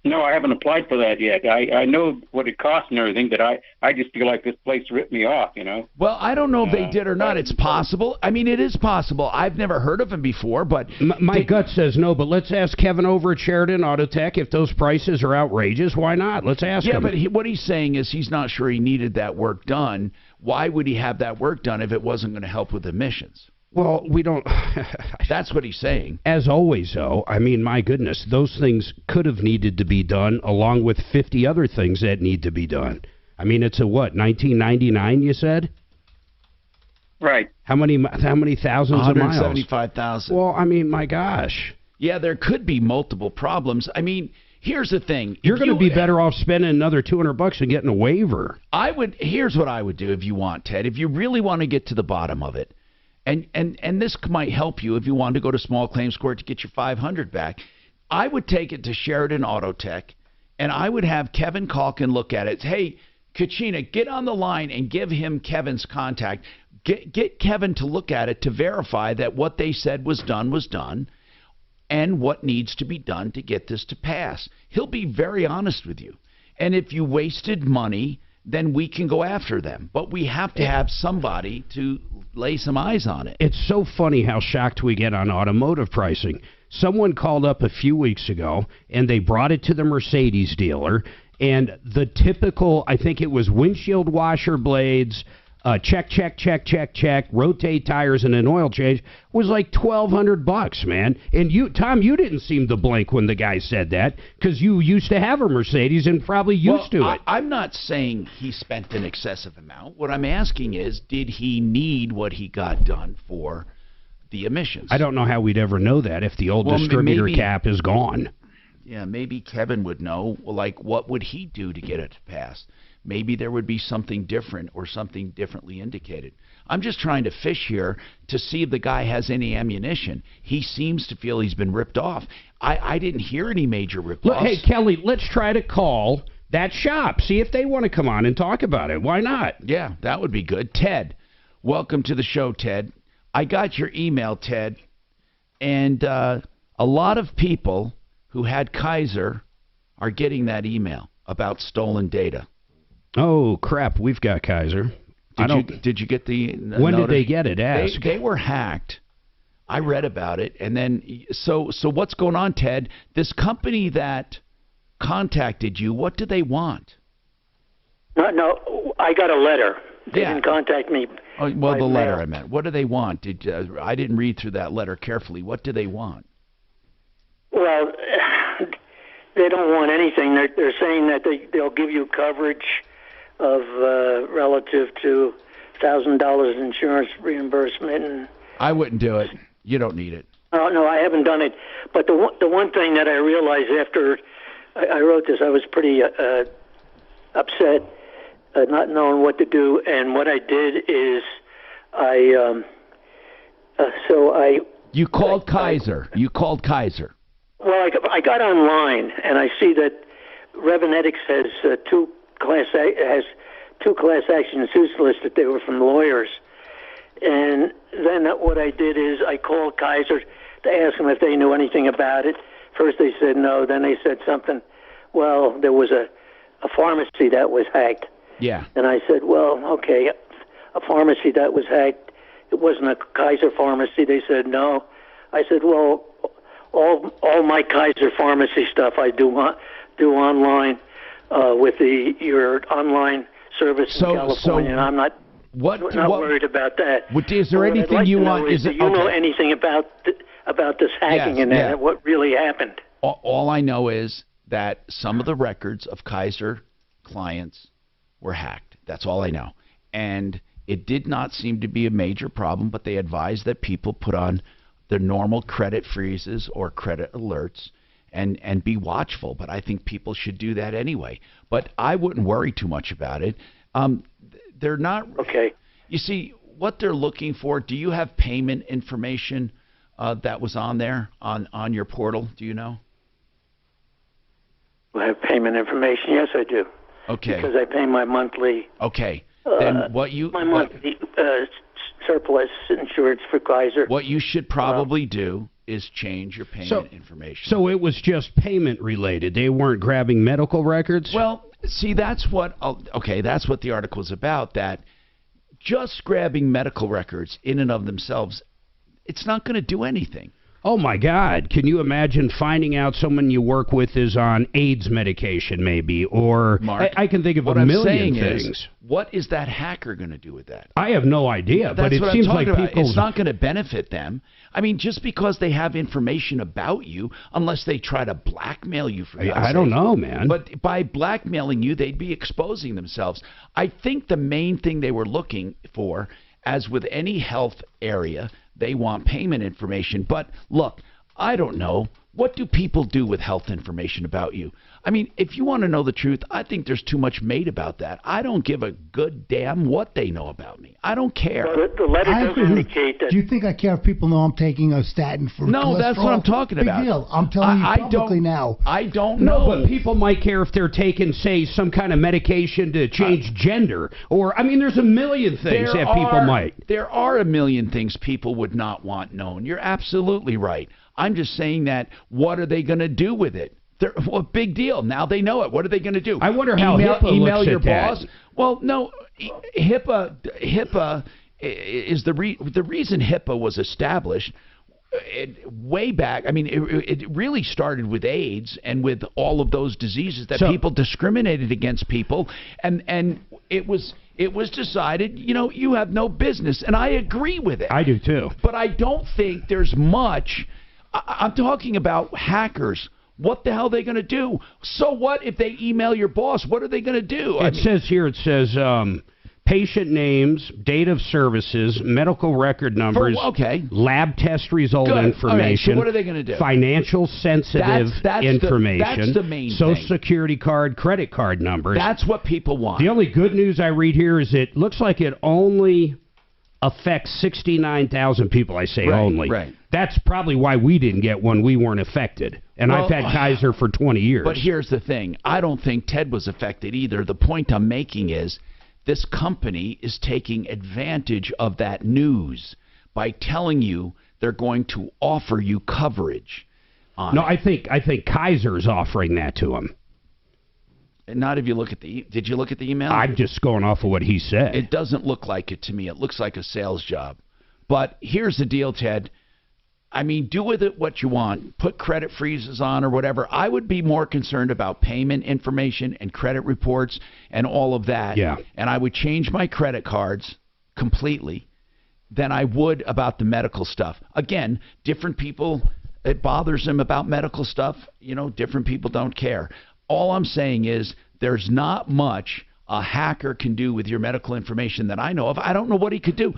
No, I haven't applied for that yet. I know what it costs and everything, but I just feel like this place ripped me off, you know? Well, I don't know if they did or not. It's possible. I mean, it is possible. I've never heard of them before, but... My gut says no, but let's ask Kevin over at Sheridan Autotech if those prices are outrageous. Why not? Let's ask him. Yeah, but what he's saying is he's not sure he needed that work done. Why would he have that work done if it wasn't going to help with emissions? Well, we don't... That's what he's saying. As always, though, I mean, my goodness, those things could have needed to be done along with 50 other things that need to be done. I mean, it's a what, 1999, you said? Right. How many thousands of miles? 175,000. Well, I mean, my gosh. Yeah, there could be multiple problems. I mean... Here's the thing. You're going to be better off spending another $200 and getting a waiver. Here's what I would do if you want, Ted. If you really want to get to the bottom of it, and this might help you if you want to go to small claims court to get your 500 back, I would take it to Sheridan Autotech, and I would have Kevin Calkin look at it. Hey, Kachina, get on the line and give him Kevin's contact. Get Kevin to look at it to verify that what they said was done, and what needs to be done to get this to pass. He'll be very honest with you. And if you wasted money, then we can go after them. But we have to have somebody to lay some eyes on it. It's so funny how shocked we get on automotive pricing. Someone called up a few weeks ago, and they brought it to the Mercedes dealer, and the typical, I think it was windshield washer blades, check, rotate tires and an oil change was like $1,200, man. And you, Tom, you didn't seem to blink when the guy said that because you used to have a Mercedes and probably used to it. I'm not saying he spent an excessive amount. What I'm asking is, did he need what he got done for the emissions? I don't know how we'd ever know that if the old distributor cap is gone. Yeah, maybe Kevin would know. Like, what would he do to get it to pass? Maybe there would be something different or something differently indicated. I'm just trying to fish here to see if the guy has any ammunition. He seems to feel he's been ripped off. I didn't hear any major rip-offs. Hey, Kelly, let's try to call that shop. See if they want to come on and talk about it. Why not? Yeah, that would be good. Ted, Welcome to the show, Ted. I got your email, Ted, and a lot of people who had Kaiser are getting that email about stolen data. Oh, crap, we've got Kaiser. Did you get the When notice? did they get it? Ask. They were hacked. I read about it, and then so what's going on, Ted? This company that contacted you, what do they want? No, I got a letter. They didn't contact me. Oh, well, by the letter mail. I meant. What do they want? I didn't read through that letter carefully. What do they want? Well, they don't want anything. They're saying that they'll give you coverage of relative to $1,000 insurance reimbursement. And I wouldn't do it. You don't need it. no, I haven't done it. But the one thing that I realized after I wrote this, I was pretty upset, not knowing what to do. And what I did is You called Kaiser. You called Kaiser. Well, I got online and I see that Revenetics has two class action suits listed. They were from lawyers. And then what I did is I called Kaiser to ask them if they knew anything about it. First they said no. Then they said something. Well, there was a pharmacy that was hacked. Yeah. And I said, well, okay, a pharmacy that was hacked. It wasn't a Kaiser pharmacy. They said no. I said, well, all my Kaiser pharmacy stuff I do online with your online service in California. And I'm not worried about that. Is there anything you want? Do you know anything about this hacking and that? What really happened? All I know is that some of the records of Kaiser clients were hacked. That's all I know. And it did not seem to be a major problem, but they advised that people put on their normal credit freezes or credit alerts and be watchful. But I think people should do that anyway. But I wouldn't worry too much about it. They're not... Okay. You see, what they're looking for, do you have payment information that was on there, on your portal? Do you know? I have payment information. Yes, I do. Okay. Because I pay my monthly... Okay. Then my monthly surplus insurance for Kaiser. What you should probably do is change your payment information. So it was just payment related. They weren't grabbing medical records? Well, see, that's what the article's about, that just grabbing medical records in and of themselves, it's not going to do anything. Oh, my God. Can you imagine finding out someone you work with is on AIDS medication, maybe? Or Mark, I can think of what a I'm million saying things. Is, what is that hacker going to do with that? I have no idea, but it seems like people... It's not going to benefit them. I mean, just because they have information about you, unless they try to blackmail you for I don't know, man. But by blackmailing you, they'd be exposing themselves. I think the main thing they were looking for, as with any health area, they want payment information. But look, I don't know. What do people do with health information about you? I mean, if you want to know the truth, I think there's too much made about that. I don't give a good damn what they know about me. I don't care. Well, the letter doesn't indicate that. Do you think I care if people know I'm taking a statin for No, cholesterol? that's what I'm talking Big about. deal. I'm telling you publicly now. I don't No, know. but people might care if they're taking, say, some kind of medication to change gender. Or, I mean, there's a million things that people might. There are a million things people would not want known. You're absolutely right. I'm just saying that, what are they going to do with it? Well, big deal. Now they know it. What are they going to do? I wonder how HIPAA email looks your at that. boss. Well, no, HIPAA is the reason HIPAA was established. Way back, I mean, it really started with AIDS and with all of those diseases that people discriminated against people, and it was decided, you have no business, and I agree with it. I do too. But I don't think there's much. I'm talking about hackers. What the hell are they going to do? So what if they email your boss? What are they going to do? It says patient names, date of services, medical record numbers, lab test result information. So what are they going to do? Financial sensitive information. That's the main Social thing. Security card, credit card numbers. That's what people want. The only good news I read here is it looks like it only affects 69,000 people. I say only. Right. That's probably why we didn't get one. We weren't affected. And I've had Kaiser for 20 years. But here's the thing. I don't think Ted was affected either. The point I'm making is this company is taking advantage of that news by telling you they're going to offer you coverage on No, it. I think Kaiser's offering that to him. And not if you look at the... Did you look at the email? I'm just going off of what he said. It doesn't look like it to me. It looks like a sales job. But here's the deal, Ted. I mean, do with it what you want. Put credit freezes on or whatever. I would be more concerned about payment information and credit reports and all of that. Yeah. And I would change my credit cards completely than I would about the medical stuff. Again, different people, it bothers them about medical stuff. You know, different people don't care. All I'm saying is there's not much a hacker can do with your medical information that I know of. I don't know what he could do.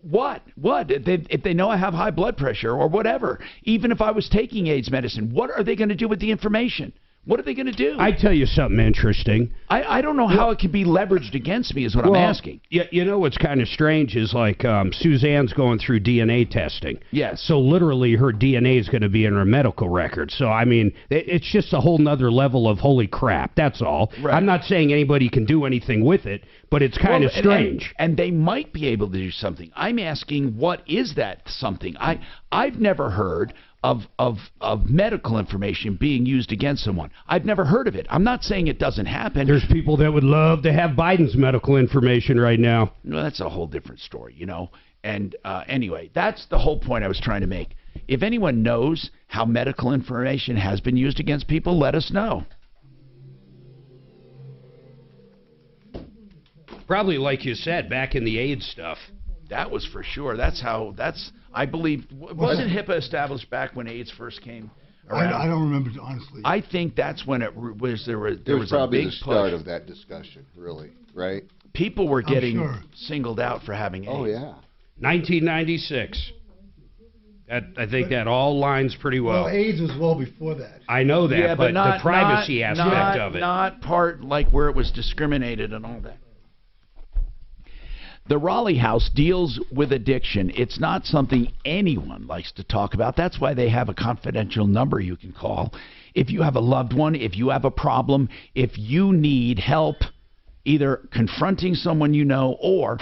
What? If they know I have high blood pressure or whatever, even if I was taking AIDS medicine, what are they going to do with the information? What are they going to do? I tell you something interesting. I don't know how it can be leveraged against me is what I'm asking. You know what's kind of strange is like Suzanne's going through DNA testing. Yes. So literally her DNA is going to be in her medical record. So, I mean, it's just a whole nother level of holy crap. That's all. Right. I'm not saying anybody can do anything with it, but it's kind of strange. And they might be able to do something. I'm asking, what is that something? I've never heard of medical information being used against someone. I've never heard of it. I'm not saying it doesn't happen. There's people that would love to have Biden's medical information right now. No, that's a whole different story, you know. And anyway, that's the whole point I was trying to make. If anyone knows how medical information has been used against people, let us know. Probably, like you said, back in the AIDS stuff. That was for sure. I believe, wasn't HIPAA established back when AIDS first came around? I don't remember, honestly. I think that's when it was. There was probably a big the start push. of that discussion, really, right? People were getting sure. singled out for having AIDS. Oh, yeah. 1996. I think that all lines pretty well. Well, AIDS was well before that. I know that, Yeah, but not, the privacy aspect of it. Not part like where it was discriminated and all that. The Raleigh House deals with addiction. It's not something anyone likes to talk about. That's why they have a confidential number you can call. If you have a loved one, if you have a problem, if you need help, either confronting someone you know or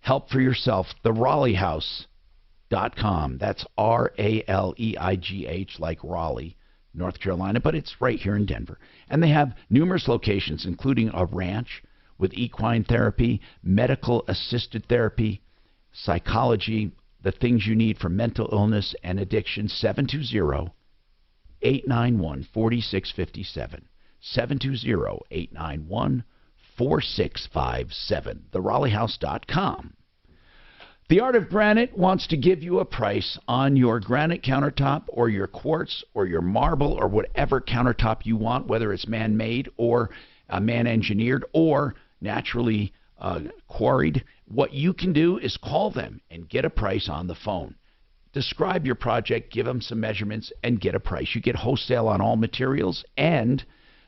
help for yourself, theRaleighHouse.com. That's RALEIGH, like Raleigh, North Carolina, but it's right here in Denver. And they have numerous locations, including a ranch with equine therapy, medical assisted therapy, psychology, the things you need for mental illness and addiction. 720-891-4657. 720-891-4657. TheRaleighHouse.com. The Art of Granite wants to give you a price on your granite countertop or your quartz or your marble or whatever countertop you want, whether it's man-made or man-engineered or naturally quarried. What you can do is call them and get a price on the phone. Describe your project, give them some measurements, and get a price. You get wholesale on all materials, and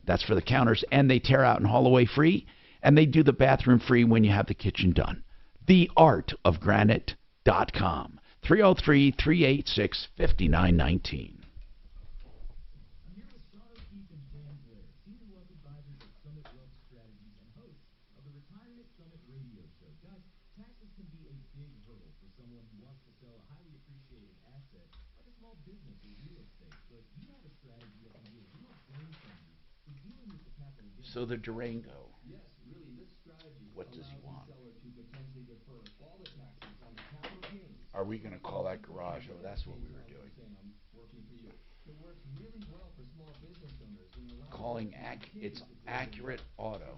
that's for the counters, and they tear out and haul away free, and they do the bathroom free when you have the kitchen done. TheArtOfGranite.com. 303-386-5919. So the Durango, what does he want? Are we going to call that garage? Oh, that's what we were doing. Calling it's Accurate Auto.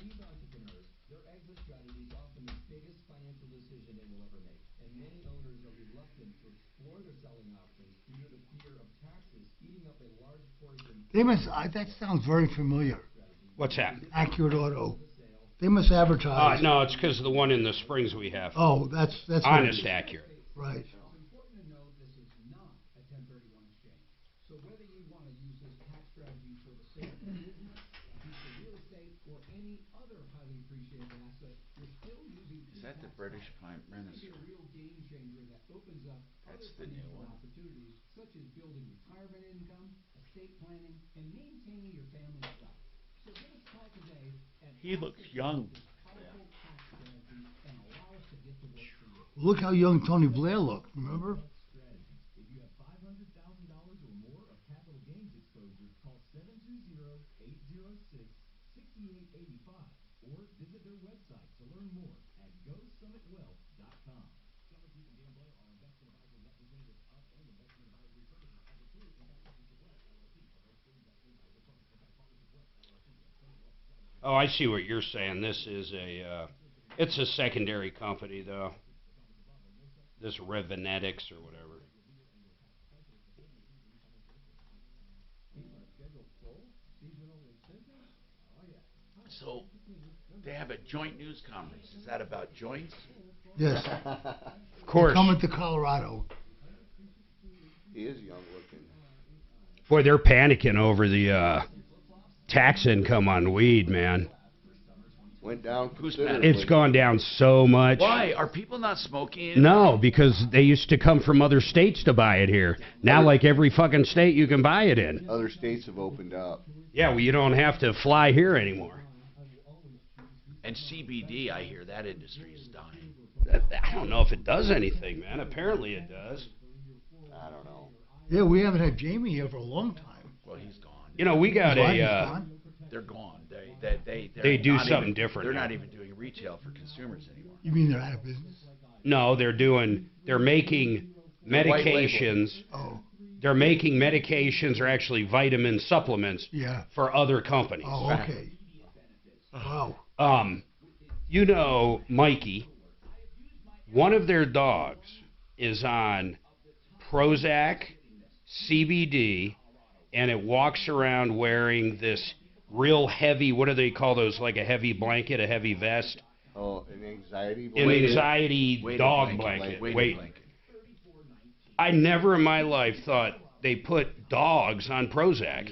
They must. That sounds very familiar. What's that? Accurate Auto. They must advertise. No, it's because of the one in the Springs we have. Oh, that's Honest, Accurate. Right. Is that the British Prime Minister? That's the new one. Such as building retirement income, estate planning, and maintaining your family stock. So give us a call today. He looks young. Look how young Tony Blair looked, remember? If you have $500,000 or more of capital gains exposure, call 720-806-6885 or visit their website to learn more at GoSummitWealth.com. Summitkeep and Gambler are investment advisor representatives of and investment advisory services as affiliates of Partnership Wealth, LLC. Oh, I see what you're saying. This is it's a secondary company, though. This Revenetics or whatever. So they have a joint news conference. Is that about joints? Yes. Of course. Coming to Colorado. He is young looking. Boy, they're panicking over the tax income on weed, man. Went down Who's considerably. It's gone down so much. Why? Are people not smoking it? No, because they used to come from other states to buy it here. Now, like every fucking state you can buy it in. Other states have opened up. Yeah, well, you don't have to fly here anymore. And CBD, I hear that industry is dying. I don't know if it does anything, man. Apparently it does. I don't know. Yeah, we haven't had Jamie here for a long time. Well, he's gone. You know, we got His wife is a... gone. They're gone. They do not something even, different They're now. not even doing retail for consumers anymore. You mean they're out of business? No, they're making medications. Oh. They're making medications or actually vitamin supplements Yeah. for other companies. Oh, okay. Wow. You know, Mikey, one of their dogs is on Prozac, CBD, and it walks around wearing this real heavy, what do they call those, like a heavy blanket, a heavy vest? Oh, an anxiety An blanket? anxiety dog blanket. Wait. I never in my life thought they put dogs on Prozac.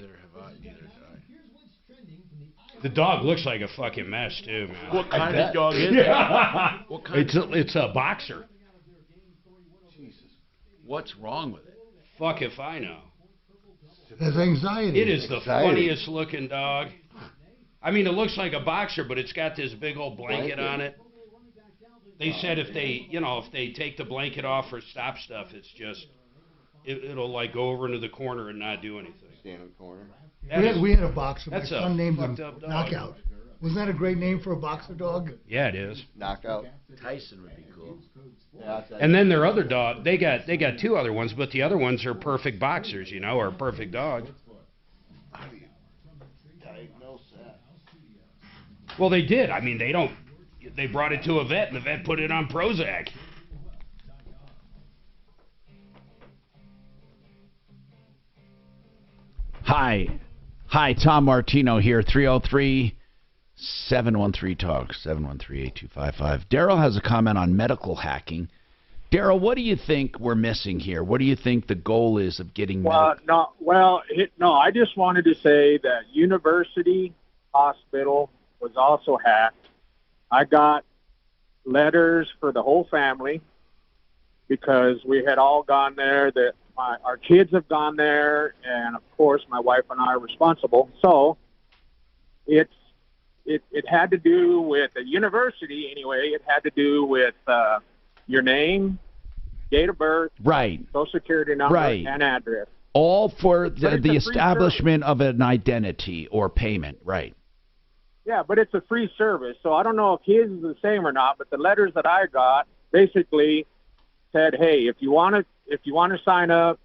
The dog looks like a fucking mess, too, man. What kind of dog is Yeah. it? What kind It's a boxer. Jesus. What's wrong with it? Fuck if I know. That's anxiety. It is the funniest looking dog. I mean, it looks like a boxer, but it's got this big old blanket on it. They said if they take the blanket off or stop stuff, it's just, it'll like go over into the corner and not do anything. Stand in the corner. We had a boxer. My That's son a named him fucked up dog. Knockout. Wasn't that a great name for a boxer dog? Yeah, it is. Knockout. Tyson would be cool. Yeah, And then their other dog, they got two other ones, but the other ones are perfect boxers, or perfect dogs. How do you diagnose that? Well, they did. I mean, they brought it to a vet, and the vet put it on Prozac. Hi, Tom Martino here, 303-713-TALK, 713-8255. Daryl has a comment on medical hacking. Daryl, what do you think we're missing here? What do you think the goal is of getting I just wanted to say that University Hospital was also hacked. I got letters for the whole family because we had all gone there, that our kids have gone there, and of course my wife and I are responsible. So it had to do with the university anyway. It had to do with your name, date of birth, right, social security number, right, and address. All for But it's the a free establishment of an identity or payment, right? Yeah, but it's a free service, so I don't know if his is the same or not. But the letters that I got basically said, "Hey, if you want to sign up,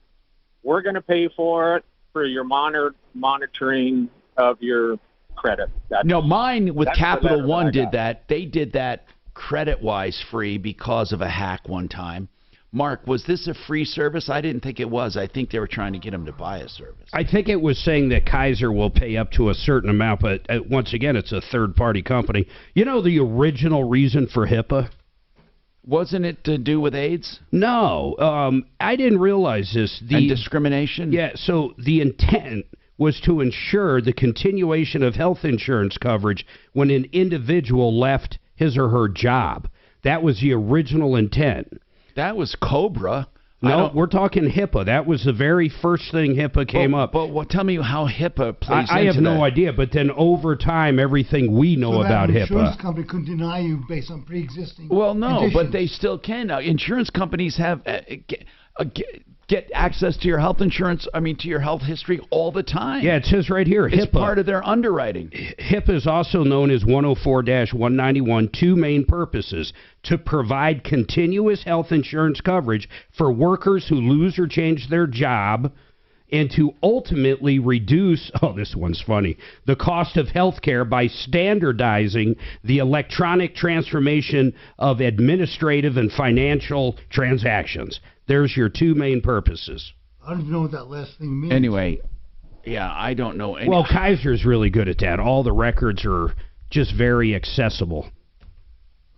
we're going to pay for it for your monitoring of your credit." No, mine with that's the Capital letter One that I did got. that. They did that credit-wise free because of a hack one time. Mark, was this a free service? I didn't think it was. I think they were trying to get them to buy a service. I think it was saying that Kaiser will pay up to a certain amount, but once again, it's a third-party company. You know the original reason for HIPAA? Wasn't it to do with AIDS? No. I didn't realize this. And discrimination? Yeah, so the intent was to ensure the continuation of health insurance coverage when an individual left his or her job. That was the original intent. That was Cobra. No, we're talking HIPAA. That was the very first thing HIPAA came up. But tell me how HIPAA plays I have into no that. idea, but then over time, everything we know about An insurance HIPAA. company couldn't deny you based on pre-existing. Well, no, conditions. but they still can now. Insurance companies have get access to your health insurance. I mean, to your health history all the time. Yeah, it says right here, It's HIPAA. part of their underwriting. HIPAA is also known as 104-191, two main purposes: to provide continuous health insurance coverage for workers who lose or change their job, and to ultimately reduce, this one's funny, the cost of health care by standardizing the electronic transformation of administrative and financial transactions. There's your two main purposes. I don't even know what that last thing means. Anyway, yeah, I don't know. Well, Kaiser's really good at that. All the records are just very accessible.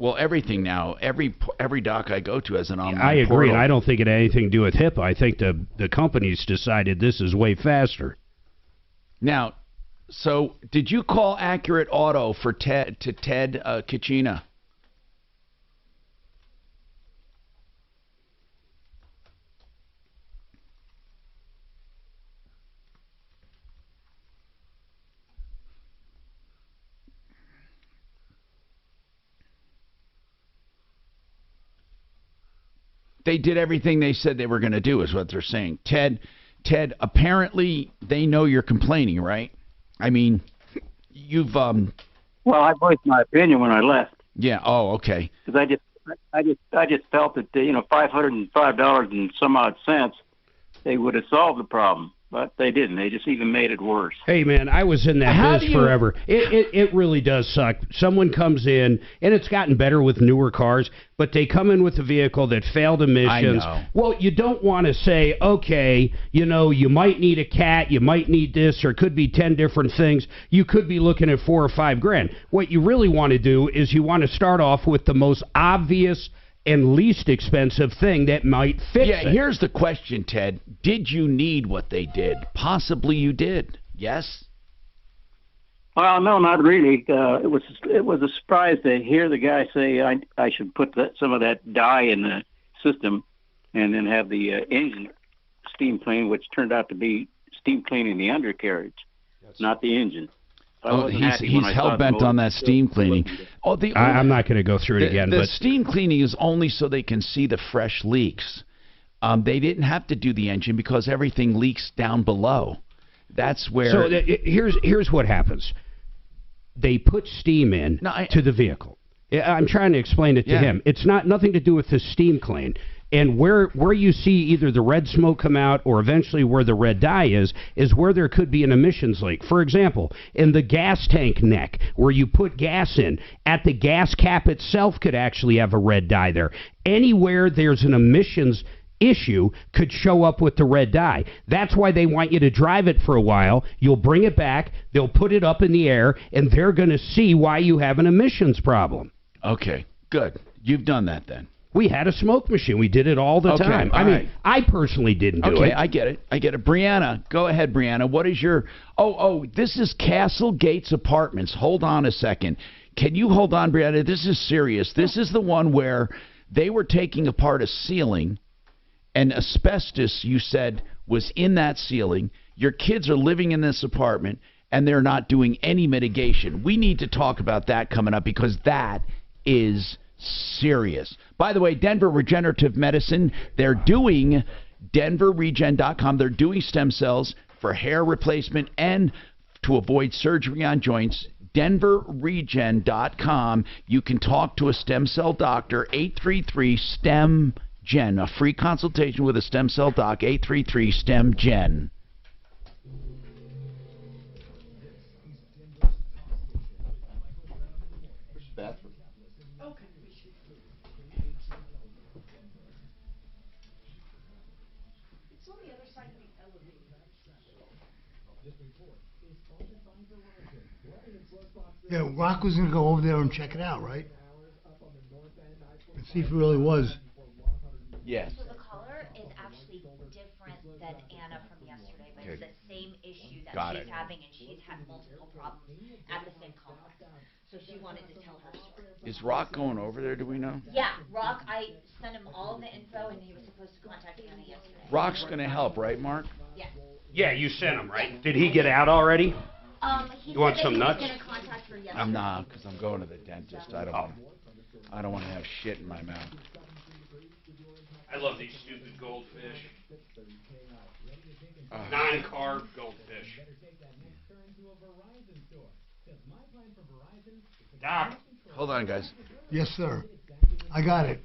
Well, everything now, every doc I go to has an online I agree, portal. and I don't think it had anything to do with HIPAA. I think the companies decided this is way faster. Now, so did you call Accurate Auto for Ted Kachina? They did everything they said they were going to do, is what they're saying. Ted, apparently they know you're complaining, right? I mean, you've Well, I voiced my opinion when I left. Yeah. Oh, okay. Because I just felt that $505 and some odd cents, they would have solved the problem, but they didn't. They just even made it worse. Hey, man, I was in that biz forever. It really does suck. Someone comes in, and it's gotten better with newer cars, but they come in with a vehicle that failed emissions. I know. Well, you don't want to say, okay, you might need a CAT, you might need this, or it could be 10 different things. You could be looking at $4,000 or $5,000. What you really want to do is you want to start off with the most obvious and least expensive thing that might fix it. Here's the question, Ted. Did you need what they did? Possibly you did. Yes? Well, no, not really. It was a surprise to hear the guy say I should put some of that dye in the system and then have the engine steam clean, which turned out to be steam cleaning the undercarriage, not the engine. He's hell-bent on that steam cleaning. I'm not going to go through it again. The But steam cleaning is only so they can see the fresh leaks. They didn't have to do the engine because everything leaks down below. That's where... So here's what happens. They put steam in to the vehicle. I'm trying to explain it to him. It's nothing to do with the steam clean. And where you see either the red smoke come out or eventually where the red dye is where there could be an emissions leak. For example, in the gas tank neck where you put gas in, at the gas cap itself could actually have a red dye there. Anywhere there's an emissions issue could show up with the red dye. That's why they want you to drive it for a while. You'll bring it back, they'll put it up in the air, and they're going to see why you have an emissions problem. Okay, good. You've done that then. We had a smoke machine. We did it all the time. I mean, I personally didn't do it. Okay, I get it. Brianna, go ahead, Brianna. What is your... Oh, this is Castle Gates Apartments. Hold on a second. Can you hold on, Brianna? This is serious. This is the one where they were taking apart a ceiling, and asbestos, you said, was in that ceiling. Your kids are living in this apartment, and they're not doing any mitigation. We need to talk about that coming up because that is serious. By the way, Denver Regenerative Medicine, they're doing DenverRegen.com. They're doing stem cells for hair replacement and to avoid surgery on joints. DenverRegen.com. You can talk to a stem cell doctor, 833-STEM-GEN. A free consultation with a stem cell doc, 833-STEM-GEN. Yeah, Rock was going to go over there and check it out, right? And see if it really was. Yes. So the color is actually different than Anna from yesterday, but it's the same issue that Got she's it. having, and she's had multiple problems at the same complex. So she wanted to tell her story. Is Rock going over there? Do we know? Yeah, Rock, I sent him all the info, and he was supposed to contact Anna yesterday. Rock's going to help, right, Mark? Yes. Yeah, you sent him, right? Did he get out already? He You want said that some he nuts? was going to contact her yesterday. I'm not, because I'm going to the dentist. I don't want to have shit in my mouth. I love these stupid goldfish. Non-carb goldfish. Doc. Hold on, guys. Yes, sir. I got it.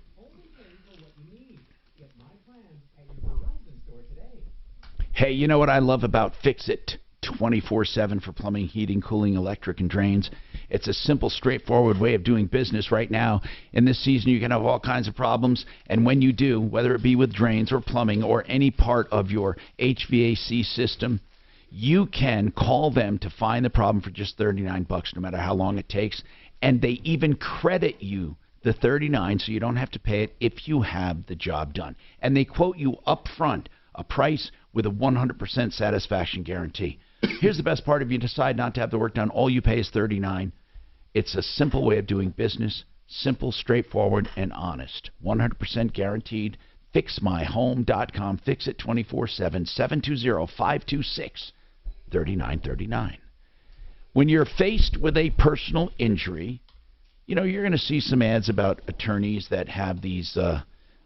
Hey, you know what I love about Fix-It 24/7 for plumbing, heating, cooling, electric, and drains? It's a simple, straightforward way of doing business right now. In this season, you can have all kinds of problems, and when you do, whether it be with drains or plumbing or any part of your HVAC system, you can call them to find the problem for just $39, no matter how long it takes, and they even credit you the $39 so you don't have to pay it if you have the job done. And they quote you up front a price with a 100% satisfaction guarantee. Here's the best part: if you decide not to have the work done, all you pay is $39. It's a simple way of doing business, simple, straightforward, and honest. 100% guaranteed. FixMyHome.com. Fix it 24/7. 720-526-3939. When you're faced with a personal injury, you know, you're going to see some ads about attorneys that have these,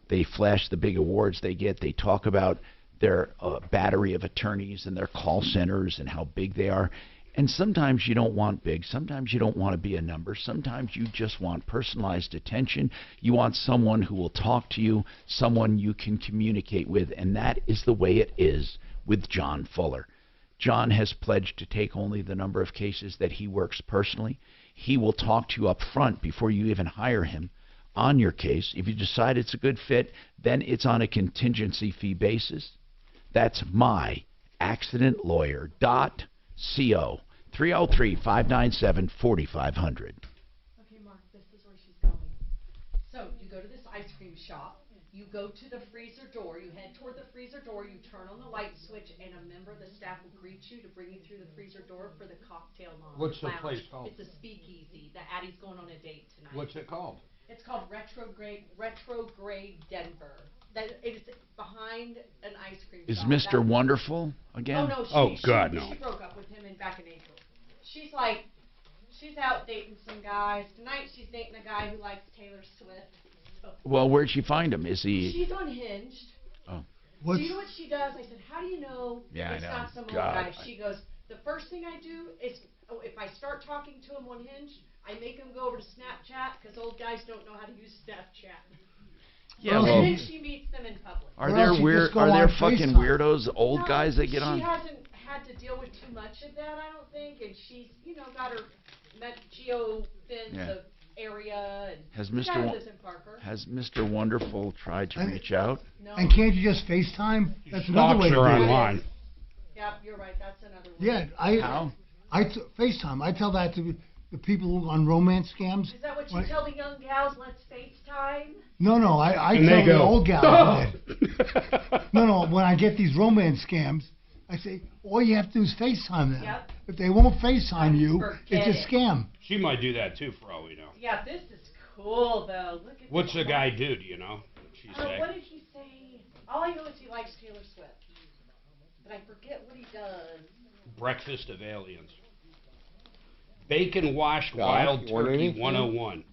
they flash the big awards they get. They talk about their battery of attorneys and their call centers and how big they are. And sometimes you don't want big. Sometimes you don't want to be a number. Sometimes you just want personalized attention. You want someone who will talk to you, someone you can communicate with. And that is the way it is with John Fuller. John has pledged to take only the number of cases that he works personally. He will talk to you up front before you even hire him on your case. If you decide it's a good fit, then it's on a contingency fee basis. That's myaccidentlawyer.co. 303-597-4500. Okay, Mark, this is where she's going. So you go to this ice cream shop. You go to the freezer door. You head toward the freezer door. You turn on the light switch, and a member of the staff will greet you to bring you through the freezer door for the cocktail lounge. What's the place called? It's a speakeasy. The Addie's going on a date tonight. What's it called? It's called Retrograde Denver. That it is behind an ice cream Is shop. Mr. Wonderful again? Oh, no, Oh, God, no. She broke up with him back in April. She's out dating some guys. Tonight she's dating a guy who likes Taylor Swift. So. Well, where'd she find him? Is he... She's unhinged. Oh. Do you know what she does? I said, how do you know Yeah, it's I know. not some old God. guy? She goes, the first thing I do is, if I start talking to him unhinged, I make him go over to Snapchat, because old guys don't know how to use Snapchat. Yeah, and well, then she meets them in public. Are there fucking weirdos, old No, guys that get on? She hasn't had to deal with too much of that, I don't think, and she's, got her geo-fins of area, and Has the guy Mr. lives in Parker. Has Mr. Wonderful tried to reach out? No. And can't you just FaceTime? That's another way to do it. online. Yeah, you're right, that's another way. Yeah, FaceTime. I tell that to the people who on romance scams. Is that what you tell the young gals, let's FaceTime? No, I And tell they the go, old gals that. No, when I get these romance scams, I say, all you have to do is FaceTime them. Yep. If they won't FaceTime you, Forget it's a scam. She might do that too, for all we know. Yeah, this is cool, though. Look at What's this the guy do? Do you know? She say. What did he say? All I know is he likes Taylor Swift. But I forget what he does. Breakfast of aliens. Bacon washed Doc, wild you want turkey anything? 101.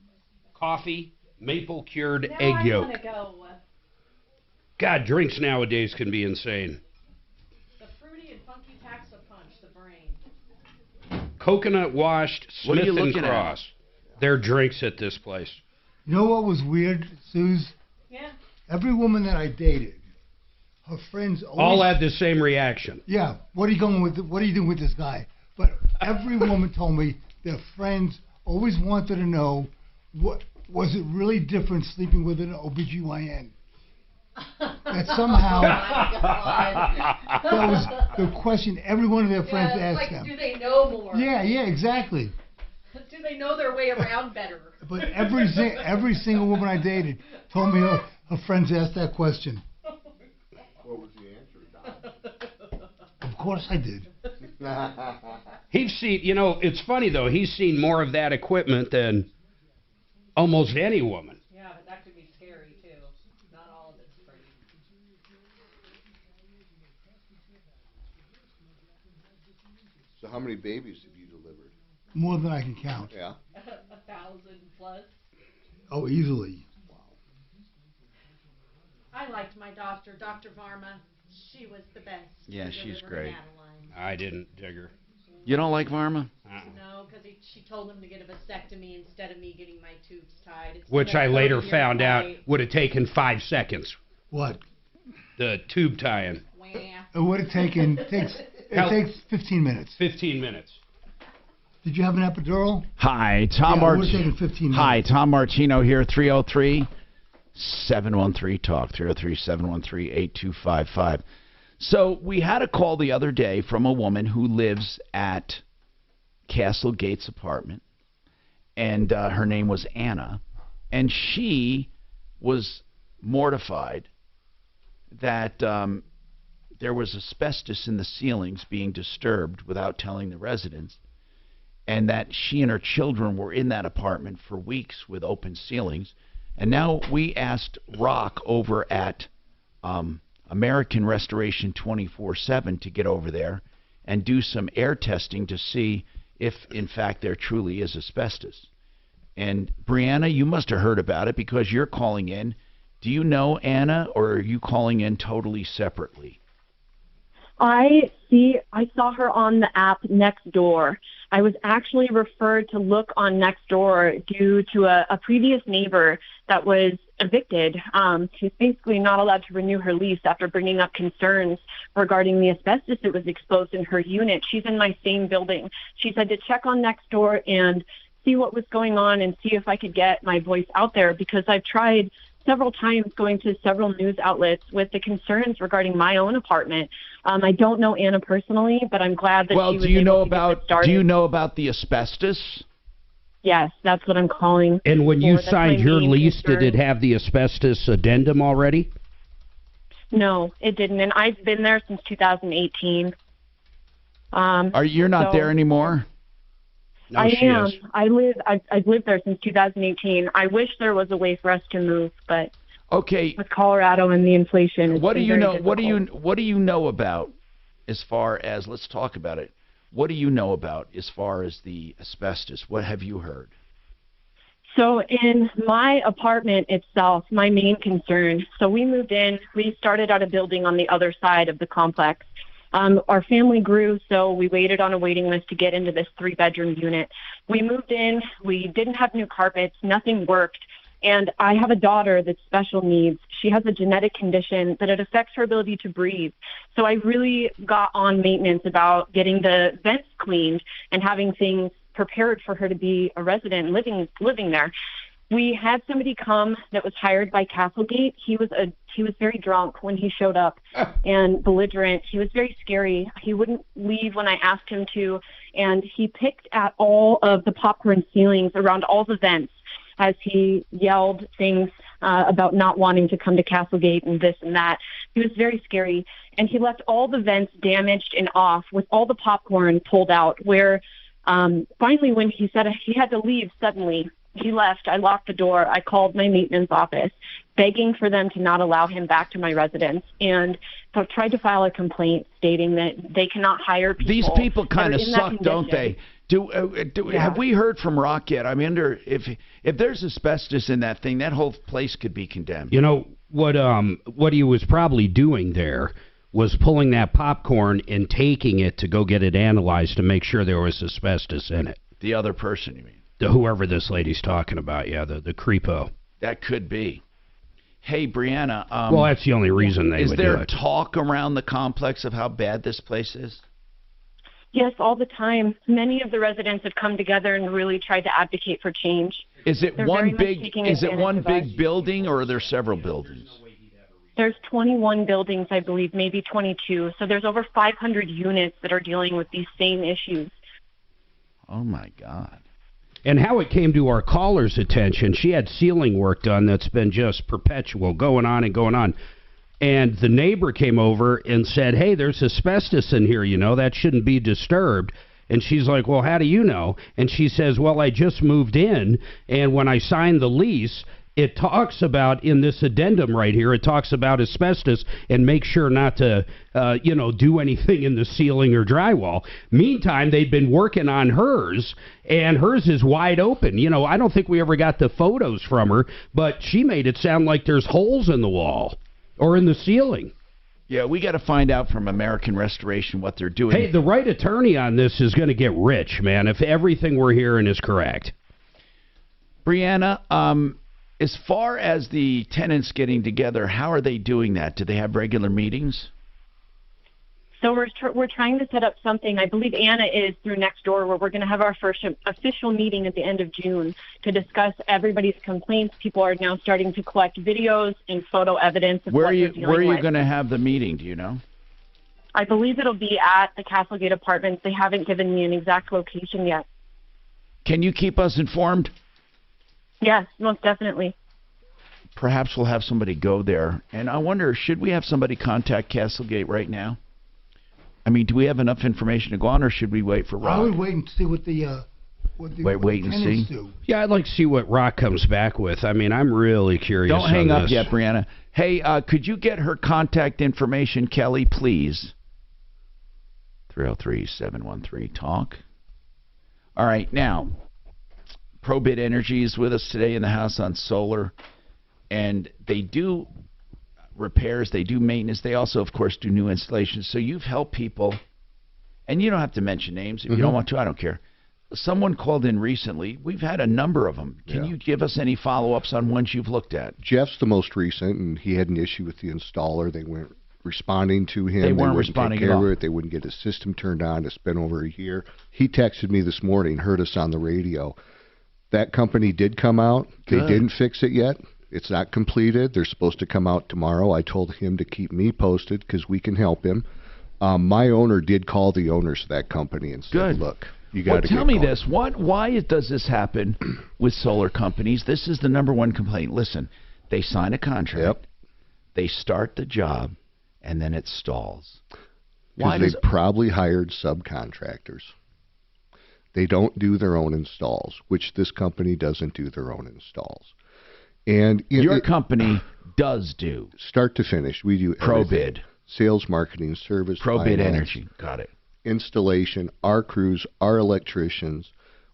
Coffee, maple cured Now egg I yolk. wanna go. God, drinks nowadays can be insane. The fruity and funky packs of punch, the brain. Coconut washed What are Smith you and looking at? Cross. Their drinks at this place. You know what was weird, Suze? Yeah. Every woman that I dated, her friends always... All had the same reaction. Yeah, what are you doing with this guy? But every woman told me their friends always wanted to know, what was it really different sleeping with an OBGYN? That somehow that was the question every one of their friends Yeah, it's asked like, them. do they know more? Yeah, exactly. Do they know their way around better? But every single woman I dated told me her friends asked that question. What was the answer, Doc? Of course I did. He's seen, it's funny though, he's seen more of that equipment than almost any woman. Yeah, but that could be scary too. Not all of it's pretty. So how many babies have you delivered? More than I can count. Yeah. 1,000 plus. Oh, easily. I liked my doctor, Dr. Varma. She was the best. Yeah, she's great. I didn't dig her. You don't like Varma? No, because she told him to get a vasectomy instead of me getting my tubes tied. It's Which been a I later 30-year found out fight. would have taken 5 seconds. What? The tube tie-in. It would have taken, it takes 15 minutes. 15 minutes. Did you have an epidural? Hi, Tom Yeah, it would've taken 15 minutes. Hi, Tom Martino here, 303-713-TALK, 303-713-8255. So we had a call the other day from a woman who lives at Castle Gates apartment, and her name was Anna, and she was mortified that there was asbestos in the ceilings being disturbed without telling the residents, and that she and her children were in that apartment for weeks with open ceilings. And now we asked Rock over at American Restoration 24/7 to get over there and do some air testing to see if, in fact, there truly is asbestos. And Brianna, you must have heard about it because you're calling in. Do you know Anna, or are you calling in totally separately? I saw her on the app Nextdoor. I was actually referred to look on Nextdoor due to a previous neighbor that was evicted. She was basically not allowed to renew her lease after bringing up concerns regarding the asbestos that was exposed in her unit. She's in my same building. She said to check on Nextdoor and see what was going on and see if I could get my voice out there, because I've tried several times going to several news outlets with the concerns regarding my own apartment. I don't know Anna personally, but I'm glad that she was able to get this started. Do you know about the asbestos? Yes, that's what I'm calling. And when you for. That's signed my your main lease, concern. did it have the asbestos addendum already? No, it didn't, and I've been there since 2018. You're not there anymore? No, I she am. is. I've lived there since 2018. I wish there was a way for us to move, but okay, with Colorado and the inflation, What do it's you been know? very What do difficult. you know about as far as, let's talk about it. What do you know about as far as the asbestos? What have you heard? So in my apartment itself, my main concern, so we moved in, we started out a building on the other side of the complex. Our family grew, so we waited on a waiting list to get into this 3-bedroom unit. We moved in, we didn't have new carpets, nothing worked. And I have a daughter that's special needs. She has a genetic condition that it affects her ability to breathe. So I really got on maintenance about getting the vents cleaned and having things prepared for her to be a resident living there. We had somebody come that was hired by Castlegate. He was very drunk when he showed up and belligerent. He was very scary. He wouldn't leave when I asked him to, and he picked at all of the popcorn ceilings around all the vents as he yelled things about not wanting to come to Castlegate and this and that. He was very scary, and he left all the vents damaged and off with all the popcorn pulled out, where finally when he said he had to leave suddenly, he left. I locked the door. I called my maintenance office, begging for them to not allow him back to my residence, and so tried to file a complaint stating that they cannot hire people. These people kind of that are in that suck, don't they? Have we heard from Rock yet? I mean, if there's asbestos in that thing, that whole place could be condemned. You know what he was probably doing there was pulling that popcorn and taking it to go get it analyzed to make sure there was asbestos in it. The other person, you mean? Whoever this lady's talking about, yeah, the creepo. That could be. Hey, Brianna. Well, that's the only reason they would do it. Is there talk around the complex of how bad this place is? Yes, all the time. Many of the residents have come together and really tried to advocate for change. Is it They're one very much taking Is it advantage one of us. big building, or are there several buildings? There's 21 buildings, I believe, maybe 22. So there's over 500 units that are dealing with these same issues. Oh my God. And how it came to our caller's attention, she had ceiling work done that's been just perpetual, going on and going on. And the neighbor came over and said, hey, there's asbestos in here, you know, that shouldn't be disturbed. And she's like, well, how do you know? And she says, well, I just moved in, and when I signed the lease, it talks about, in this addendum right here, it talks about asbestos and make sure not to, do anything in the ceiling or drywall. Meantime, they'd been working on hers, and hers is wide open. You know, I don't think we ever got the photos from her, but she made it sound like there's holes in the wall or in the ceiling. Yeah, we got to find out from American Restoration what they're doing. Hey, the right attorney on this is going to get rich, man, if everything we're hearing is correct. Brianna, as far as the tenants getting together, how are they doing that? Do they have regular meetings? So we're trying to set up something. I believe Anna is through Nextdoor, where we're going to have our first official meeting at the end of June to discuss everybody's complaints. People are now starting to collect videos and photo evidence of Where what are they're you dealing with. going to have the meeting? Do you know? I believe it'll be at the Castlegate Apartments. They haven't given me an exact location yet. Can you keep us informed? Yes, most definitely. Perhaps we'll have somebody go there. And I wonder, should we have somebody contact Castlegate right now? I mean, do we have enough information to go on, or should we wait for Rock? I would wait and see what the wait and see. do. Yeah, I'd like to see what Rock comes back with. I mean, I'm really curious. Don't hang up this. yet, Brianna. Hey, could you get her contact information, Kelly, please? 303-713-TALK. All right, now, ProBit Energy is with us today in the house on solar, and they do repairs, they do maintenance, they also, of course, do new installations. So you've helped people, and you don't have to mention names. If you don't want to, I don't care. Someone called in recently. We've had a number of them. Can you give us any follow-ups on ones you've looked at? Jeff's the most recent, and he had an issue with the installer. They weren't responding to him. They weren't responding take care at all. of it. They wouldn't get his system turned on. It's been over a year. He texted me this morning, heard us on the radio. That company did come out. Good. They didn't fix it yet. It's not completed. They're supposed to come out tomorrow. I told him to keep me posted because we can help him. My owner did call the owners of that company and said, Good. look, you got to tell me this. Why does this happen with solar companies? This is the number one complaint. Listen, they sign a contract, they start the job, and then it stalls. Why? Because they probably hired subcontractors. They don't do their own installs, which this company doesn't do their own installs. And your company does do start to finish. We do ProBid, sales, marketing, service, ProBid finance, Energy. Got it. Installation. Our crews, our electricians.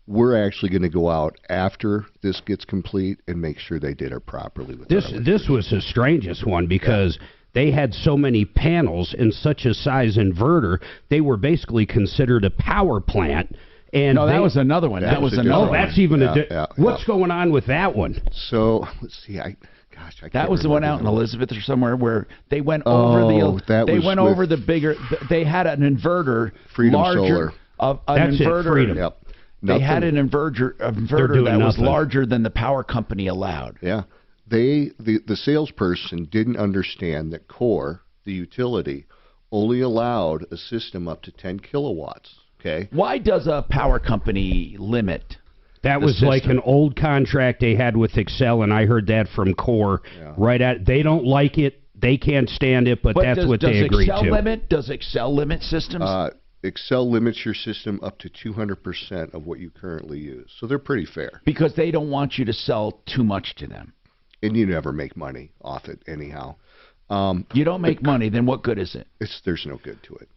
We're actually going to go out after this gets complete and make sure they did it properly. With this was the strangest one because they had so many panels in such a size inverter. They were basically considered a power plant. And no, that was another one. That was another one. That's even what's going on with that one? So let's see. That was the one out in Elizabeth or somewhere where they went over the bigger. They had an inverter, Freedom larger Solar. An inverter. Freedom. Yep. They had an inverter that was larger than the power company allowed. Yeah, the salesperson didn't understand that Core, the utility, only allowed a system up to 10 kilowatts. Okay. Why does a power company limit? That was like an old contract they had with Excel, and I heard that from Core. Yeah. They don't like it. They can't stand it, but that's what they agreed to. Does Excel limit systems? Excel limits your system up to 200% of what you currently use. So they're pretty fair. Because they don't want you to sell too much to them. And you never make money off it anyhow. You don't make money, then what good is it? There's no good to it.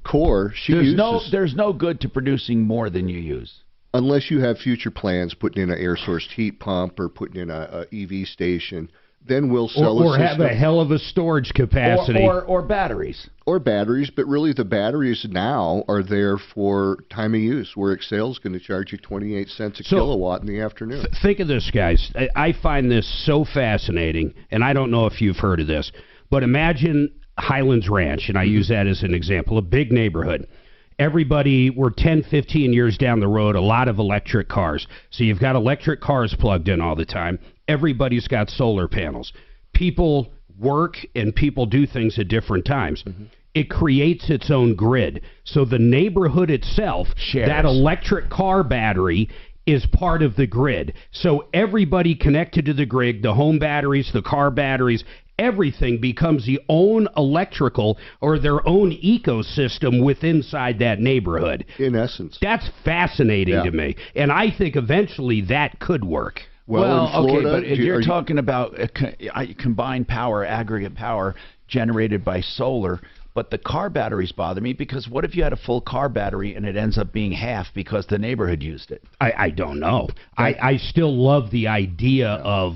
Core, there's no good to producing more than you use. Unless you have future plans, putting in an air source heat pump or putting in a EV station, then we'll sell or have a hell of a storage capacity. Or batteries. Or batteries, but really the batteries now are there for time of use, where Excel's going to charge you 28 cents a kilowatt in the afternoon. Think of this, guys. I find this so fascinating, and I don't know if you've heard of this, but imagine Highlands Ranch, and I use that as an example, a big neighborhood. We're 10, 15 years down the road, a lot of electric cars. So you've got electric cars plugged in all the time. Everybody's got solar panels. People work and people do things at different times. Mm-hmm. It creates its own grid. So the neighborhood itself, that electric car battery, is part of the grid. So everybody connected to the grid, the home batteries, the car batteries, everything becomes the own electrical or their own ecosystem within inside that neighborhood. In essence. That's fascinating to me. And I think eventually that could work. Well, Florida, okay, but you're talking about combined power, aggregate power generated by solar. But the car batteries bother me because what if you had a full car battery and it ends up being half because the neighborhood used it? I don't know. I still love the idea of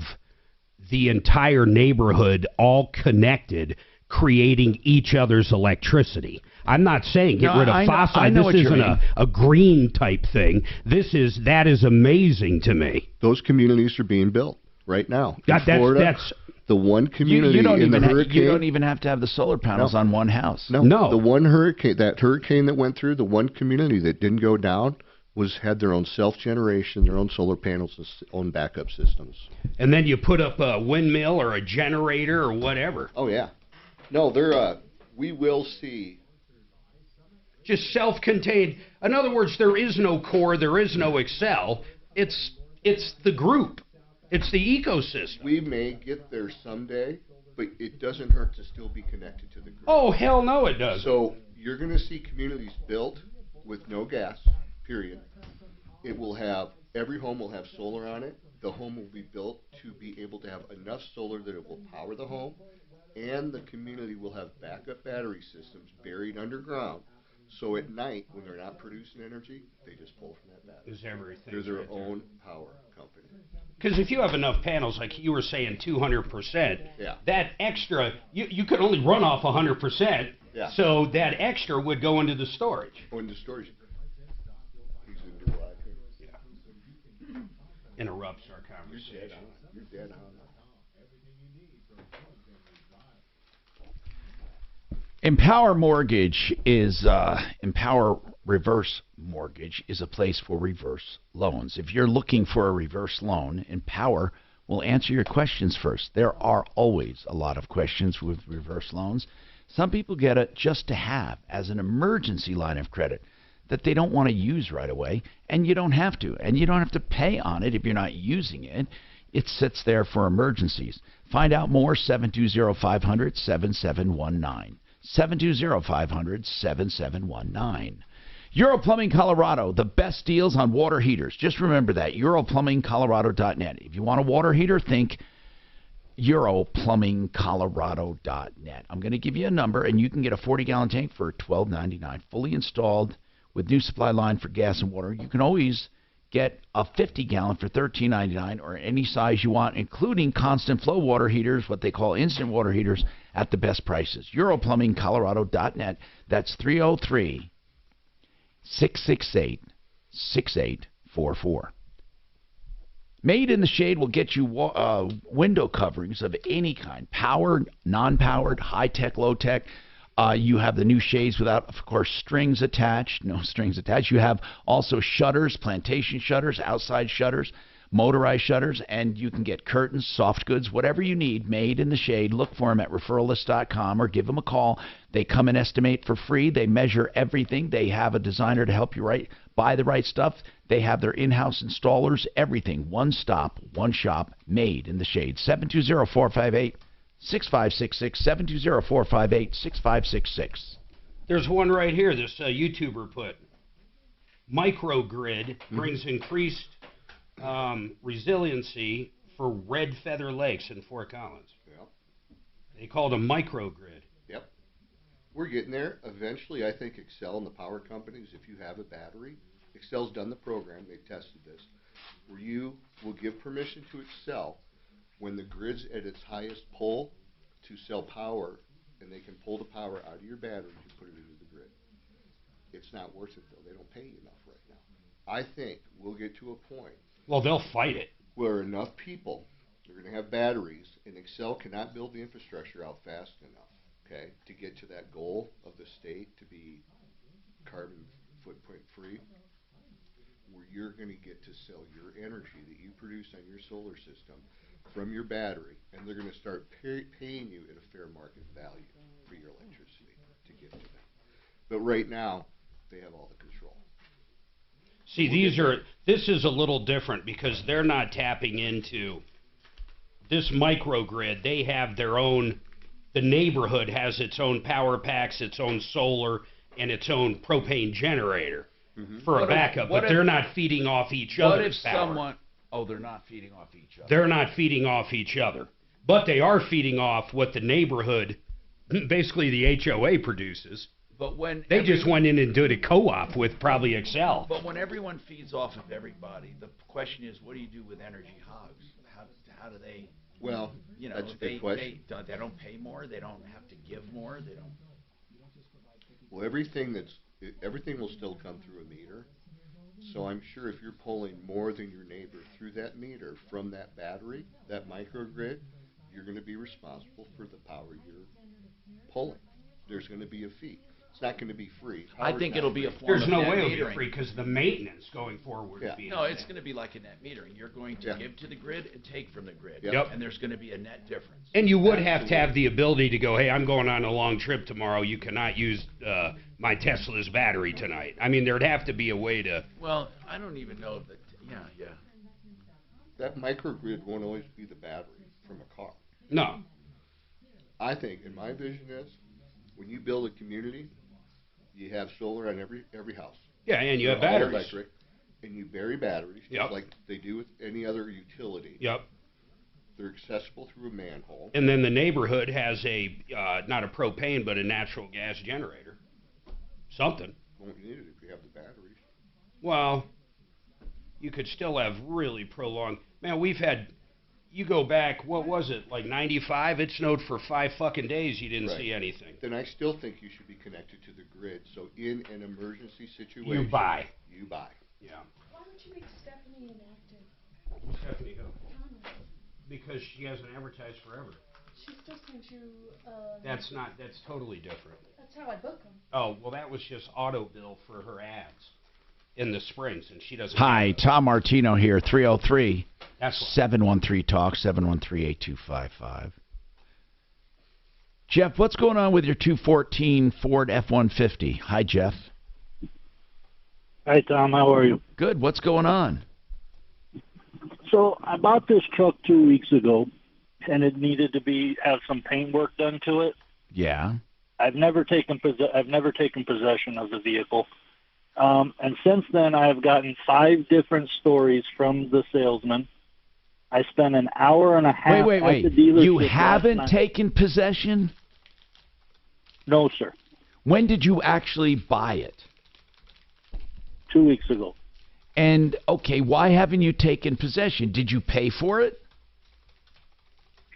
the entire neighborhood all connected, creating each other's electricity. I'm not saying get rid of fossil. This isn't a green type thing. That is amazing to me. Those communities are being built right now. Florida, that's the one community you don't in even the hurricane. You don't even have to have the solar panels on one house. No. The one hurricane that went through, the one community that didn't go down had their own self-generation, their own solar panels, own backup systems. And then you put up a windmill or a generator or whatever. Oh, yeah. No, we will see. Just self-contained. In other words, there is no core, there is no Excel. It's the group. It's the ecosystem. We may get there someday, but it doesn't hurt to still be connected to the grid. Oh, hell no, it doesn't. So you're going to see communities built with no gas, period. Every home will have solar on it. The home will be built to be able to have enough solar that it will power the home, and the community will have backup battery systems buried underground. So at night, when they're not producing energy, they just pull from that battery. They're their own power company. Because if you have enough panels, like you were saying, 200%, that extra, you could only run off 100%, so that extra would go into the storage. Into storage. He's into what? Interrupts our conversation. You're dead on. Empower Reverse Mortgage is a place for reverse loans. If you're looking for a reverse loan, Empower will answer your questions first. There are always a lot of questions with reverse loans. Some people get it just to have as an emergency line of credit that they don't want to use right away, and you don't have to. And you don't have to pay on it if you're not using it. It sits there for emergencies. Find out more, 720-500-7719. 720-500-7719. Euro Plumbing Colorado, the best deals on water heaters. Just remember that, europlumbingcolorado.net. If you want a water heater, think europlumbingcolorado.net. I'm going to give you a number, and you can get a 40-gallon tank for $12.99, fully installed with new supply line for gas and water. You can always get a 50-gallon for $13.99 or any size you want, including constant flow water heaters, what they call instant water heaters, at the best prices. europlumbingcolorado.net. That's 303-668-6844. Made in the Shade will get you window coverings of any kind, powered, non-powered, high-tech, low-tech. You have the new shades without, of course, strings attached. No strings attached. You have also shutters, plantation shutters, outside shutters, motorized shutters, and you can get curtains, soft goods, whatever you need, Made in the Shade. Look for them at referrallist.com or give them a call. They come and estimate for free. They measure everything. They have a designer to help you buy the right stuff. They have their in-house installers, everything. One stop, one shop, Made in the Shade. 720-458-6566, 720-458-6566. There's one right here this YouTuber put. Microgrid brings increased resiliency for Red Feather Lakes in Fort Collins. Yep. They called a microgrid. Yep. We're getting there. Eventually, I think Excel and the power companies, if you have a battery, Excel's done the program, they've tested this, where you will give permission to Excel when the grid's at its highest pull to sell power, and they can pull the power out of your battery to put it into the grid. It's not worth it, though. They don't pay you enough right now. I think we'll get to a point. Well, they'll fight it. Where enough people are going to have batteries, and Excel cannot build the infrastructure out fast enough, okay, to get to that goal of the state to be carbon footprint free, where you're going to get to sell your energy that you produce on your solar system from your battery, and they're going to start paying you at a fair market value for your electricity to give to them. But right now, they have all the control. See, this is a little different because they're not tapping into this microgrid. They have their own, the neighborhood has its own power packs, its own solar, and its own propane generator for a backup, but they're not feeding off each other's power. Oh, they're not feeding off each other. They're not feeding off each other, but they are feeding off what the neighborhood, basically the HOA produces. But when they just went in and did a co-op with probably Excel. But when everyone feeds off of everybody, the question is, what do you do with energy hogs? How do they? Well, you know, that's a good question. They don't pay more. They don't have to give more. They don't. Well, everything will still come through a meter. So I'm sure if you're pulling more than your neighbor through that meter from that battery, that microgrid, you're going to be responsible for the power you're pulling. There's going to be a fee. It's not going to be free. I think it'll be a form There's of no net way metering. it'll be free because the maintenance going forward will be. No, it's going to be like a net metering. You're going to give to the grid and take from the grid. Yep. And there's going to be a net difference. And you would have to have the ability to go, hey, I'm going on a long trip tomorrow. You cannot use my Tesla's battery tonight. I mean, there'd have to be a way to. Well, I don't even know that. Yeah. That microgrid won't always be the battery from a car. No. I think, in my vision is, when you build a community, you have solar on every house. Yeah, and you have They're all batteries. electric, and you bury batteries, just like they do with any other utility. Yep. They're accessible through a manhole. And then the neighborhood has a, not a propane, but a natural gas generator. Something. Won't need it if you have the batteries. Well, you could still have really prolonged. Man, we've had. You go back, what was it, like 95? It snowed for 5 fucking days. You didn't see anything. Then I still think you should be connected to the grid. So in an emergency situation, You buy. Yeah. Why don't you make Stephanie inactive? Stephanie who? Because she hasn't advertised forever. She's listening to. That's totally different. That's how I book them. Oh, well, that was just auto bill for her ads in the springs, and she doesn't. Hi, Tom Martino here, 303 That's 713 Talk, 713-8255. Jeff, what's going on with your 214 Ford F-150? Hi, Jeff. Hi, Tom. How are you? Good. What's going on? So I bought this truck 2 weeks ago, and it needed to have some paint work done to it. Yeah. I've never taken possession of the vehicle. And since then, I've gotten 5 different stories from the salesman. I spent an hour and a half Wait. at the dealership. You last haven't night. taken possession? No, sir. When did you actually buy it? 2 weeks ago. And, okay, why haven't you taken possession? Did you pay for it?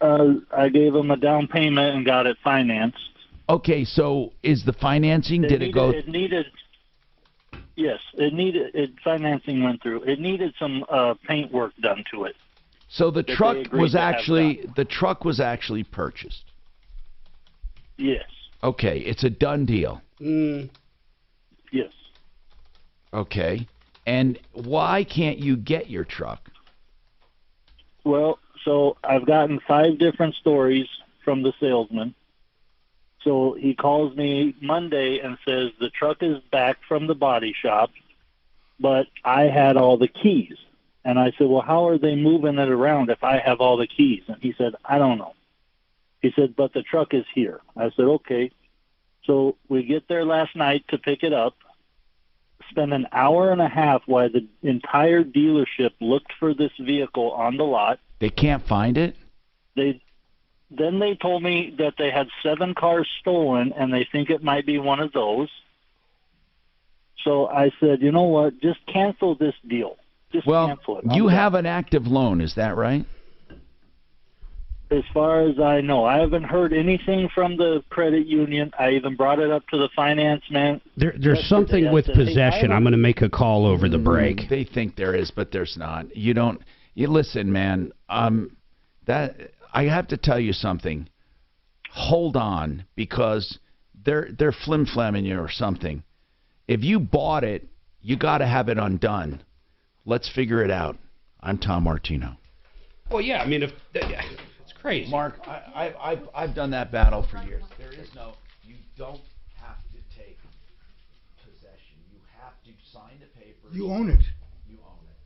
I gave him a down payment and got it financed. Okay, so is the financing, Yes, financing went through. It needed some paint work done to it. So the that truck they agreed was to have actually purchased. Yes. Okay, it's a done deal. Yes. Okay. And why can't you get your truck? Well, so I've gotten 5 different stories from the salesman. So he calls me Monday and says the truck is back from the body shop, but I had all the keys. And I said, well, how are they moving it around if I have all the keys? And he said, I don't know. He said, but the truck is here. I said, okay. So we get there last night to pick it up, spend an hour and a half while the entire dealership looked for this vehicle on the lot. They can't find it? Then they told me that they had 7 cars stolen, and they think it might be one of those. So I said, you know what, just cancel this deal. Just cancel it. You have an active loan, is that right? As far as I know, I haven't heard anything from the credit union. I even brought it up to the finance man. There's something with possession. I'm going to make a call over the break. They think there is, but there's not. You listen, man. That I have to tell you something. Hold on, because they're flim-flamming you or something. If you bought it, you got to have it undone. Let's figure it out. I'm Tom Martino. Well, yeah. I mean, it's crazy. Mark, I've done that battle for years. There is no. You don't have to take possession. You have to sign the papers. You own it. You own it.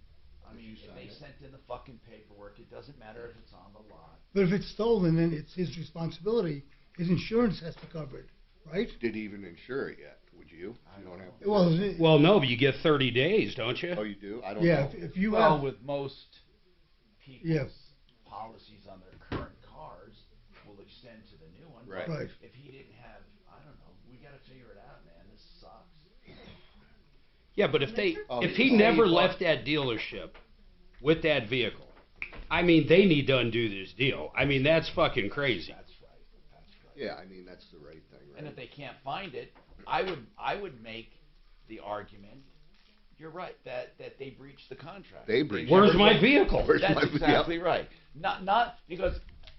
I mean, if they sent in the fucking paperwork, it doesn't matter if it's on the lot. But if it's stolen, then it's his responsibility. His insurance has to cover it, right? Did he even insure it yet? Would you? You don't have to. Well, no, but you get 30 days, don't you? Oh, you do? I don't yeah, know. if you well, have, with most people's policies on their current cars will extend to the new one. Right. Right. If he didn't have, I don't know. We got to figure it out, man. This sucks. Yeah, but if he never left that dealership with that vehicle, I mean, they need to undo this deal. I mean, that's fucking crazy. That's right. That's right. Yeah, I mean, that's the right thing, right? And if they can't find it, I would make the argument. You're right that they breached the contract. They breached. Where's my vehicle? That's exactly right. Not because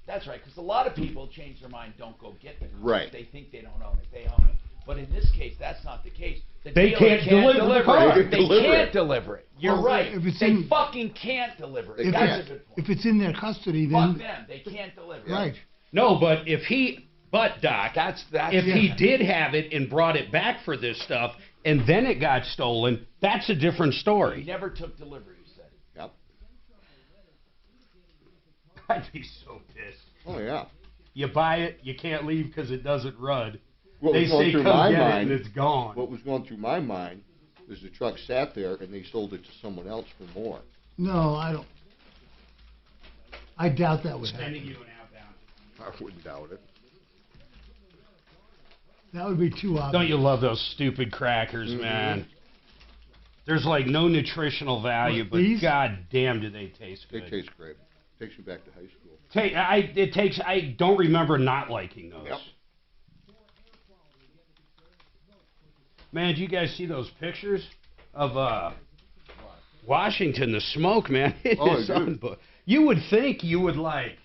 that's right. Because a lot of people change their mind, don't go get the contract. Right. They think they don't own it. They own it. But in this case, that's not the case. The They dealer can't deliver the car. it. They can't deliver it. You're right. if it's They in- fucking can't deliver it. if That's a it's, good point. if it's in their custody, Fuck then them. They can't deliver it. right. No, but Doc, That's if he did have it and brought it back for this stuff, and then it got stolen, that's a different He story. never took delivery. You said. Yep. I'd be so pissed. Oh, yeah. You buy it, you can't leave because it doesn't run. What They was going say through come my get it mind, and it's gone. What was going through my mind is the truck sat there and they sold it to someone else for more. No, I don't. I doubt that would Sending happen. you an outbound. I wouldn't doubt it. That would be too obvious. Don't you love those stupid crackers, man? There's like no nutritional value, What, but these? god damn do they taste They good. taste great. Takes you back to high school. I don't remember not liking those. Yep. Man, did you guys see those pictures of Washington, the smoke, man? It Oh, is I do. You would think you would like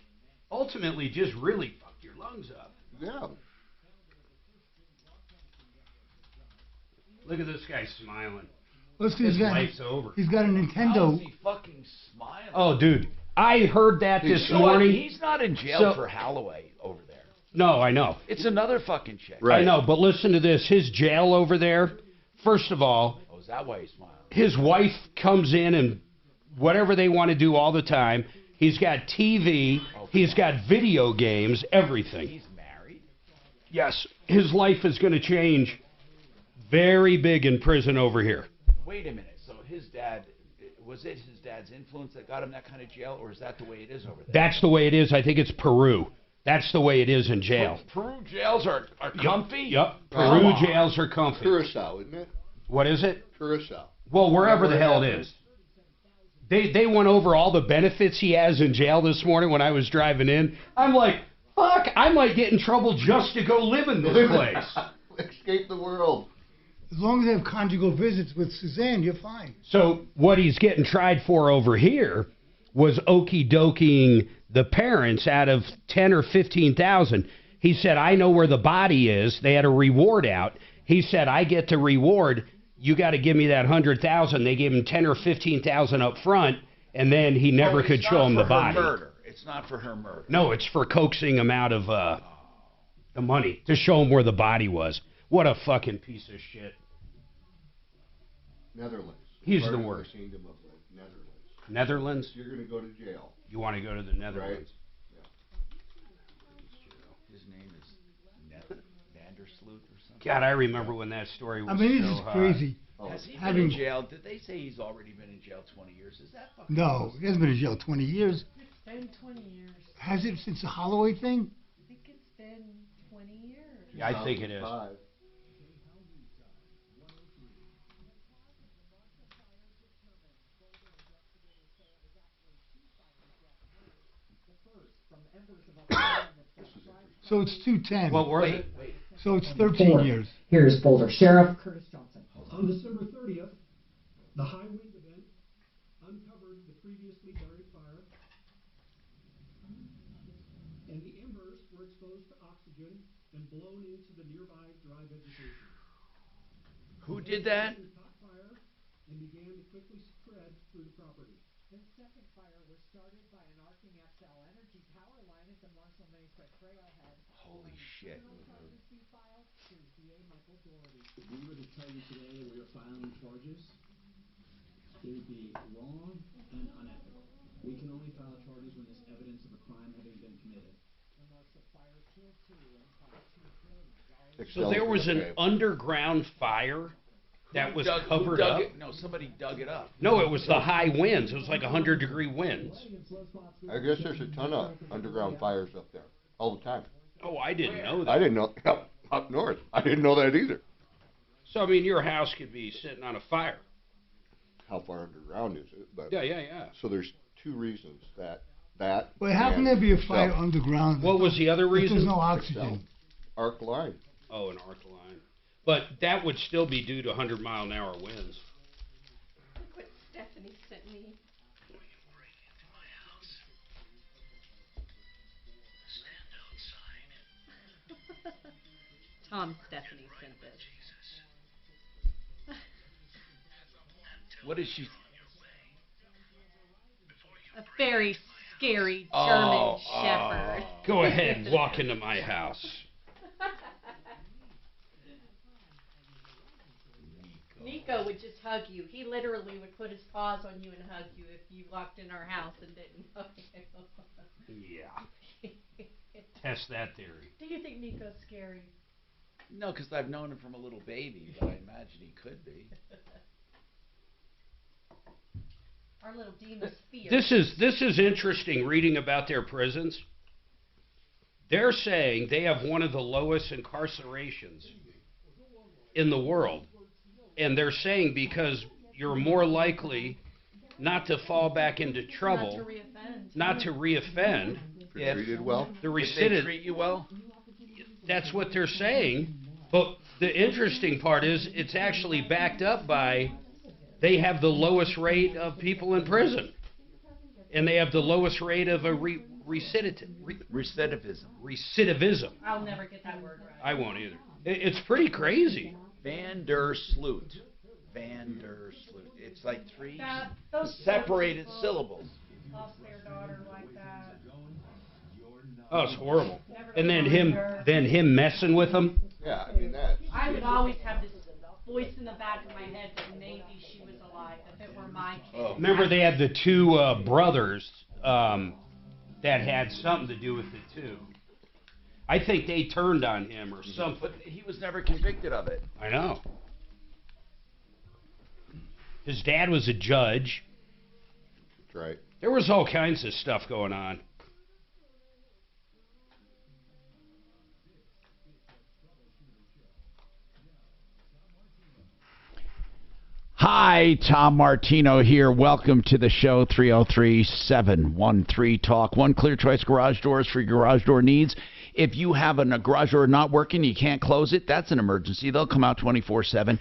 ultimately just really fuck your lungs up. Yeah. Look at this guy smiling. Let's see, His he's got, life's over. he's got a How Nintendo. is he fucking smiling? Oh, dude, I heard that this So morning. he's not in jail So- for Holloway over there. No, I know. It's another fucking chick. I know, but listen to this. His jail over there, first of all, Oh, is that why he's smiling? his wife comes in and whatever they want to do all the time. He's got TV. He's got video games, everything. He's married. Yes, his life is going to change very big in prison over here. Wait a minute. So his dad, was it his dad's influence that got him that kind of jail, or is that the way it is over there? That's the way it is. I think it's Peru. That's the way it is in jail. Peru jails are comfy? Yep. Come Peru on. jails are comfy. Curacao, isn't it? What is it? Curacao. Well, wherever the Whatever hell it it is. They went over all the benefits he has in jail this morning when I was driving in. I'm like, fuck, I might get in trouble just to go live in this place. Escape the world. As long as they have conjugal visits with Suzanne, you're fine. So what he's getting tried for over here was okey doking the parents out of 10 or 15,000. He said, I know where the body is. They had a reward out. He said, I get the reward. You got to give me that 100,000. They gave him 10 or 15,000 up front, and then he never Oh, could it's show not him for the her body. Murder. It's not for her murder. No, it's for coaxing him out of the money to show him where the body was. What a fucking piece of shit. Netherlands. He's Part the of worst. Kingdom of Netherlands. Netherlands? You're going to go to jail. You want to go to the Netherlands? His name is Vandersloot or something. God, I remember when that story was I mean, so this is hot. crazy. Has he Having- been in jail? Did they say he's already been in jail 20 years? Is that fucking No, he hasn't been in jail 20 years. It's been 20 years. Has it since the Holloway thing? I think it's been 20 years. Yeah, I think it is. 2005. So it's 210. What was it? So it's 13 Four. years. Here's Boulder Sheriff Curtis Johnson. On December 30th, the high wind event uncovered the previously buried fire, and the embers were exposed to oxygen and blown into the nearby dry vegetation. Who did that? Caught fire and began to quickly spread through the property. The second fire was started by an arcing XL energy power line at the Marshall Mesa trailhead. Holy shit. If we were to tell you today that we are filing charges, it would be wrong and unethical. We can only file charges when there's evidence of a crime having been committed. So there was an underground fire that was covered up? No, somebody dug it up. No, it was the high winds. It was like 100-degree winds. I guess there's a ton of underground fires up there all the time. Oh, I didn't know that. I didn't know up north. I didn't know that either. So, I mean, your house could be sitting on a fire. How far underground is it? But Yeah. So there's two reasons that. But how can there be a fire Self. underground? What was the other if reason? There's no oxygen. Arc line. Oh, an arc line. But that would still be due to 100-mile-an-hour winds. Look what Stephanie sent me. Stephanie sent this. What is she? A very scary German Shepherd. Go ahead and walk into my house. Nico would just hug you. He literally would put his paws on you and hug you if you walked in our house and didn't hug him. Yeah. Test that theory. Do you think Nico's scary? No, because I've known him from a little baby, but I imagine he could be. Our little demon's fear. This is interesting reading about their prisons. They're saying they have one of the lowest incarcerations in the world. And they're saying because you're more likely not to fall back into trouble, not to reoffend. If treated well. The If they treat you well? That's what they're saying. But the interesting part is it's actually backed up by they have the lowest rate of people in prison. And they have the lowest rate of a recidivism. I'll never get that word right. I won't either. It's pretty crazy. Van der Sloot. Van der Sloot. It's like three those separated people syllables. Lost their daughter like that. Oh, it's horrible. And then him messing with them. Yeah, I mean that. I would always have this voice in the back of my head that maybe she was alive if it were my kid. Remember they had the two brothers that had something to do with it too. I think they turned on him or something. But he was never convicted of it. I know. His dad was a judge. That's right. There was all kinds of stuff going on. Hi, Tom Martino here. Welcome to the show, 303-713-TALK. One Clear Choice Garage Doors for your garage door needs. If you have a garage door not working, you can't close it, that's an emergency. They'll come out 24/7.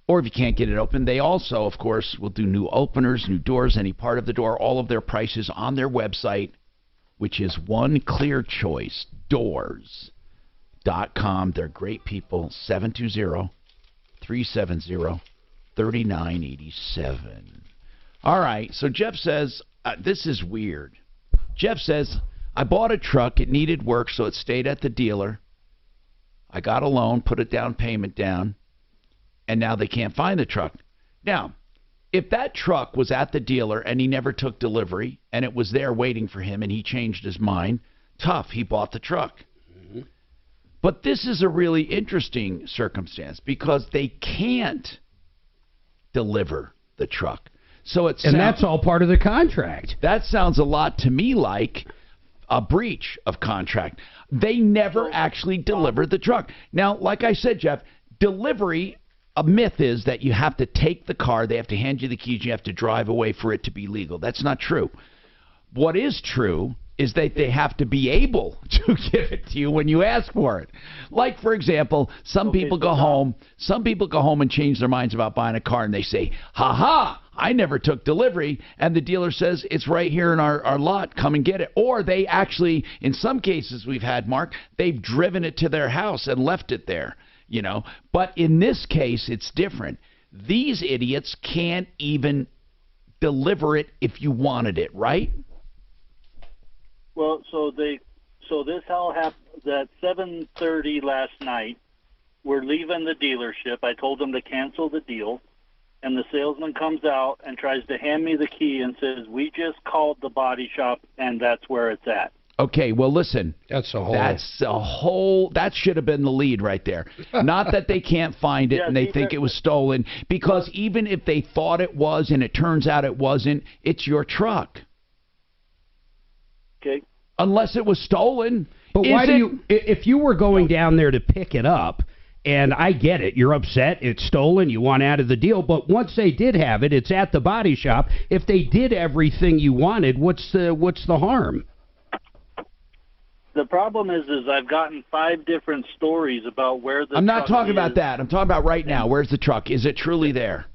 Or if you can't get it open, they also, of course, will do new openers, new doors, any part of the door, all of their prices on their website, which is oneclearchoicedoors.com. They're great people. 720-370-3987. All right, so Jeff says, this is weird. Jeff says, I bought a truck. It needed work, so it stayed at the dealer. I got a loan, put a down payment down, and now they can't find the truck. Now, if that truck was at the dealer and he never took delivery and it was there waiting for him and he changed his mind, tough, he bought the truck. Mm-hmm. But this is a really interesting circumstance because they can't deliver the truck. So it's and that's all part of the contract. That sounds a lot to me like a breach of contract. They never actually delivered the truck. Now, like I said, Jeff, delivery, a myth is that you have to take the car, they have to hand you the keys, you have to drive away for it to be legal. That's not true. What is true is that they have to be able to give it to you when you ask for it. Like, for example, some people go home and change their minds about buying a car and they say, ha, I never took delivery, and the dealer says, it's right here in our lot, come and get it. Or they actually, in some cases we've had, Mark, they've driven it to their house and left it there, you know. But in this case, it's different. These idiots can't even deliver it if you wanted it, right? Well, so this all happened at 7:30 last night. we're leaving the dealership. I told them to cancel the deal. And the salesman comes out and tries to hand me the key and says, we just called the body shop, and that's where it's at. Okay, well, listen. That's a that should have been the lead right there. Not that they can't find it and they think it was stolen, because even if they thought it was and it turns out it wasn't, it's your truck. Okay. Unless it was stolen. But why do you, if you were going down there to pick it up, and I get it, you're upset, it's stolen, you want out of the deal, but once they did have it, it's at the body shop. If they did everything you wanted, what's the harm? The problem is I've gotten 5 different stories about where the I'm not truck talking about is. that. I'm talking about right now. Where's the truck? Is it truly there?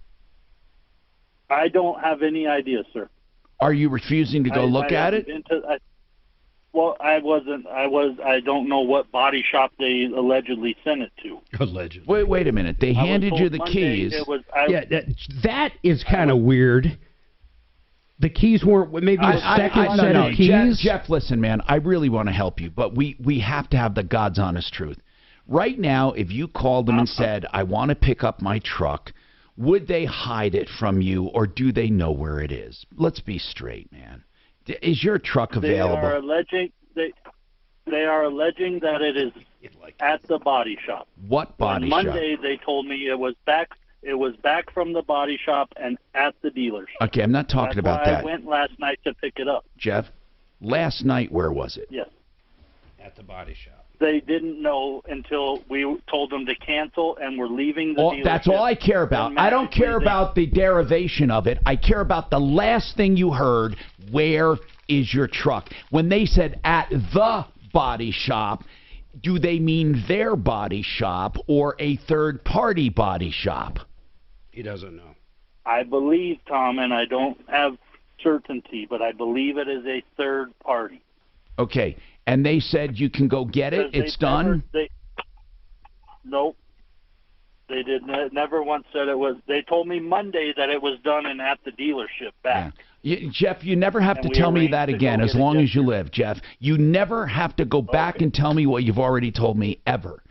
I don't have any idea, sir. Are you refusing to go look at it? I don't know what body shop they allegedly sent it to. Allegedly. Wait a minute. They handed you the Monday keys. That is kind of weird. The keys weren't maybe a second set of keys? Jeff, listen, man, I really want to help you, but we have to have the God's honest truth. Right now, if you called them and said, I want to pick up my truck, would they hide it from you, or do they know where it is? Let's be straight, man. Is your truck available? They are alleging that it is at the body shop. What body shop? On Monday, they told me it was back from the body shop and at the dealership. Okay, I'm not talking about that. I went last night to pick it up. Jeff, last night, where was it? Yes. At the body shop. They didn't know until we told them to cancel, and we're leaving the dealership. That's all I care about. I don't care about the derivation of it. I care about the last thing you heard. Where is your truck? When they said at the body shop, do they mean their body shop or a third-party body shop? He doesn't know. I believe, Tom, and I don't have certainty, but I believe it is a third party. Okay, and they said you can go get it? It's done? Nope. They never once said it was. They told me Monday that it was done and at the dealership back. Yeah. Jeff, you never have to tell me that again as long as you live, Jeff. You never have to go back and tell me what you've already told me, ever.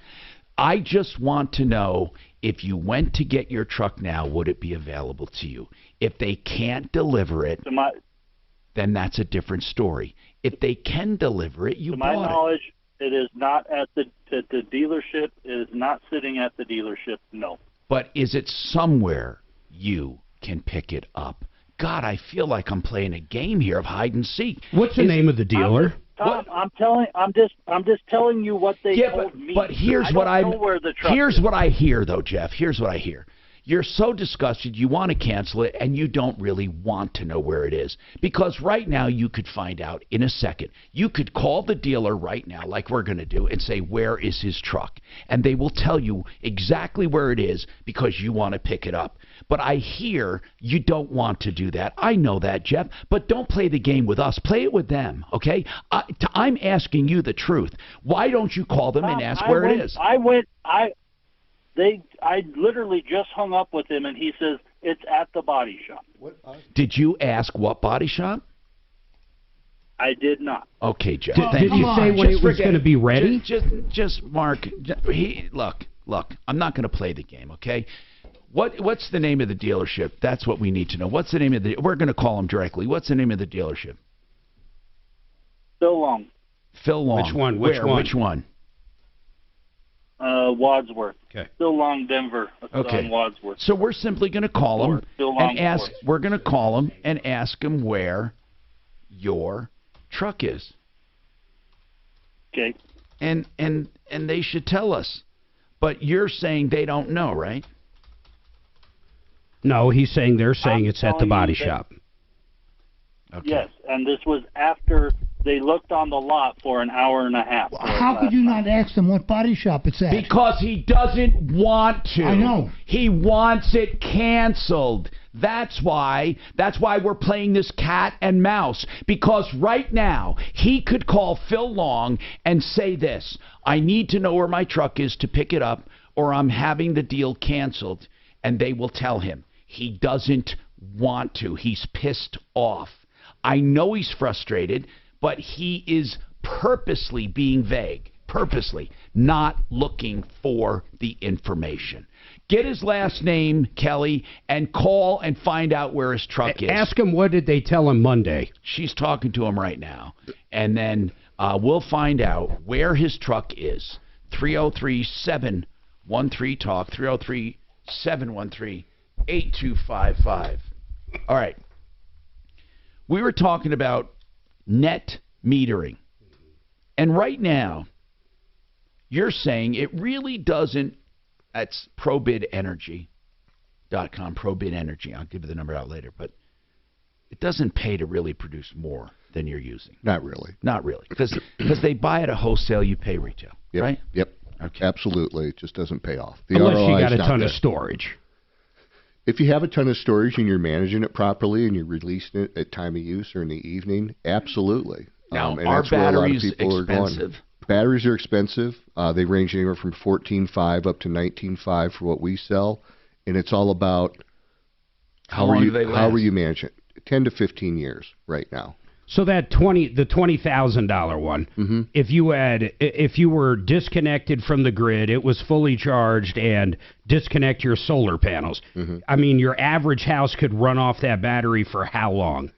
I just want to know, if you went to get your truck now, would it be available to you? If they can't deliver it, then that's a different story. If they can deliver it, you bought it. To my knowledge, it is not at the dealership. It is not sitting at the dealership, no. But is it somewhere you can pick it up? God, I feel like I'm playing a game here of hide and seek. What's the name of the dealer? Tom, I'm just telling you what they told me. But here's what I hear, though, Jeff. Here's what I hear. You're so disgusted, you want to cancel it, and you don't really want to know where it is. Because right now, you could find out in a second. You could call the dealer right now, like we're going to do, and say, where is his truck? And they will tell you exactly where it is because you want to pick it up. But I hear you don't want to do that. I know that, Jeff. But don't play the game with us. Play it with them, okay? I'm asking you the truth. Why don't you call them and ask where it is? I literally just hung up with him, and he says it's at the body shop. Did you ask what body shop? I did not. Okay, Jeff. Did you say when it was going to be ready? Just Mark. Look. I'm not going to play the game. Okay. What's the name of the dealership? That's what we need to know. What's the name of the? We're going to call him directly. What's the name of the dealership? Phil Long. Phil Long. Which one? Which one? Wadsworth. Okay. Phil Long, Denver. Okay. Wadsworth. So we're simply going to call him and ask. We're going to call him and ask him where your truck is. Okay. And they should tell us. But you're saying they don't know, right? No, he's saying they're saying it's at the body shop. Okay. Yes, and this was after they looked on the lot for an hour and a half. How could you not ask them what body shop it's at? Because he doesn't want to. I know. He wants it canceled. That's why we're playing this cat and mouse. Because right now, he could call Phil Long and say this: I need to know where my truck is to pick it up, or I'm having the deal canceled. And they will tell him. He doesn't want to. He's pissed off. I know he's frustrated, but he is purposely being vague. purposely not looking for the information. Get his last name, Kelly, and call and find out where his truck is. Ask him, what did they tell him Monday? She's talking to him right now. And then we'll find out where his truck is. 303-713-TALK, 303-713-8255. All right. We were talking about net metering. And right now, you're saying it really doesn't. That's probidenergy.com, Probid Energy. I'll give you the number out later. But it doesn't pay to really produce more than you're using. Not really. Not really. Because they buy at a wholesale, you pay retail, yep. right? Yep. Okay. Absolutely. It just doesn't pay off. The Unless ROI you got a is not ton there. of storage. If you have a ton of storage and you're managing it properly and you're releasing it at time of use or in the evening, absolutely. Now, And are that's where a lot of batteries people are going. expensive? Batteries are expensive. They range anywhere from $14,500 up to $19,500 for what we sell, and it's all about how long are you do they how last? are you managing it. 10 to 15 years right now. So that the $20,000 one, Mm-hmm. if you were disconnected from the grid, it was fully charged, and disconnect your solar panels. Mm-hmm. I mean, your average house could run off that battery for how long?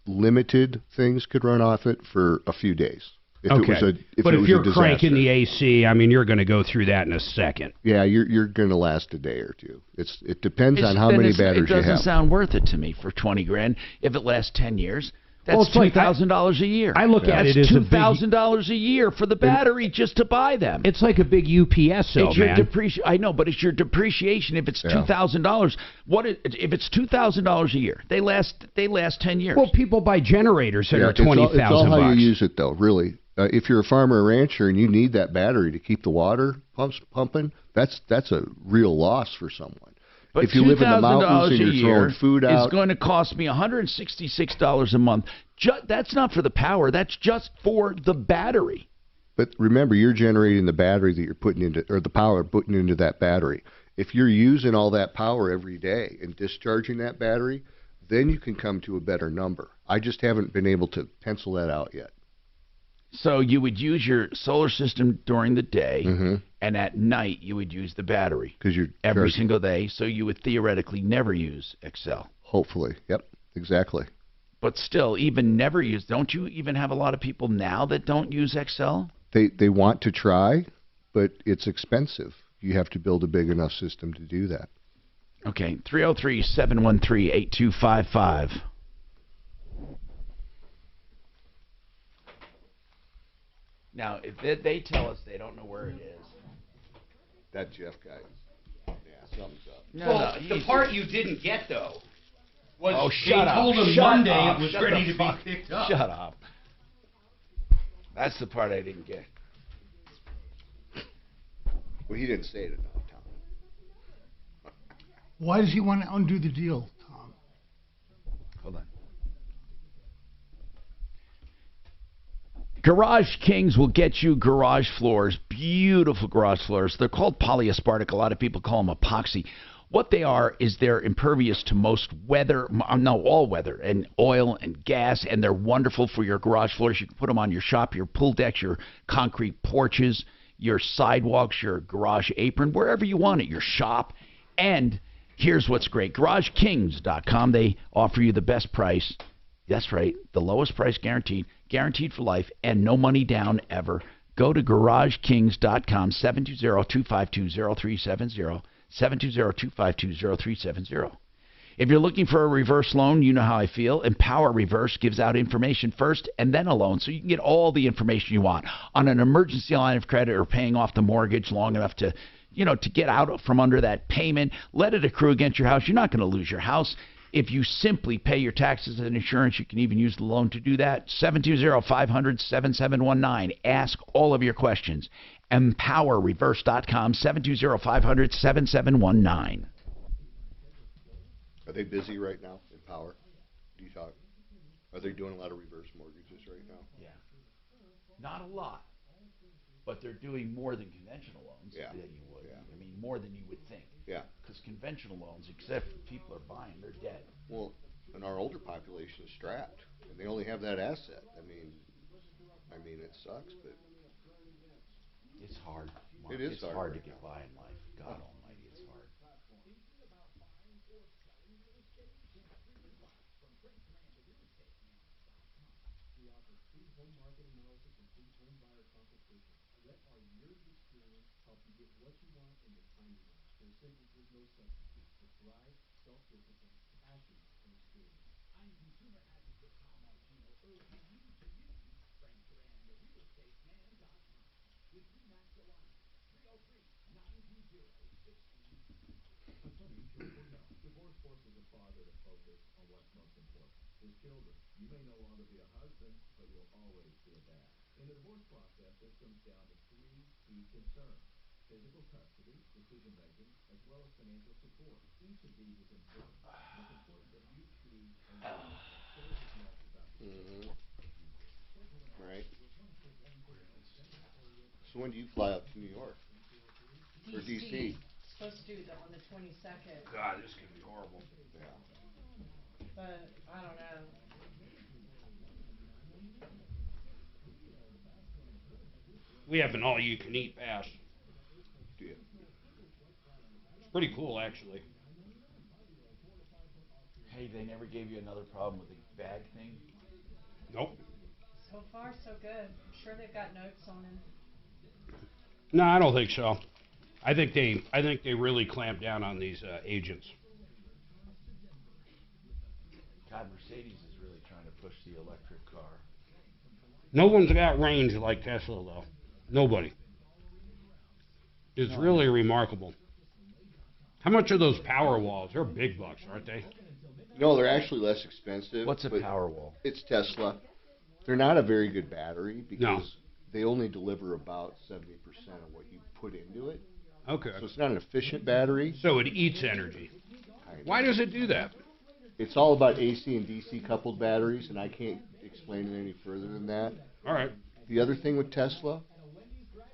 Limited things could run off it for a few days. If Okay. But if you're cranking disaster. the AC, I mean, you're going to go through that in a second. Yeah, you're going to last a day or two. It depends on how Then many it batteries you have. doesn't sound worth it to me for $20,000. If it lasts 10 years, that's Well, it's like $2,000 a year. I look at it as a big- $2,000 a year for the battery just to buy them. It's like a big UPS sale, It's your man. I know, but it's your depreciation. If it's $2,000, if it's $2,000 a year, they last 10 years. Well, people buy generators that are it's all $20,000. how you use it, though. Really, if you're a farmer or rancher and you need that battery to keep the water pumps pumping, that's a real loss for someone. But if you live in the mountains and $2,000 a you're year throwing food out, is going to cost me $166 a month. That's not for the power. That's just for the battery. but remember, you're generating the battery that you're putting into, or the power putting into that battery. If you're using all that power every day and discharging that battery, then you can come to a better number. I just haven't been able to pencil that out yet. So you would use your solar system during the day, Mm-hmm. and at night you would use the battery Because you're every charging- single day. So you would theoretically never use Excel. Hopefully, yep, exactly. But still, even never use. Don't you even have a lot of people now that don't use Excel? They want to try, but it's expensive. You have to build a big enough system to do that. Okay, 303-713-8255. Now, if they tell us they don't know where it is. That Jeff guy, yeah, something's up. Well, the part you didn't get, though, was Oh, they shut up. told him Shut Monday up. it was Shut ready the to fuck- be picked up. Shut up. That's the part I didn't get. Well, he didn't say it enough, Tom. Why does he want to undo the deal, Tom? Hold on. Garage Kings will get you garage floors, beautiful garage floors. They're called polyaspartic. A lot of people call them epoxy. What they are is they're impervious to most weather, all weather, and oil and gas, and they're wonderful for your garage floors. You can put them on your shop, your pool decks, your concrete porches, your sidewalks, your garage apron, wherever you want it, your shop. And here's what's great. GarageKings.com, they offer you the best price. That's right, the lowest price guaranteed for life, and no money down ever. Go to GarageKings.com, 720-252-0370, 720-252-0370. If you're looking for a reverse loan, you know how I feel. Empower Reverse gives out information first and then a loan, so you can get all the information you want on an emergency line of credit or paying off the mortgage long enough to get out from under that payment. Let it accrue against your house. You're not going to lose your house. If you simply pay your taxes and insurance, you can even use the loan to do that. 720-500-7719. Ask all of your questions. EmpowerReverse.com, 720-500-7719. Are they busy right now in Power? Do you talk? Are they doing a lot of reverse mortgages right now? Yeah. Not a lot, but they're doing more than conventional loans than you would. Yeah. I mean, more than you would think. Yeah. Because conventional loans, except if people are buying, they're dead. Well, and our older population is strapped, and they only have that asset. I mean, it sucks, but It's hard. Mark. It is It's hard hard to right get by in life. God Almighty, it's hard. We offer free home market analysis and free home buyer consultation. Let our years of experience help you get what you want in the time you want. There simply is no substitute for drive, self-discipline, passion, and experience. I'm consumer advocate Tom Martino, urging you to use FrankDurand, with Remax Alliance, 303-920-16. Attorney Joe Cornell. Divorce forces a father to focus on what's most important, his children. You may no longer be a husband, but you'll always be a dad. In the divorce process, this comes down to three key concerns: physical custody, decision-making, as well as financial support. Each of these is important. It's important that you choose a lawyer that cares as much about the Right. So when do you fly out to New York? Or DC? Supposed to do that on the 22nd. God, this could be horrible. Yeah. But I don't know. We have an all-you-can-eat pass. Yeah. It's pretty cool, actually. Hey, they never gave you another problem with the bag thing? Nope. So far, so good. I'm sure they've got notes on him. No, I don't think so. I think they really clamp down on these agents. God, Mercedes is really trying to push the electric car. No one's got range like Tesla, though. Nobody. It's really remarkable. How much are those power walls? They're big bucks, aren't they? No, they're actually less expensive. What's a power wall? It's Tesla. They're not a very good battery because they only deliver about 70% of what you put into it. Okay. So it's not an efficient battery. So it eats energy. Why does it do that? It's all about AC and DC coupled batteries, and I can't explain it any further than that. All right. The other thing with Tesla,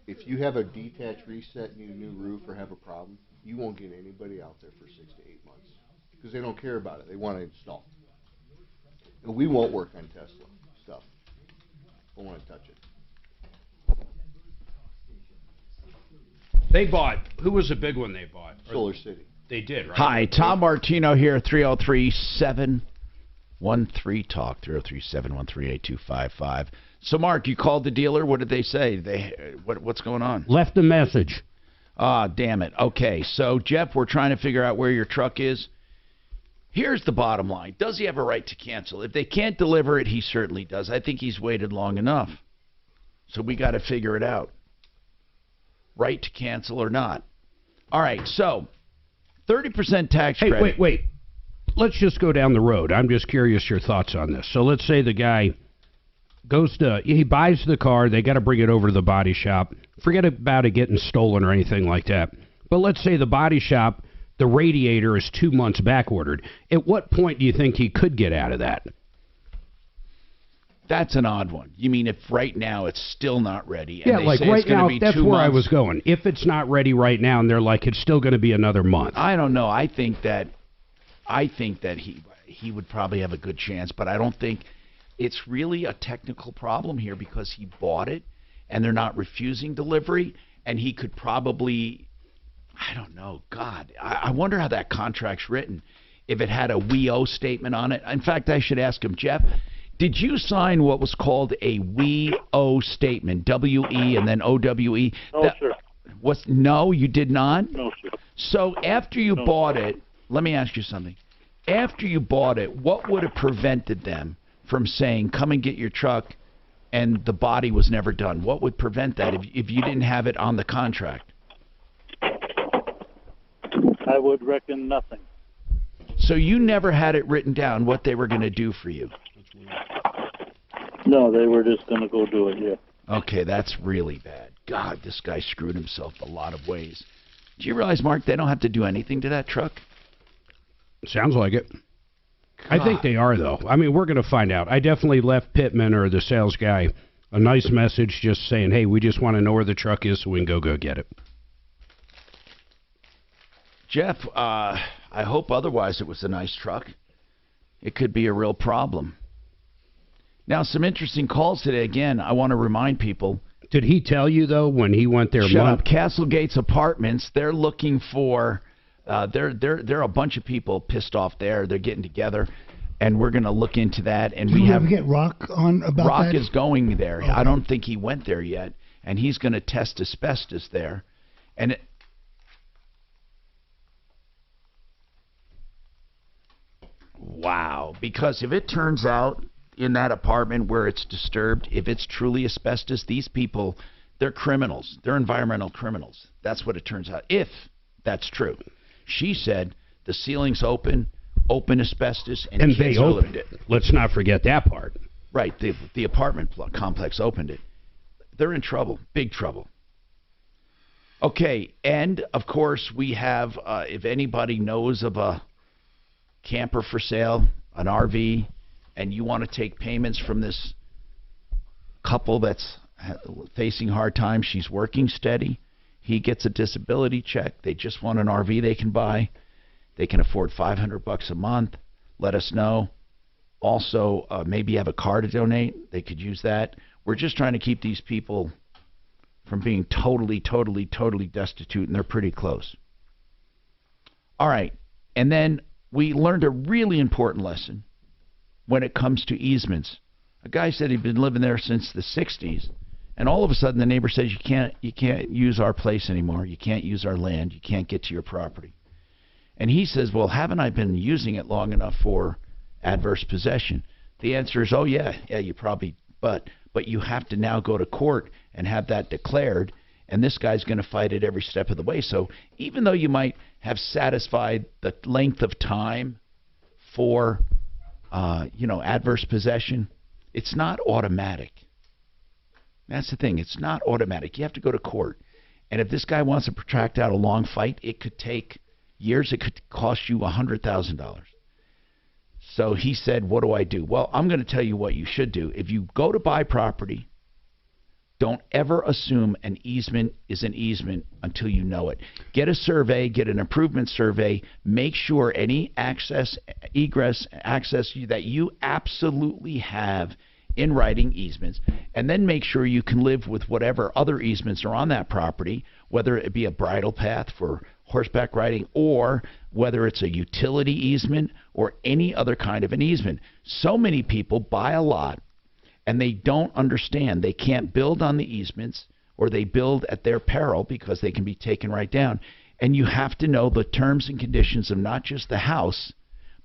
if you have a detach reset, need a new roof, or have a problem, you won't get anybody out there for 6 to 8 months because they don't care about it. They want to install. And we won't work on Tesla stuff. Don't want to touch it. They bought. Who was the big one they bought? Solar City. They did, right? Hi, Tom Martino here, 303-713-TALK, 303-713-8255. So, Mark, you called the dealer. What did they say? What's going on? Left a message. Ah, damn it. Okay, so, Jeff, we're trying to figure out where your truck is. Here's the bottom line. Does he have a right to cancel? If they can't deliver it, he certainly does. I think he's waited long enough. So we got to figure it out. Right to cancel or not. All right, so 30% tax credit. Hey, wait. Let's just go down the road. I'm just curious your thoughts on this. So let's say the guy he buys the car. They got to bring it over to the body shop. Forget about it getting stolen or anything like that. But let's say the body shop, the radiator is 2 months back ordered. At what point do you think he could get out of that? That's an odd one. You mean if right now it's still not ready? And Yeah, like right now, that's where I was going. If it's not ready right now, and they're like, it's still going to be another month. I don't know. I think that he would probably have a good chance, but I don't think it's really a technical problem here because he bought it, and they're not refusing delivery, and he could probably, I don't know. God, I wonder how that contract's written. If it had a we owe statement on it. In fact, I should ask him, Jeff. Did you sign what was called a we owe statement, W-E and then O-W-E? No, sir. No, you did not? No, sir. So after you bought it, let me ask you something. After you bought it, what would have prevented them from saying, come and get your truck, and the body was never done? What would prevent that if you didn't have it on the contract? I would reckon nothing. So you never had it written down what they were going to do for you? No, they were just going to go do it, yeah. Okay, that's really bad. God, this guy screwed himself a lot of ways. Do you realize, Mark, they don't have to do anything to that truck? Sounds like it. God. I think they are, though. I mean, we're going to find out. I definitely left Pittman or the sales guy a nice message just saying, hey, we just want to know where the truck is so we can go get it. Jeff, I hope otherwise it was a nice truck. It could be a real problem. Now, some interesting calls today. Again, I want to remind people, Did he tell you, though, when he went there? Shut up. Castlegate's Apartments, they're looking for, there are a bunch of people pissed off there. They're getting together, and we're going to look into that. And Did we ever get Rock on about Rock that? is going there. Okay. I don't think he went there yet, and he's going to test asbestos there. And wow, because if it turns out in that apartment where it's disturbed, if it's truly asbestos, these people, they're criminals. They're environmental criminals. That's what it turns out, if that's true. She said the ceiling's open asbestos, and they opened it. Let's not forget that part. Right, the apartment complex opened it. They're in trouble, big trouble. Okay, and of course we have, if anybody knows of a camper for sale, an RV, and you want to take payments from this couple that's facing hard times, she's working steady, he gets a disability check, they just want an RV they can buy, they can afford $500 a month, let us know. Also, maybe you have a car to donate, they could use that. We're just trying to keep these people from being totally destitute, and they're pretty close. All right, and then we learned a really important lesson when it comes to easements. A guy said he'd been living there since the 60s, and all of a sudden the neighbor says, you can't use our place anymore, you can't use our land, you can't get to your property. And he says, well, haven't I been using it long enough for adverse possession? The answer is, oh yeah, you probably, but you have to now go to court and have that declared, and this guy's going to fight it every step of the way. So even though you might have satisfied the length of time for adverse possession, it's not automatic. That's the thing. It's not automatic. You have to go to court. And if this guy wants to protract out a long fight, it could take years. It could cost you $100,000. So he said, what do I do? Well, I'm going to tell you what you should do. If you go to buy property, don't ever assume an easement is an easement until you know it. Get a survey, get an improvement survey, make sure any egress access that you absolutely have in writing easements, and then make sure you can live with whatever other easements are on that property, whether it be a bridle path for horseback riding or whether it's a utility easement or any other kind of an easement. So many people buy a lot and they don't understand. They can't build on the easements, or they build at their peril because they can be taken right down. And you have to know the terms and conditions of not just the house,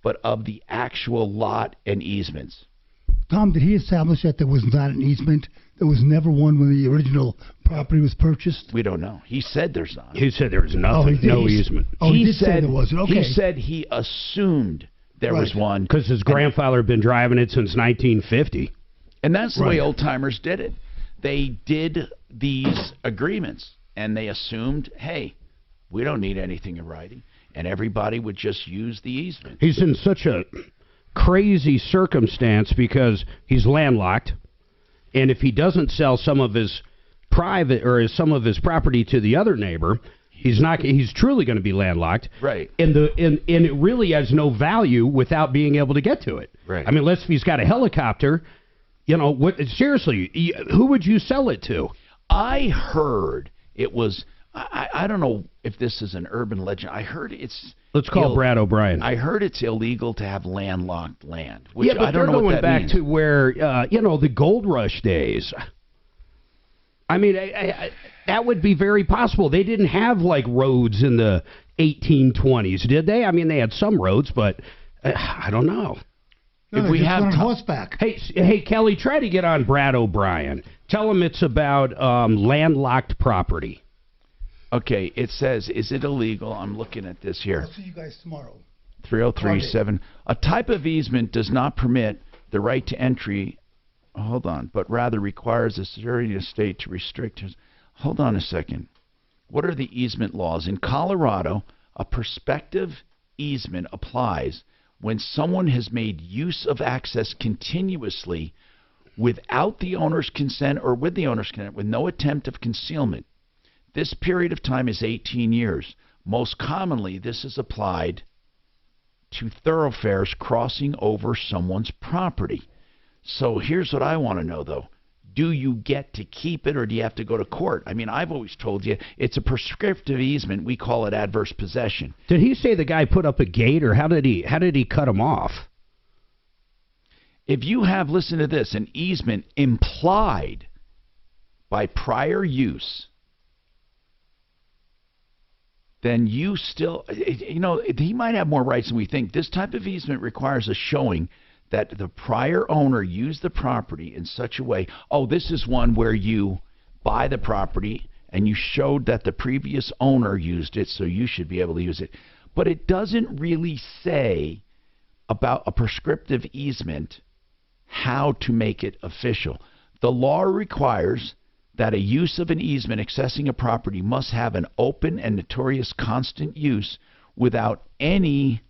but of the actual lot and easements. Tom, did he establish that there was not an easement? There was never one when the original property was purchased? We don't know. He said there's not. He said there was nothing, no easement. Oh, he did say there wasn't. Okay. He said he assumed there was one. Because his grandfather had been driving it since 1950. And that's the way old-timers did it. They did these agreements, and they assumed, hey, we don't need anything in writing, and everybody would just use the easement. He's in such a crazy circumstance because he's landlocked, and if he doesn't sell some of his private or some of his property to the other neighbor, he's truly going to be landlocked. Right. And it really has no value without being able to get to it. Right. I mean, unless he's got a helicopter, seriously, who would you sell it to? I heard it was, I don't know if this is an urban legend. I heard it's... Let's call Brad O'Brien. I heard it's illegal to have landlocked land. Which Yeah, but I don't they're know going what that back means. to where, the gold rush days. I mean, that would be very possible. They didn't have, roads in the 1820s, did they? I mean, they had some roads, but I don't know. No, if we just have went on horseback. Hey, Kelly, try to get on Brad O'Brien. Tell him it's about landlocked property. Okay, it says, is it illegal? I'm looking at this here. I'll see you guys tomorrow. 3037. A type of easement does not permit the right to entry, but rather requires a security estate to restrict his... Hold on a second. What are the easement laws? In Colorado, a prospective easement applies when someone has made use of access continuously without the owner's consent or with the owner's consent, with no attempt of concealment. This period of time is 18 years. Most commonly, this is applied to thoroughfares crossing over someone's property. So here's what I want to know, though. do you get to keep it or do you have to go to court? I mean, I've always told you it's a prescriptive easement. We call it adverse possession. Did he say the guy put up a gate, or how did he cut him off? If you have, listen to this, an easement implied by prior use, then you still, you know, he might have more rights than we think. This type of easement requires a showing that the prior owner used the property in such a way. Oh, this is one where you buy the property and you showed that the previous owner used it, so you should be able to use it. But it doesn't really say about a prescriptive easement how to make it official. The law requires that a use of an easement accessing a property must have an open and notorious constant use without any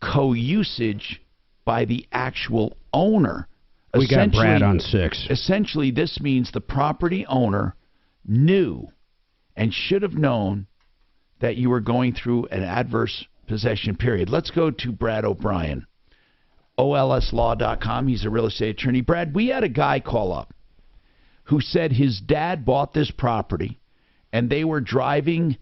co-usage by the actual owner. We got Brad on 6. Essentially, this means the property owner knew and should have known that you were going through an adverse possession period. Let's go to Brad O'Brien, olslaw.com. He's a real estate attorney. Brad, we had a guy call up who said his dad bought this property and they were driving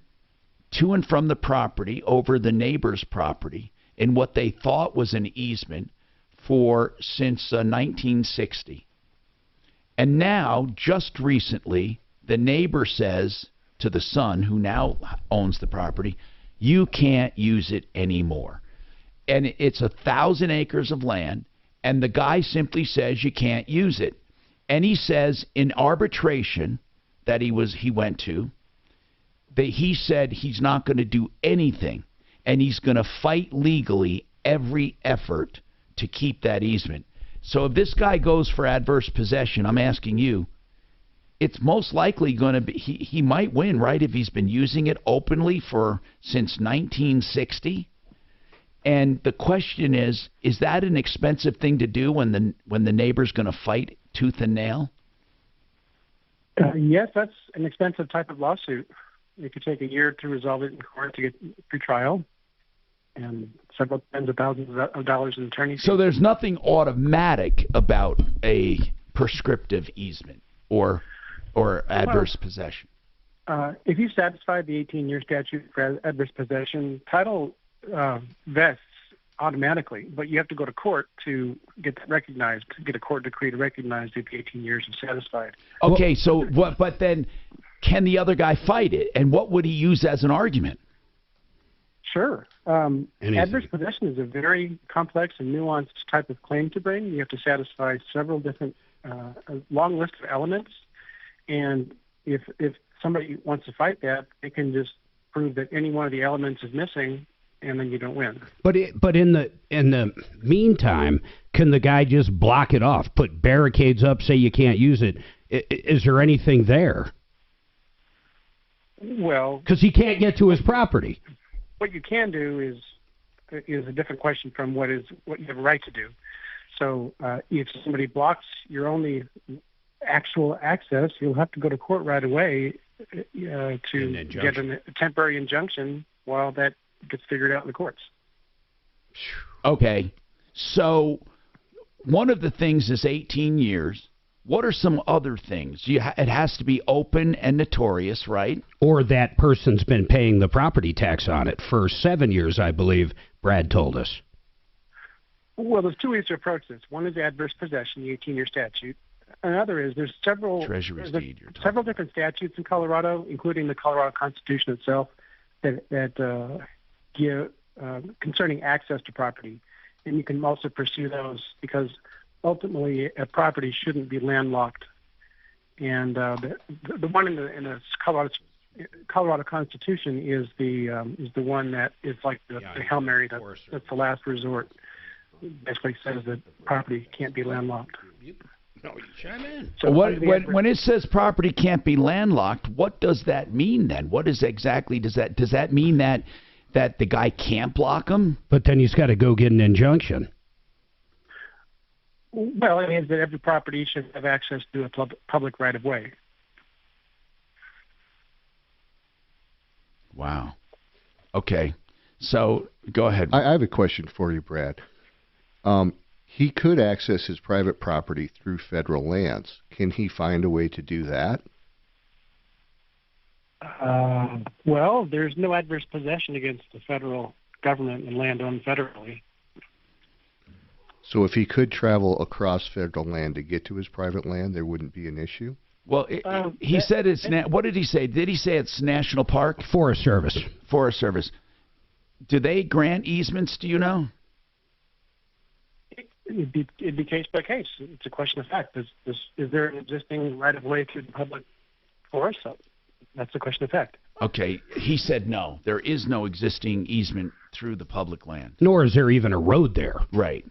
to and from the property over the neighbor's property in what they thought was an easement since 1960. And now, just recently, the neighbor says to the son, who now owns the property, you can't use it anymore. And it's 1,000 acres of land, and the guy simply says you can't use it. And he says in arbitration that he went to, that he said he's not going to do anything, and he's going to fight legally every effort to keep that easement. So if this guy goes for adverse possession, I'm asking you, it's most likely going to be, he might win, right, if he's been using it openly since 1960. And the question is that an expensive thing to do when the neighbor's going to fight tooth and nail? Yes, that's an expensive type of lawsuit. It could take a year to resolve it in court to get pre-trial, and several tens of thousands of dollars in attorney fees. So there's nothing automatic about a prescriptive easement or adverse possession. If you satisfy the 18-year statute for adverse possession, title vests automatically, but you have to go to court to get that recognized, to get a court decree to recognize that the 18 years is satisfied. Okay, so what? But then, can the other guy fight it? And what would he use as an argument? Sure. Adverse possession is a very complex and nuanced type of claim to bring. You have to satisfy several different, a long list of elements. And if somebody wants to fight that, they can just prove that any one of the elements is missing, and then you don't win. But in the meantime, can the guy just block it off, put barricades up, say you can't use it? Is there anything there? Well, because he can't get to his property. What you can do is a different question from what you have a right to do. So if somebody blocks your only actual access, you'll have to go to court right away to get a temporary injunction while that gets figured out in the courts. Okay, so one of the things is 18 years. What are some other things? It has to be open and notorious, right? Or that person's been paying the property tax on it for 7 years, I believe Brad told us. Well, there's two ways to approach this. One is adverse possession, the 18-year statute. Another is there's several different statutes in Colorado, including the Colorado Constitution itself, that give concerning access to property, and you can also pursue those because ultimately a property shouldn't be landlocked. And the one in the Colorado Constitution is the one that is like the Hail Mary, that's the last resort. It basically says that property can't be landlocked. No, you chime in. So when it says property can't be landlocked, what does that mean then? What is exactly does that mean that the guy can't block him? But then he's got to go get an injunction. Well, it means that every property should have access to a public right of way. Wow. Okay. So go ahead. I have a question for you, Brad. He could access his private property through federal lands. Can he find a way to do that? Well, there's no adverse possession against the federal government and land owned federally. So if he could travel across federal land to get to his private land, there wouldn't be an issue? Well, he said it's... what did he say? Did he say it's National Park? Forest Service. Forest Service. Do they grant easements, do you know? It'd be case by case. It's a question of fact. Is there an existing right-of-way to the public forest? So that's a question of fact. Okay, he said no. There is no existing easement through the public land. Nor is there even a road there. Right.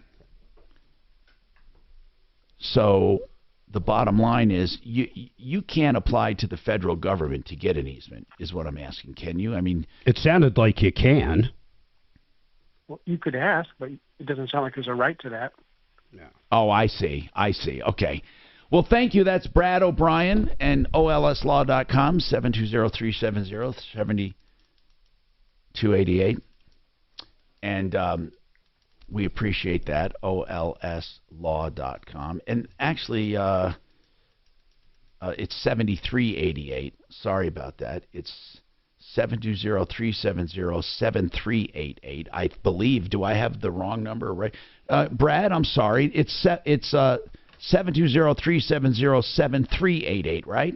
So the bottom line is you can't apply to the federal government to get an easement, is what I'm asking. Can you? I mean... It sounded like you can. Well, you could ask, but it doesn't sound like there's a right to that. No. Oh, I see. Okay. Well, thank you. That's Brad O'Brien and olslaw.com, 720-370-7288. And we appreciate that, olslaw.com. And actually, it's 7388. Sorry about that. It's 720-370-7388. I believe. Do I have the wrong number right? Brad, I'm sorry. It's 720-370-7388, right?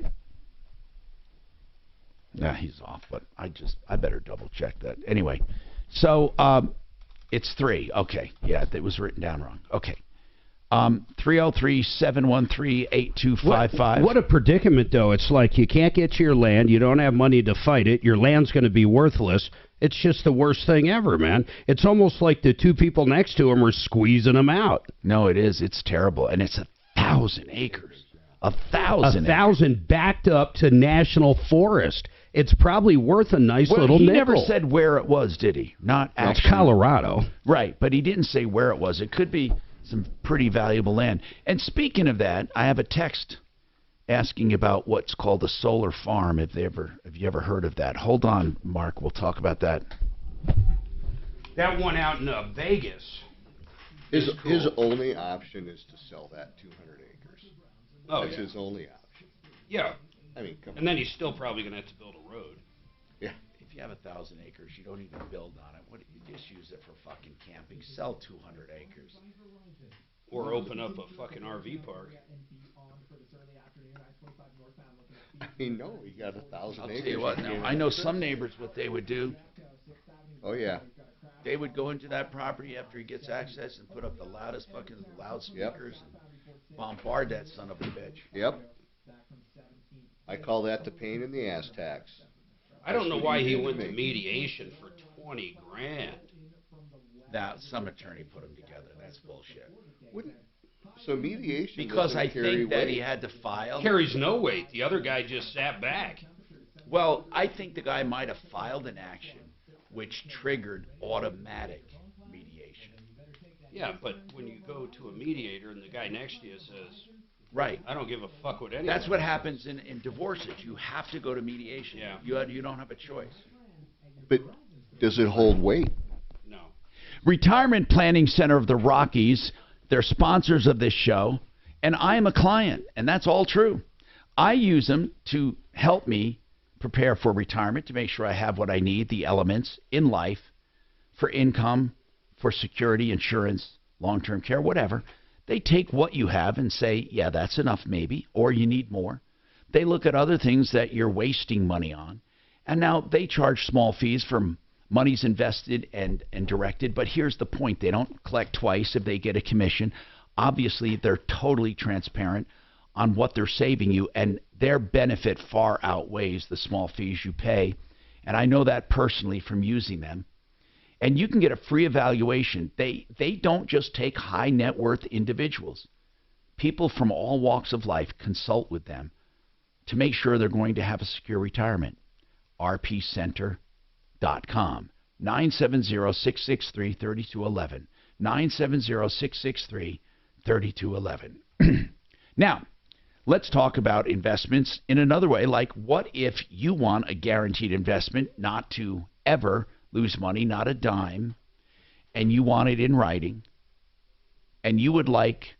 Nah, he's off, but I better double check that. Anyway, so it's 3. Okay. Yeah, it was written down wrong. Okay. 303-713-8255. What a predicament, though. It's like you can't get to your land. You don't have money to fight it. Your land's going to be worthless. It's just the worst thing ever, man. It's almost like the two people next to him are squeezing him out. No, it is. It's terrible. And it's 1,000 acres. 1,000 1,000 backed up to national forest. It's probably worth a nice little he nickel. Never said where it was, did he? Not actually. It's Colorado. Right, but he didn't say where it was. It could be some pretty valuable land. And speaking of that, I have a text asking about what's called a solar farm. Have you ever heard of that? Hold on, Mark. We'll talk about that. That one out in Vegas. His only option is to sell that 200 acres. Oh, That's his only option. Yeah. I mean, come on. And then he's still probably going to have to build a road. Yeah. If you have 1,000 acres, you don't even build on it. What you just use it for fucking camping. Sell 200 acres. Or open up a fucking RV park. I mean, no, you got 1,000 acres. I'll tell you what, now, I know some neighbors what they would do. Oh, yeah. They would go into that property after he gets access and put up the loudest fucking loudspeakers and bombard that son of a bitch. Yep. I call that the pain in the ass tax. I don't know why he went to mediation for $20 grand. Now, some attorney put them together. That's bullshit. So mediation because I think that he had to file. Carries no weight. The other guy just sat back. Well, I think the guy might have filed an action which triggered automatic mediation. Yeah, but when you go to a mediator and the guy next to you says, right, I don't give a fuck what anyone. That's what happens in divorces. You have to go to mediation. Yeah. You don't have a choice. But does it hold weight? No. Retirement Planning Center of the Rockies, they're sponsors of this show, and I am a client, and that's all true. I use them to help me prepare for retirement, to make sure I have what I need, the elements in life for income, for security, insurance, long-term care, whatever. They take what you have and say, yeah, that's enough maybe, or you need more. They look at other things that you're wasting money on, and now they charge small fees for money's invested and directed. But here's the point. They don't collect twice if they get a commission. Obviously, they're totally transparent on what they're saving you, and their benefit far outweighs the small fees you pay. And I know that personally from using them. And you can get a free evaluation. They don't just take high net worth individuals. People from all walks of life consult with them to make sure they're going to have a secure retirement. rpcenter.com. 970-663-3211. 970-663-3211. Now, let's talk about investments in another way. Like, what if you want a guaranteed investment, not to ever lose money, not a dime, and you want it in writing? and you would like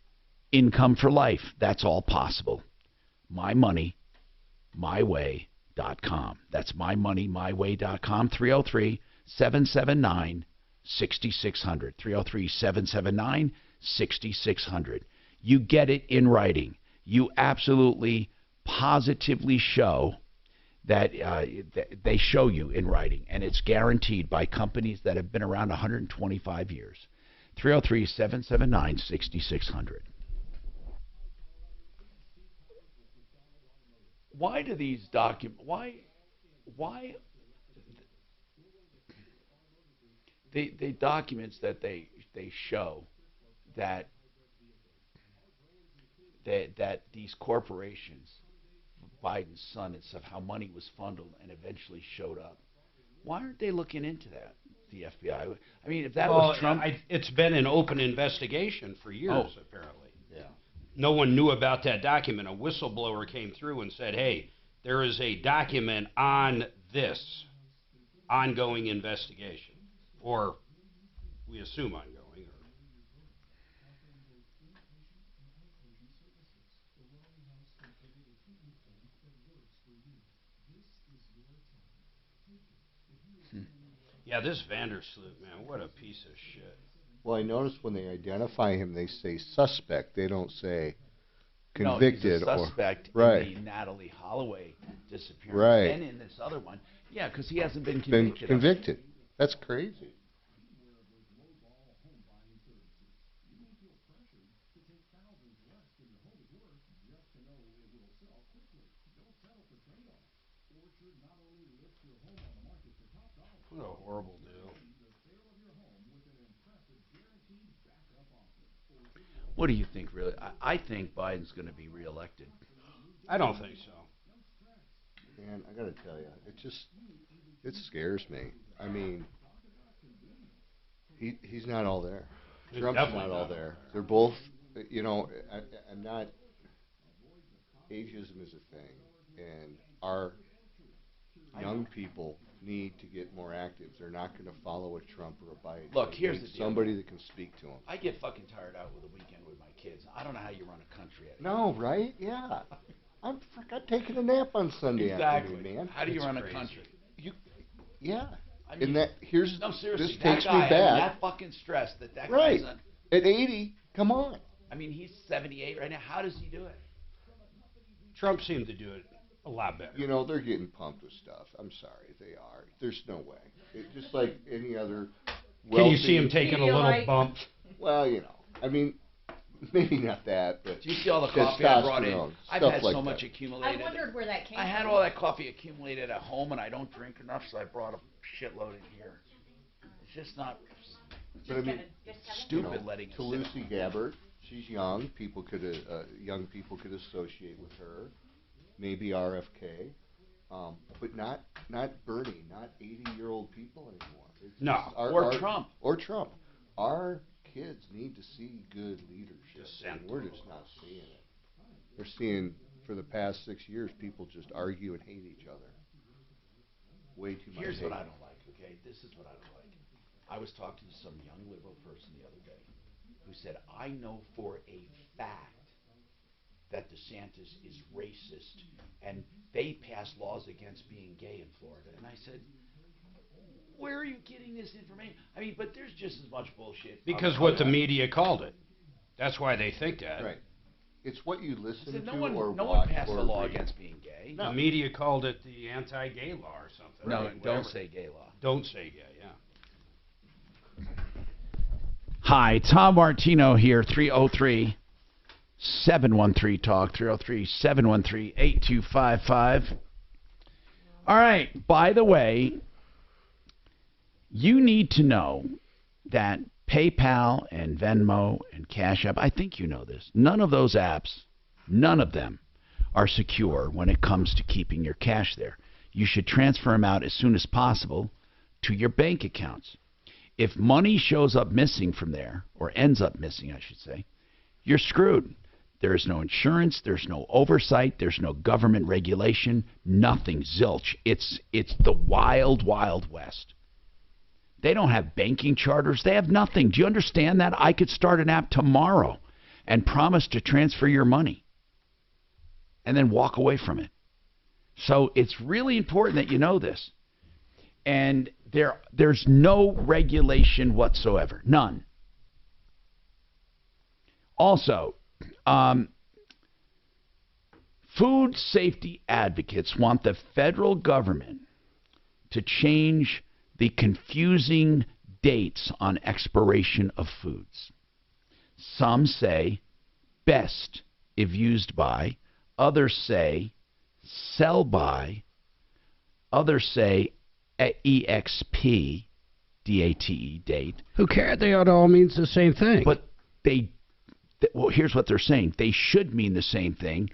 income for life, that's all possible. MyMoneyMyWay.com. That's MyMoneyMyWay.com. 303-779-6600. 303-779-6600. You get it in writing. You absolutely, positively show that they show you in writing, and it's guaranteed by companies that have been around 125 years. 303-779-6600. Why do these why the documents that they show that these corporations, Biden's son and stuff, how money was funneled and eventually showed up. Why aren't they looking into that, the FBI? I mean, if that was Trump... it's been an open investigation for years, apparently. Yeah. No one knew about that document. A whistleblower came through and said, hey, there is a document on this ongoing investigation. Or we assume ongoing. Yeah, this Vandersloot, man, what a piece of shit. Well, I noticed when they identify him, they say suspect. They don't say convicted. No, he's a suspect or in the Natalie Holloway disappearance. Right. And in this other one. Yeah, because he hasn't been Been convicted. convicted. That's crazy. What a horrible deal. What do you think, really? I think Biden's going to be reelected. I don't think so. Man, I got to tell you, it scares me. I mean, he's not all there. Trump's not all there. They're both, I'm not, ageism is a thing, and our young people need to get more active. They're not going to follow a Trump or a Biden. Look, here's the deal. Somebody that can speak to them. I get fucking tired out with a weekend with my kids. I don't know how you run a country. No, right? Yeah. I'm taking a nap on Sunday afternoon, man. How do you run a country? Yeah. I mean, and no, seriously, this that takes guy, me back. that fucking stress that Right. guy's on. At 80, come on. I mean, he's 78 right now. How does he do it? Trump seemed to do it a lot better. They're getting pumped with stuff. I'm sorry, they are. There's no way. Just like any other Can you see him taking a little bump? Well, I mean, maybe not that, but do you see all the coffee I brought in? I've had like so much accumulated. I wondered where that came from. I had all that coffee accumulated at home, and I don't drink enough, so I brought a shitload in here. It's just not. But I mean, stupid letting it sit. Tulsi Gabbard, she's young. Young people could associate with her. Maybe RFK, but not Bernie, not 80-year-old people anymore. Trump. Or Trump. Our kids need to see good leadership, and we're just not seeing it. They're seeing, for the past 6 years, people just argue and hate each other. Way too much Here's hate. what I don't like, okay? This is what I don't like. I was talking to some young liberal person the other day who said, I know for a fact that DeSantis is racist, and they pass laws against being gay in Florida. And I said, where are you getting this information? I mean, but there's just as much bullshit. Because what the media called it. That's why they think that. Right. It's what you listen to no one passed a law against being gay. No. The media called it the anti-gay law or something. No, don't say gay law. Don't say gay, yeah. Hi, Tom Martino here, 303-713-TALK, 303-713-8255. All right, by the way, you need to know that PayPal and Venmo and Cash App, I think you know this, none of those apps, none of them are secure when it comes to keeping your cash there. You should transfer them out as soon as possible to your bank accounts. If money shows up missing from there, or ends up missing, I should say, you're screwed. There is no insurance, there's no oversight, there's no government regulation, nothing, zilch. It's the wild, wild west. They don't have banking charters. They have nothing. Do you understand that? I could start an app tomorrow and promise to transfer your money and then walk away from it. So it's really important that you know this. And there's no regulation whatsoever. None. Also, food safety advocates want the federal government to change the confusing dates on expiration of foods. Some say best if used by, others say sell by, others say EXP, DATE, date. Who cares? They all means the same thing. But well, here's what they're saying. They should mean the same thing,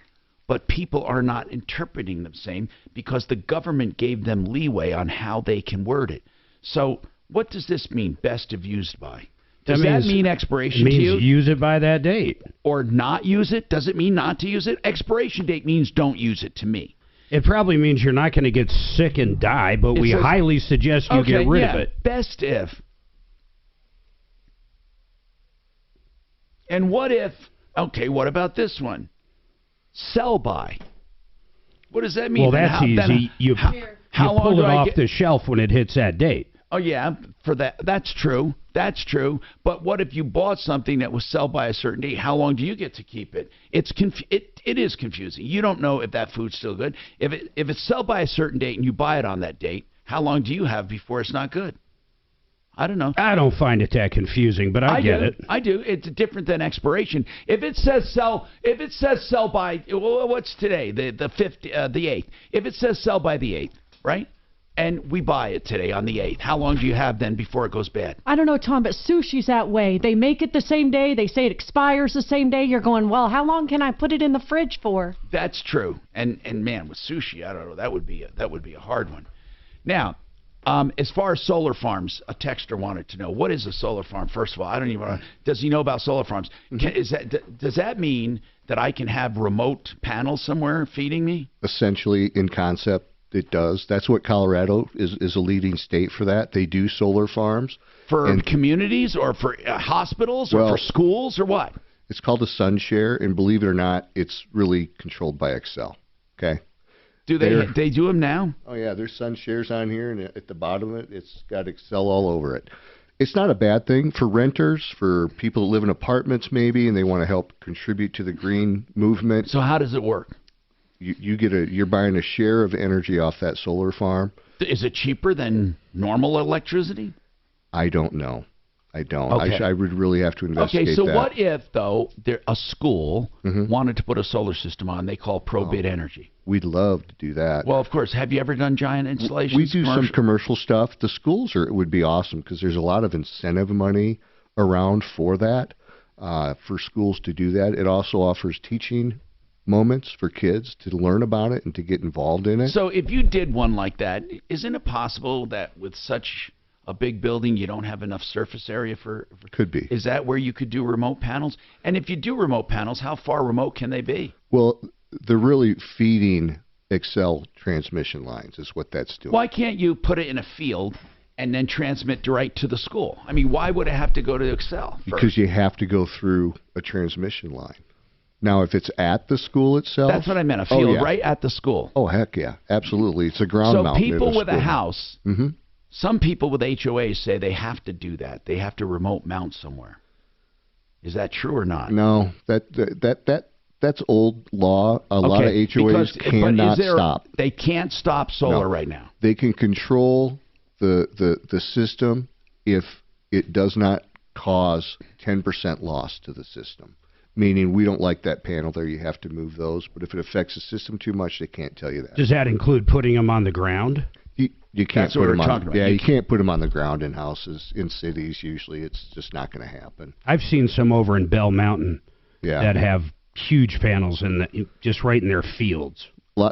but people are not interpreting them the same because the government gave them leeway on how they can word it. So what does this mean, best if used by? Does that mean expiration to you? It means use it by that date. Or not use it? Does it mean not to use it? Expiration date means don't use it to me. It probably means you're not going to get sick and die, but we highly suggest you get rid of it. Best if. And what if, okay, what about this one? Sell by. What does that mean? Well, that's easy. You pull it off the shelf when it hits that date. Oh, yeah, for that. That's true. That's true. But what if you bought something that was sell by a certain date? How long do you get to keep it? It is confusing. You don't know if that food's still good. If it's sell by a certain date and you buy it on that date, how long do you have before it's not good? I don't know. I don't find it that confusing, but I get it. I do. It's different than expiration. If it says sell by, well, what's today? The 8th. If it says sell by the 8th, right? And we buy it today on the 8th. How long do you have then before it goes bad? I don't know, Tom, but sushi's that way. They make it the same day. They say it expires the same day. You're going, well, how long can I put it in the fridge for? That's true. And man, with sushi, I don't know. That would be a hard one. Now, as far as solar farms, a texter wanted to know, what is a solar farm? First of all, I don't even know. Does he know about solar farms? Does that mean that I can have remote panels somewhere feeding me? Essentially, in concept, it does. That's what Colorado is a leading state for that. They do solar farms. For communities or for hospitals or for schools or what? It's called a sun share, and believe it or not, it's really controlled by Excel. Okay? Do they do them now? Oh, yeah. There's sun shares on here, and at the bottom of it, it's got Excel all over it. It's not a bad thing for renters, for people that live in apartments maybe, and they want to help contribute to the green movement. So how does it work? You're buying a share of energy off that solar farm. Is it cheaper than normal electricity? I don't know. I don't. Okay. I would really have to investigate that. Okay, so what if, though, a school wanted to put a solar system on they call ProBid Energy? We'd love to do that. Well, of course. Have you ever done giant installations? We do some commercial stuff. The schools would be awesome because there's a lot of incentive money around for that, for schools to do that. It also offers teaching moments for kids to learn about it and to get involved in it. So if you did one like that, isn't it possible that with such a big building you don't have enough surface area for Could be. Is that where you could do remote panels? And if you do remote panels, how far remote can they be? Well, they're really feeding Excel transmission lines is what that's doing. Why can't you put it in a field and then transmit direct to the school? I mean, why would it have to go to Excel first? Because you have to go through a transmission line. Now, if it's at the school itself... That's what I meant, a field right at the school. Oh, heck yeah. Absolutely. It's a ground mount. So people with a house, some people with HOAs say they have to do that. They have to remote mount somewhere. Is that true or not? No, that's old law. A lot of HOAs cannot stop. They can't stop solar right now. They can control the system if it does not cause 10% loss to the system. Meaning we don't like that panel there, you have to move those. But if it affects the system too much, they can't tell you that. Does that include putting them on the ground? You can't That's what we're talking about. Yeah, you can't put them on the ground in houses. In cities, usually it's just not going to happen. I've seen some over in Bell Mountain that have huge panels just right in their fields.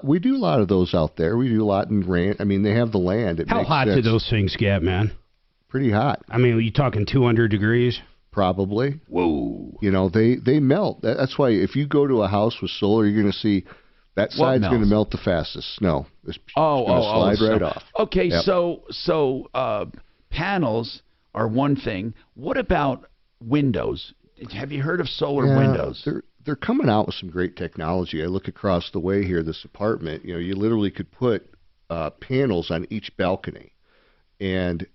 We do a lot of those out there. We do a lot in ranch. I mean, they have the land. How hot do those things get, man? Pretty hot. I mean, are you talking 200 degrees? Probably. Whoa. You know, they melt. That's why if you go to a house with solar, you're going to see that side's going to melt the fastest. Snow. It's going to slide right off. Okay, yep. so panels are one thing. What about windows? Have you heard of solar windows? They're coming out with some great technology. I look across the way here, this apartment, you know, you literally could put panels on each balcony. And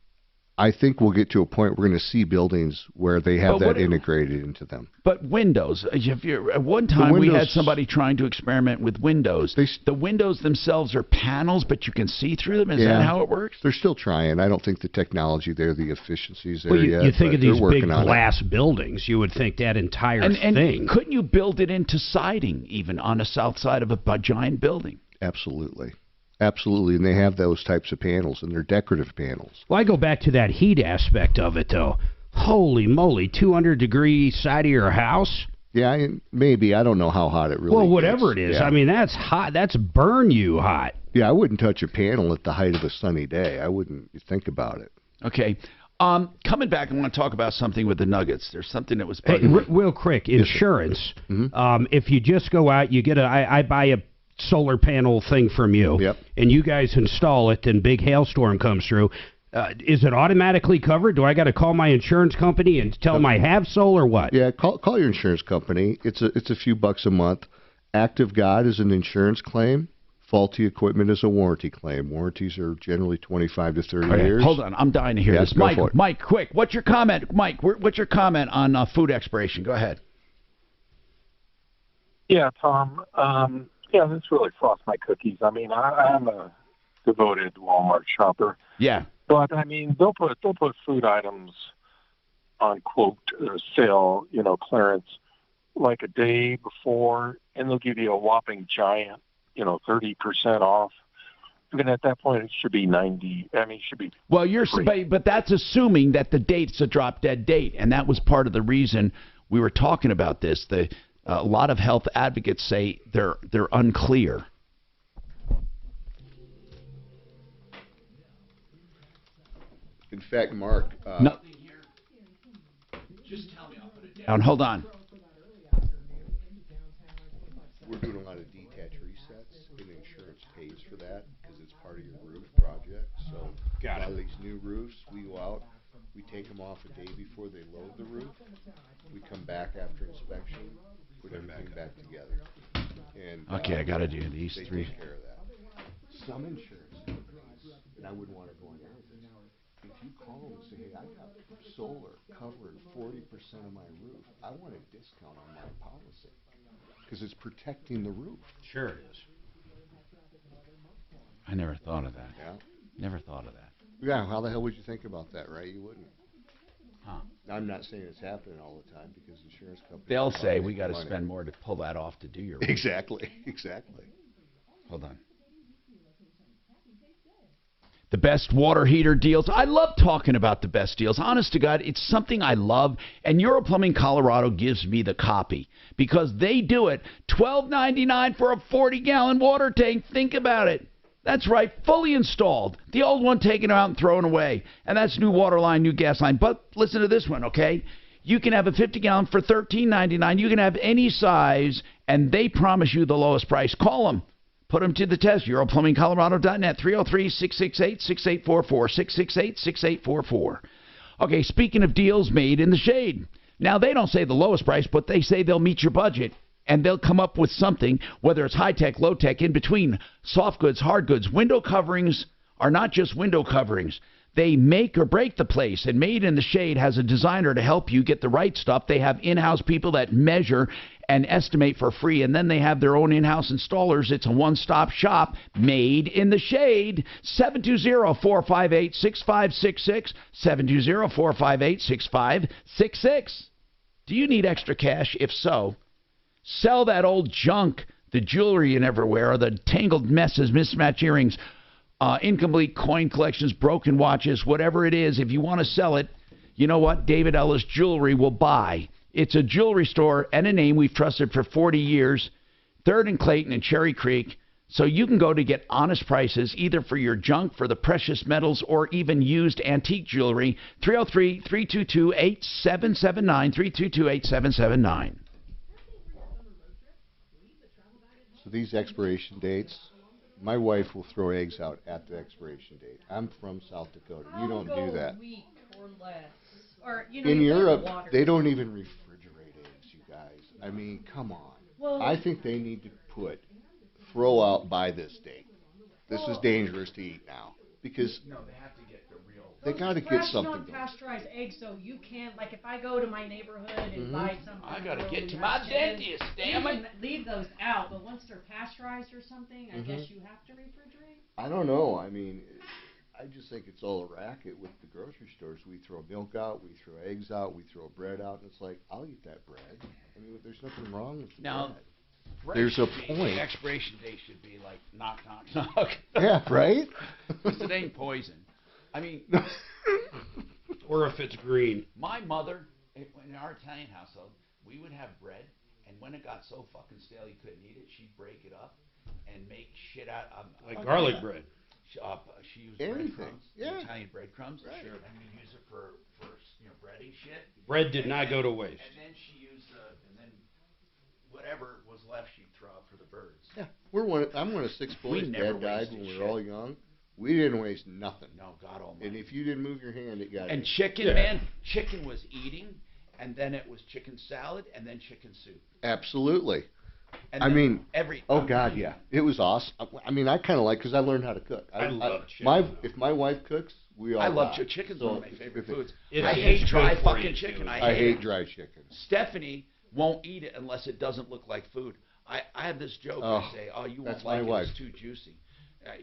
I think we'll get to a point we're going to see buildings where they have that integrated into them. But windows, at one time we had somebody trying to experiment with windows. The windows themselves are panels, but you can see through them. Is that how it works? They're still trying. I don't think the technology there, the efficiencies there yet. You think of these big glass buildings, you would think that entire thing. And couldn't you build it into siding even on the south side of a giant building? Absolutely. Absolutely, and they have those types of panels, and they're decorative panels. Well, I go back to that heat aspect of it, though. Holy moly, 200-degree side of your house? Yeah, maybe. I don't know how hot it really is. Well, whatever it is. Yeah. I mean, that's hot. That's burn you hot. Yeah, I wouldn't touch a panel at the height of a sunny day. I wouldn't think about it. Okay. Coming back, I want to talk about something with the Nuggets. There's something that was bugging real quick, insurance. If you just go out, you get I buy a solar panel thing from you, and you guys install it, and big hailstorm comes through. Is it automatically covered? Do I got to call my insurance company and tell them I have solar or what? Yeah, call your insurance company. It's a few bucks a month. Act of God is an insurance claim. Faulty equipment is a warranty claim. Warranties are generally 25 to 30 years. Hold on, I'm dying to hear this. Mike, quick, what's your comment? Mike, what's your comment on food expiration? Go ahead. Yeah, Tom. Yeah, this really frosts my cookies. I mean, I'm a devoted Walmart shopper. Yeah. But I mean, they'll put food items on quote sale, clearance, like a day before, and they'll give you a whopping giant, 30% off. Even at that point, it should be 90. I mean, it should be. Well, but that's assuming that the date's a drop dead date, and that was part of the reason we were talking about this. A lot of health advocates say they're unclear. In fact, Mark. No. Just tell me, I'll put it down. Hold on. We're doing a lot of detached resets, and insurance pays for that because it's part of your roof project. So a lot of these new roofs, we go out, we take them off a day before they load the roof. We come back after inspection, put everything back together. And okay, I got to do these they three. Take care of that. Some insurance companies, and I wouldn't want to go into this. If you call them and say, hey, I got solar covering 40% of my roof, I want a discount on my policy because it's protecting the roof. Sure it is. I never thought of that. Yeah. Never thought of that. Yeah, how the hell would you think about that, right? You wouldn't. Huh. I'm not saying it's happening all the time because insurance companies. They'll say we got to spend more to pull that off to do your roof. Exactly. Hold on. The best water heater deals. I love talking about the best deals. Honest to God, it's something I love. And Euro Plumbing Colorado gives me the copy because they do it. $12.99 for a 40-gallon water tank. Think about it. That's right, fully installed. The old one taken out and thrown away. And that's new water line, new gas line. But listen to this one, okay? You can have a 50-gallon for $13.99. You can have any size, and they promise you the lowest price. Call them. Put them to the test. EuroPlumbingColorado.net, 303-668-6844, 668-6844. Okay, speaking of deals made in the shade. Now, they don't say the lowest price, but they say they'll meet your budget. And they'll come up with something, whether it's high-tech, low-tech, in between, soft goods, hard goods. Window coverings are not just window coverings. They make or break the place, and Made in the Shade has a designer to help you get the right stuff. They have in-house people that measure and estimate for free, and then they have their own in-house installers. It's a one-stop shop. Made in the Shade. 720-458-6566, 720-458-6566. Do you need extra cash? If so, sell that old junk, the jewelry you never wear, or the tangled messes, mismatched earrings, incomplete coin collections, broken watches, whatever it is. If you want to sell it, you know what? David Ellis Jewelry will buy. It's a jewelry store and a name we've trusted for 40 years, 3rd and Clayton and Cherry Creek. So you can go to get honest prices, either for your junk, for the precious metals, or even used antique jewelry. 303-322-8779, 322-8779. So these expiration dates, my wife will throw eggs out at the expiration date. I'm from South Dakota. You don't do that. A week or less. Or, you know, In you put it Europe, water. they don't even refrigerate eggs, you guys. I mean, come on. Well, I think they need to throw out by this date. This is dangerous to eat now. Because No, they have to get the real. they got to get something going. pasteurized eggs, so you can't, like, if I go to my neighborhood and Mhm. buy something. I gotta get to really my nice, dentist, damn you it. can leave those out, but once they're pasteurized or something, I Mhm. guess you have to refrigerate. I don't know. I mean, I just think it's all a racket with the grocery stores. We throw milk out, we throw eggs out, we throw bread out, and it's like, I'll eat that bread. I mean, there's nothing wrong with the Now, bread. There's a The point. expiration date should be like knock, knock, knock. Yeah, right? Because it ain't poison. I mean, Or if it's green. my mother, in our Italian household, we would have bread, and when it got so fucking stale you couldn't eat it, she'd break it up and make shit out of Like garlic bread. She used Anything. breadcrumbs, Yeah. Italian breadcrumbs. Right. Sure. And you use it for breading shit. Bread did not go to waste. And then she used and then whatever was left she'd throw out for the birds. Yeah, I'm one of 6 We boys. never Dad died wasted when we shit. were all young. We didn't waste nothing. No, God almighty. And if you didn't move your hand, it got And you. chicken, man, chicken was eating, and then it was chicken salad, and then chicken soup. Absolutely. And I then mean, oh God, yeah, it was awesome. I mean, I kind of like because I learned how to cook. I love chicken. If my wife cooks, we all. I love die. chicken's So one of my favorite foods. It's I hate good dry for fucking you, chicken. too. I hate dry chicken. Stephanie won't eat it unless it doesn't look like food. I have this joke. I say, "Oh, you won't that's like my it. wife. It's too juicy."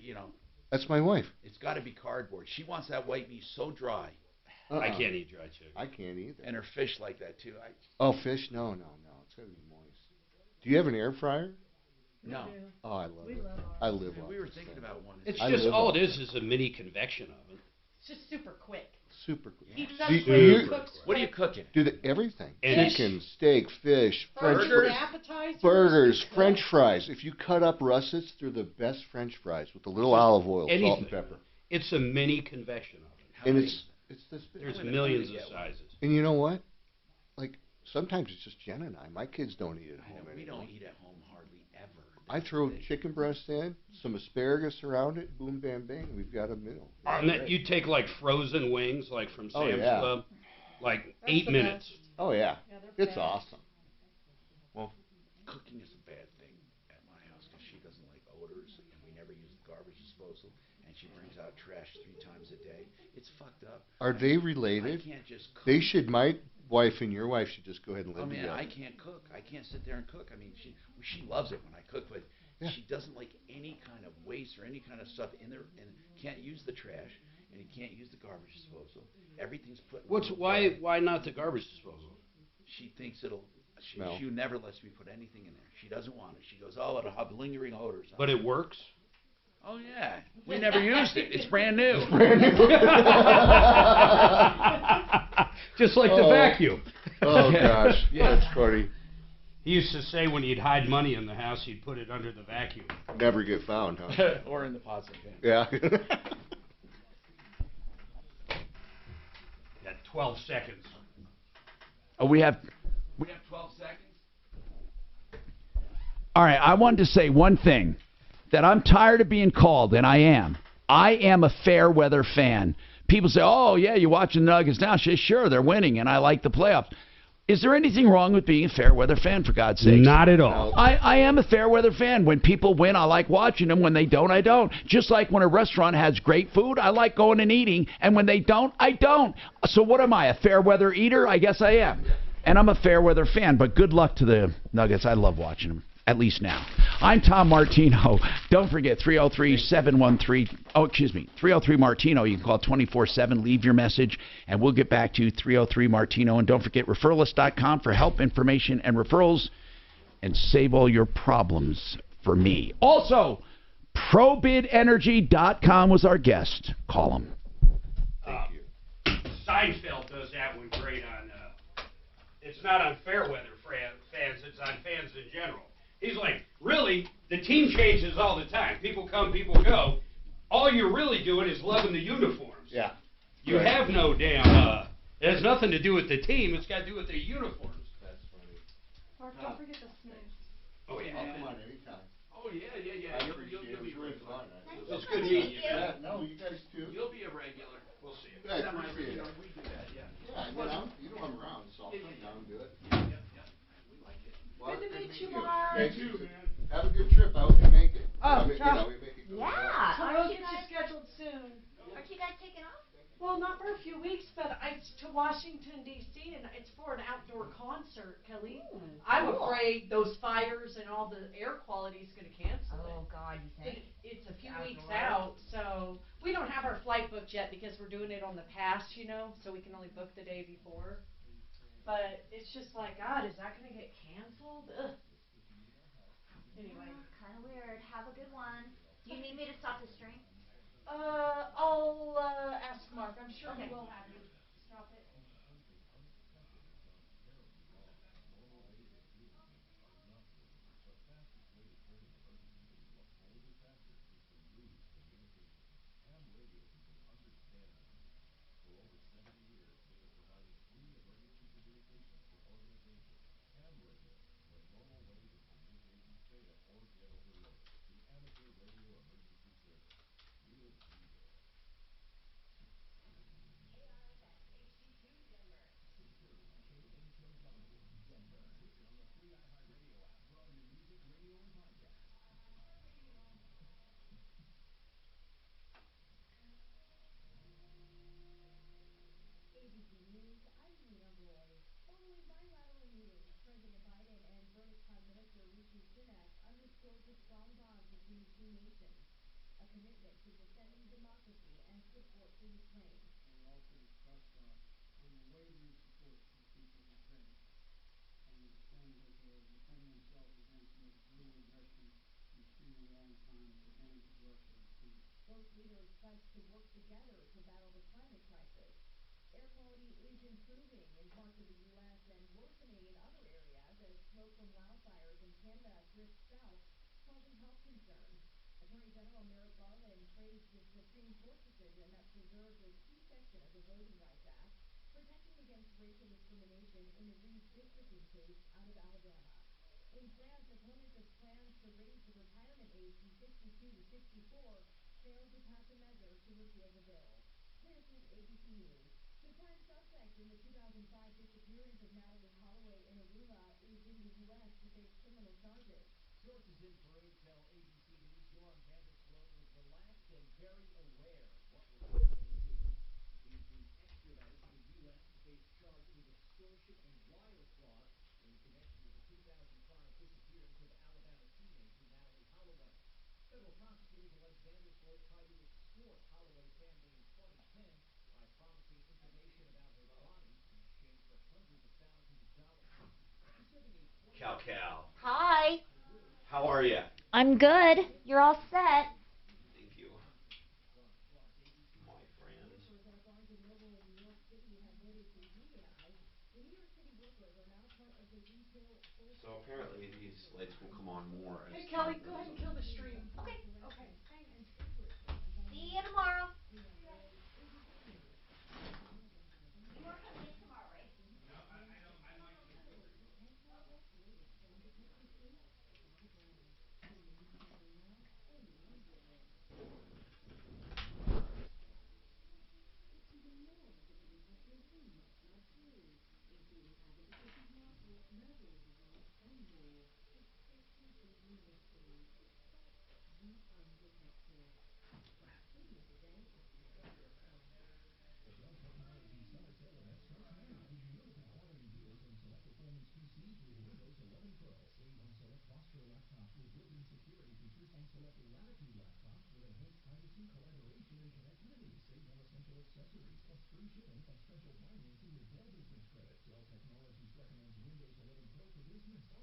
You know, That's my wife. it's got to be cardboard. She wants that white meat so dry. I can't eat dry chicken. I can't either. And her fish like that too. Oh, fish? No. It's gotta be moist. Do you have an air fryer? No. Oh, I love it. I live on We were it. thinking about one. It's I just live all on it is a mini convection oven. It's just super quick. Super quick. Heats up Do you- quick, cooks What are you quick. cooking? Do everything. Fish. Chicken, steak, fish, French Burgers, fries. appetizers. Burgers, French fries. If you cut up russets, they're the best French fries with a little olive oil, salt Anything. and pepper. It's a mini convection oven. And it's this big. There's millions of sizes. And you know what? Like sometimes it's just Jen and I. My kids don't eat at home We anymore. don't eat at home hardly ever. I throw chicken breast in, some asparagus around it, boom, bam, bang. We've got a meal. And then you take like frozen wings, like from Oh, Sam's yeah. Club, like That's 8 the minutes. best. Oh yeah, Yeah, they're it's fast. awesome. Cooking is a bad thing at my house because she doesn't like odors, and we never use the garbage disposal, and she brings out trash 3 times a day. It's fucked up. Are they I related? can't just cook. They should. My wife and your wife should just go ahead and Oh live man, together. I can't cook. I can't sit there and cook. I mean, she loves it when I cook, but Yeah. she doesn't like any kind of waste or any kind of stuff in there, and can't use the trash, and you can't use the garbage disposal. Everything's put. in a bag. Why not the garbage disposal? She thinks it'll. Smell. She never lets me put anything in there. She doesn't want it. She goes, "Oh, it'll have lingering odors." But it works. Oh yeah, we never used it. It's brand new. Just like the Oh. vacuum. Oh gosh, Yeah. that's funny. He used to say when he'd hide money in the house, he'd put it under the vacuum. Never get found, huh? Or in the pots and pans. Yeah. Got 12 seconds. Oh, we have 12 seconds. All right, I wanted to say one thing, that I'm tired of being called, and I am. I am a fair weather fan. People say, "Oh yeah, you're watching the Nuggets now." Sure, they're winning, and I like the playoffs. Is there anything wrong with being a fair weather fan, for God's sake? Not at all. I am a fair weather fan. When people win, I like watching them. When they don't, I don't. Just like when a restaurant has great food, I like going and eating. And when they don't, I don't. So what am I, a fair weather eater? I guess I am. And I'm a fair weather fan. But good luck to the Nuggets. I love watching them, at least now. I'm Tom Martino. Don't forget 303-713. Oh, excuse me, 303 Martino. You can call 24/7. Leave your message, and we'll get back to you. 303 Martino. And don't forget referralist.com for help, information, and referrals. And save all your problems for me. Also, probidenergy.com was our guest. Call him. Seinfeld does that one great on. It's not on fair weather fans. It's on fans in general. He's like, really, the team changes all the time. People come, people go. All you're really doing is loving the uniforms. Yeah. You have no damn. It has nothing to do with the team. It's got to do with the uniforms. That's funny. Mark, don't forget the snacks. Oh yeah. Come on, anytime. Oh, yeah. I You'll appreciate be it. It was really regular. fun. Nice It's to good meet meeting you. you. Yeah, no, you guys too. You'll be a regular. We'll see. Yeah, I appreciate it. We do that, yeah. Yeah, when you know I'm around, so I'll come down and do it. Yeah. We like it. Well, Good to meet you, you. Mark. Thank you, man. Have a good trip. I hope you make it. Oh, we make it go well. Yeah. So Aren't we'll you get you guys, scheduled soon. aren't you guys taking off? Well, not for a few weeks, but it's to Washington D.C. and it's for an outdoor concert, Kelly. I'm cool. afraid those fires and all the air quality is going to cancel Oh, it. God, you think? It's a few weeks Outdoors. out, so we don't have our flight booked yet because we're doing it on the pass, so we can only book the day before. But it's just like, God, is that going to get canceled? Ugh. Anyway. Kind of weird. Have a good one. Do you need me to stop the stream? I'll ask Mark. I'm sure he Okay. will have you stop it. ABC News, I'm Nina Roy. Following bilateral meetings, President Biden and British Prime Minister Rishi Sunak underscored the strong bond between the two nations, a commitment to defending democracy and support for Ukraine. And we also discussed unwavering support for the people of Ukraine and the stand that they will defend themselves against the most brutal aggression we've seen in a long time at the hands of Russia and Putin. Both leaders pledged to work together to battle the climate crisis. Air quality is improving in parts of the U.S. and worsening in other areas as smoke from wildfires in Canada drifts south, causing health concerns. Attorney General Merrick Garland praised the Supreme Court decision that preserved a key section of the Voting Rights Act, protecting against racial discrimination in the redistricting case out of Alabama. In France, opponents of plans to raise the retirement age from 62 to 64 failed to pass a measure to repeal the bill. This is ABC News. The prime suspect in the 2005 disappearance of Natalie Holloway in Aruba is in the U.S. to face criminal charges. Sources in Peru tell ABC News Joran van der Sloot was relaxed and very aware of what was happening to him. He is being extradited to the U.S. to face charges of extortion and wire fraud in connection with the 2005 disappearance of Alabama teenager Natalie Holloway. Federal prosecutors allege van der Sloot tried to extort Holloway's family in 2010 by promising information about her body in exchange for hundreds of thousands of dollars. Cal. Hi. How are you? I'm good. You're all set. Thank you. My friend. Workers at a Barnes & Noble in New York City have voted to unionize. The New York City workers are now part of the retail So apparently these lights will come on more. Hey, Kelly, go ahead and kill the stream. Okay. Okay. See you tomorrow.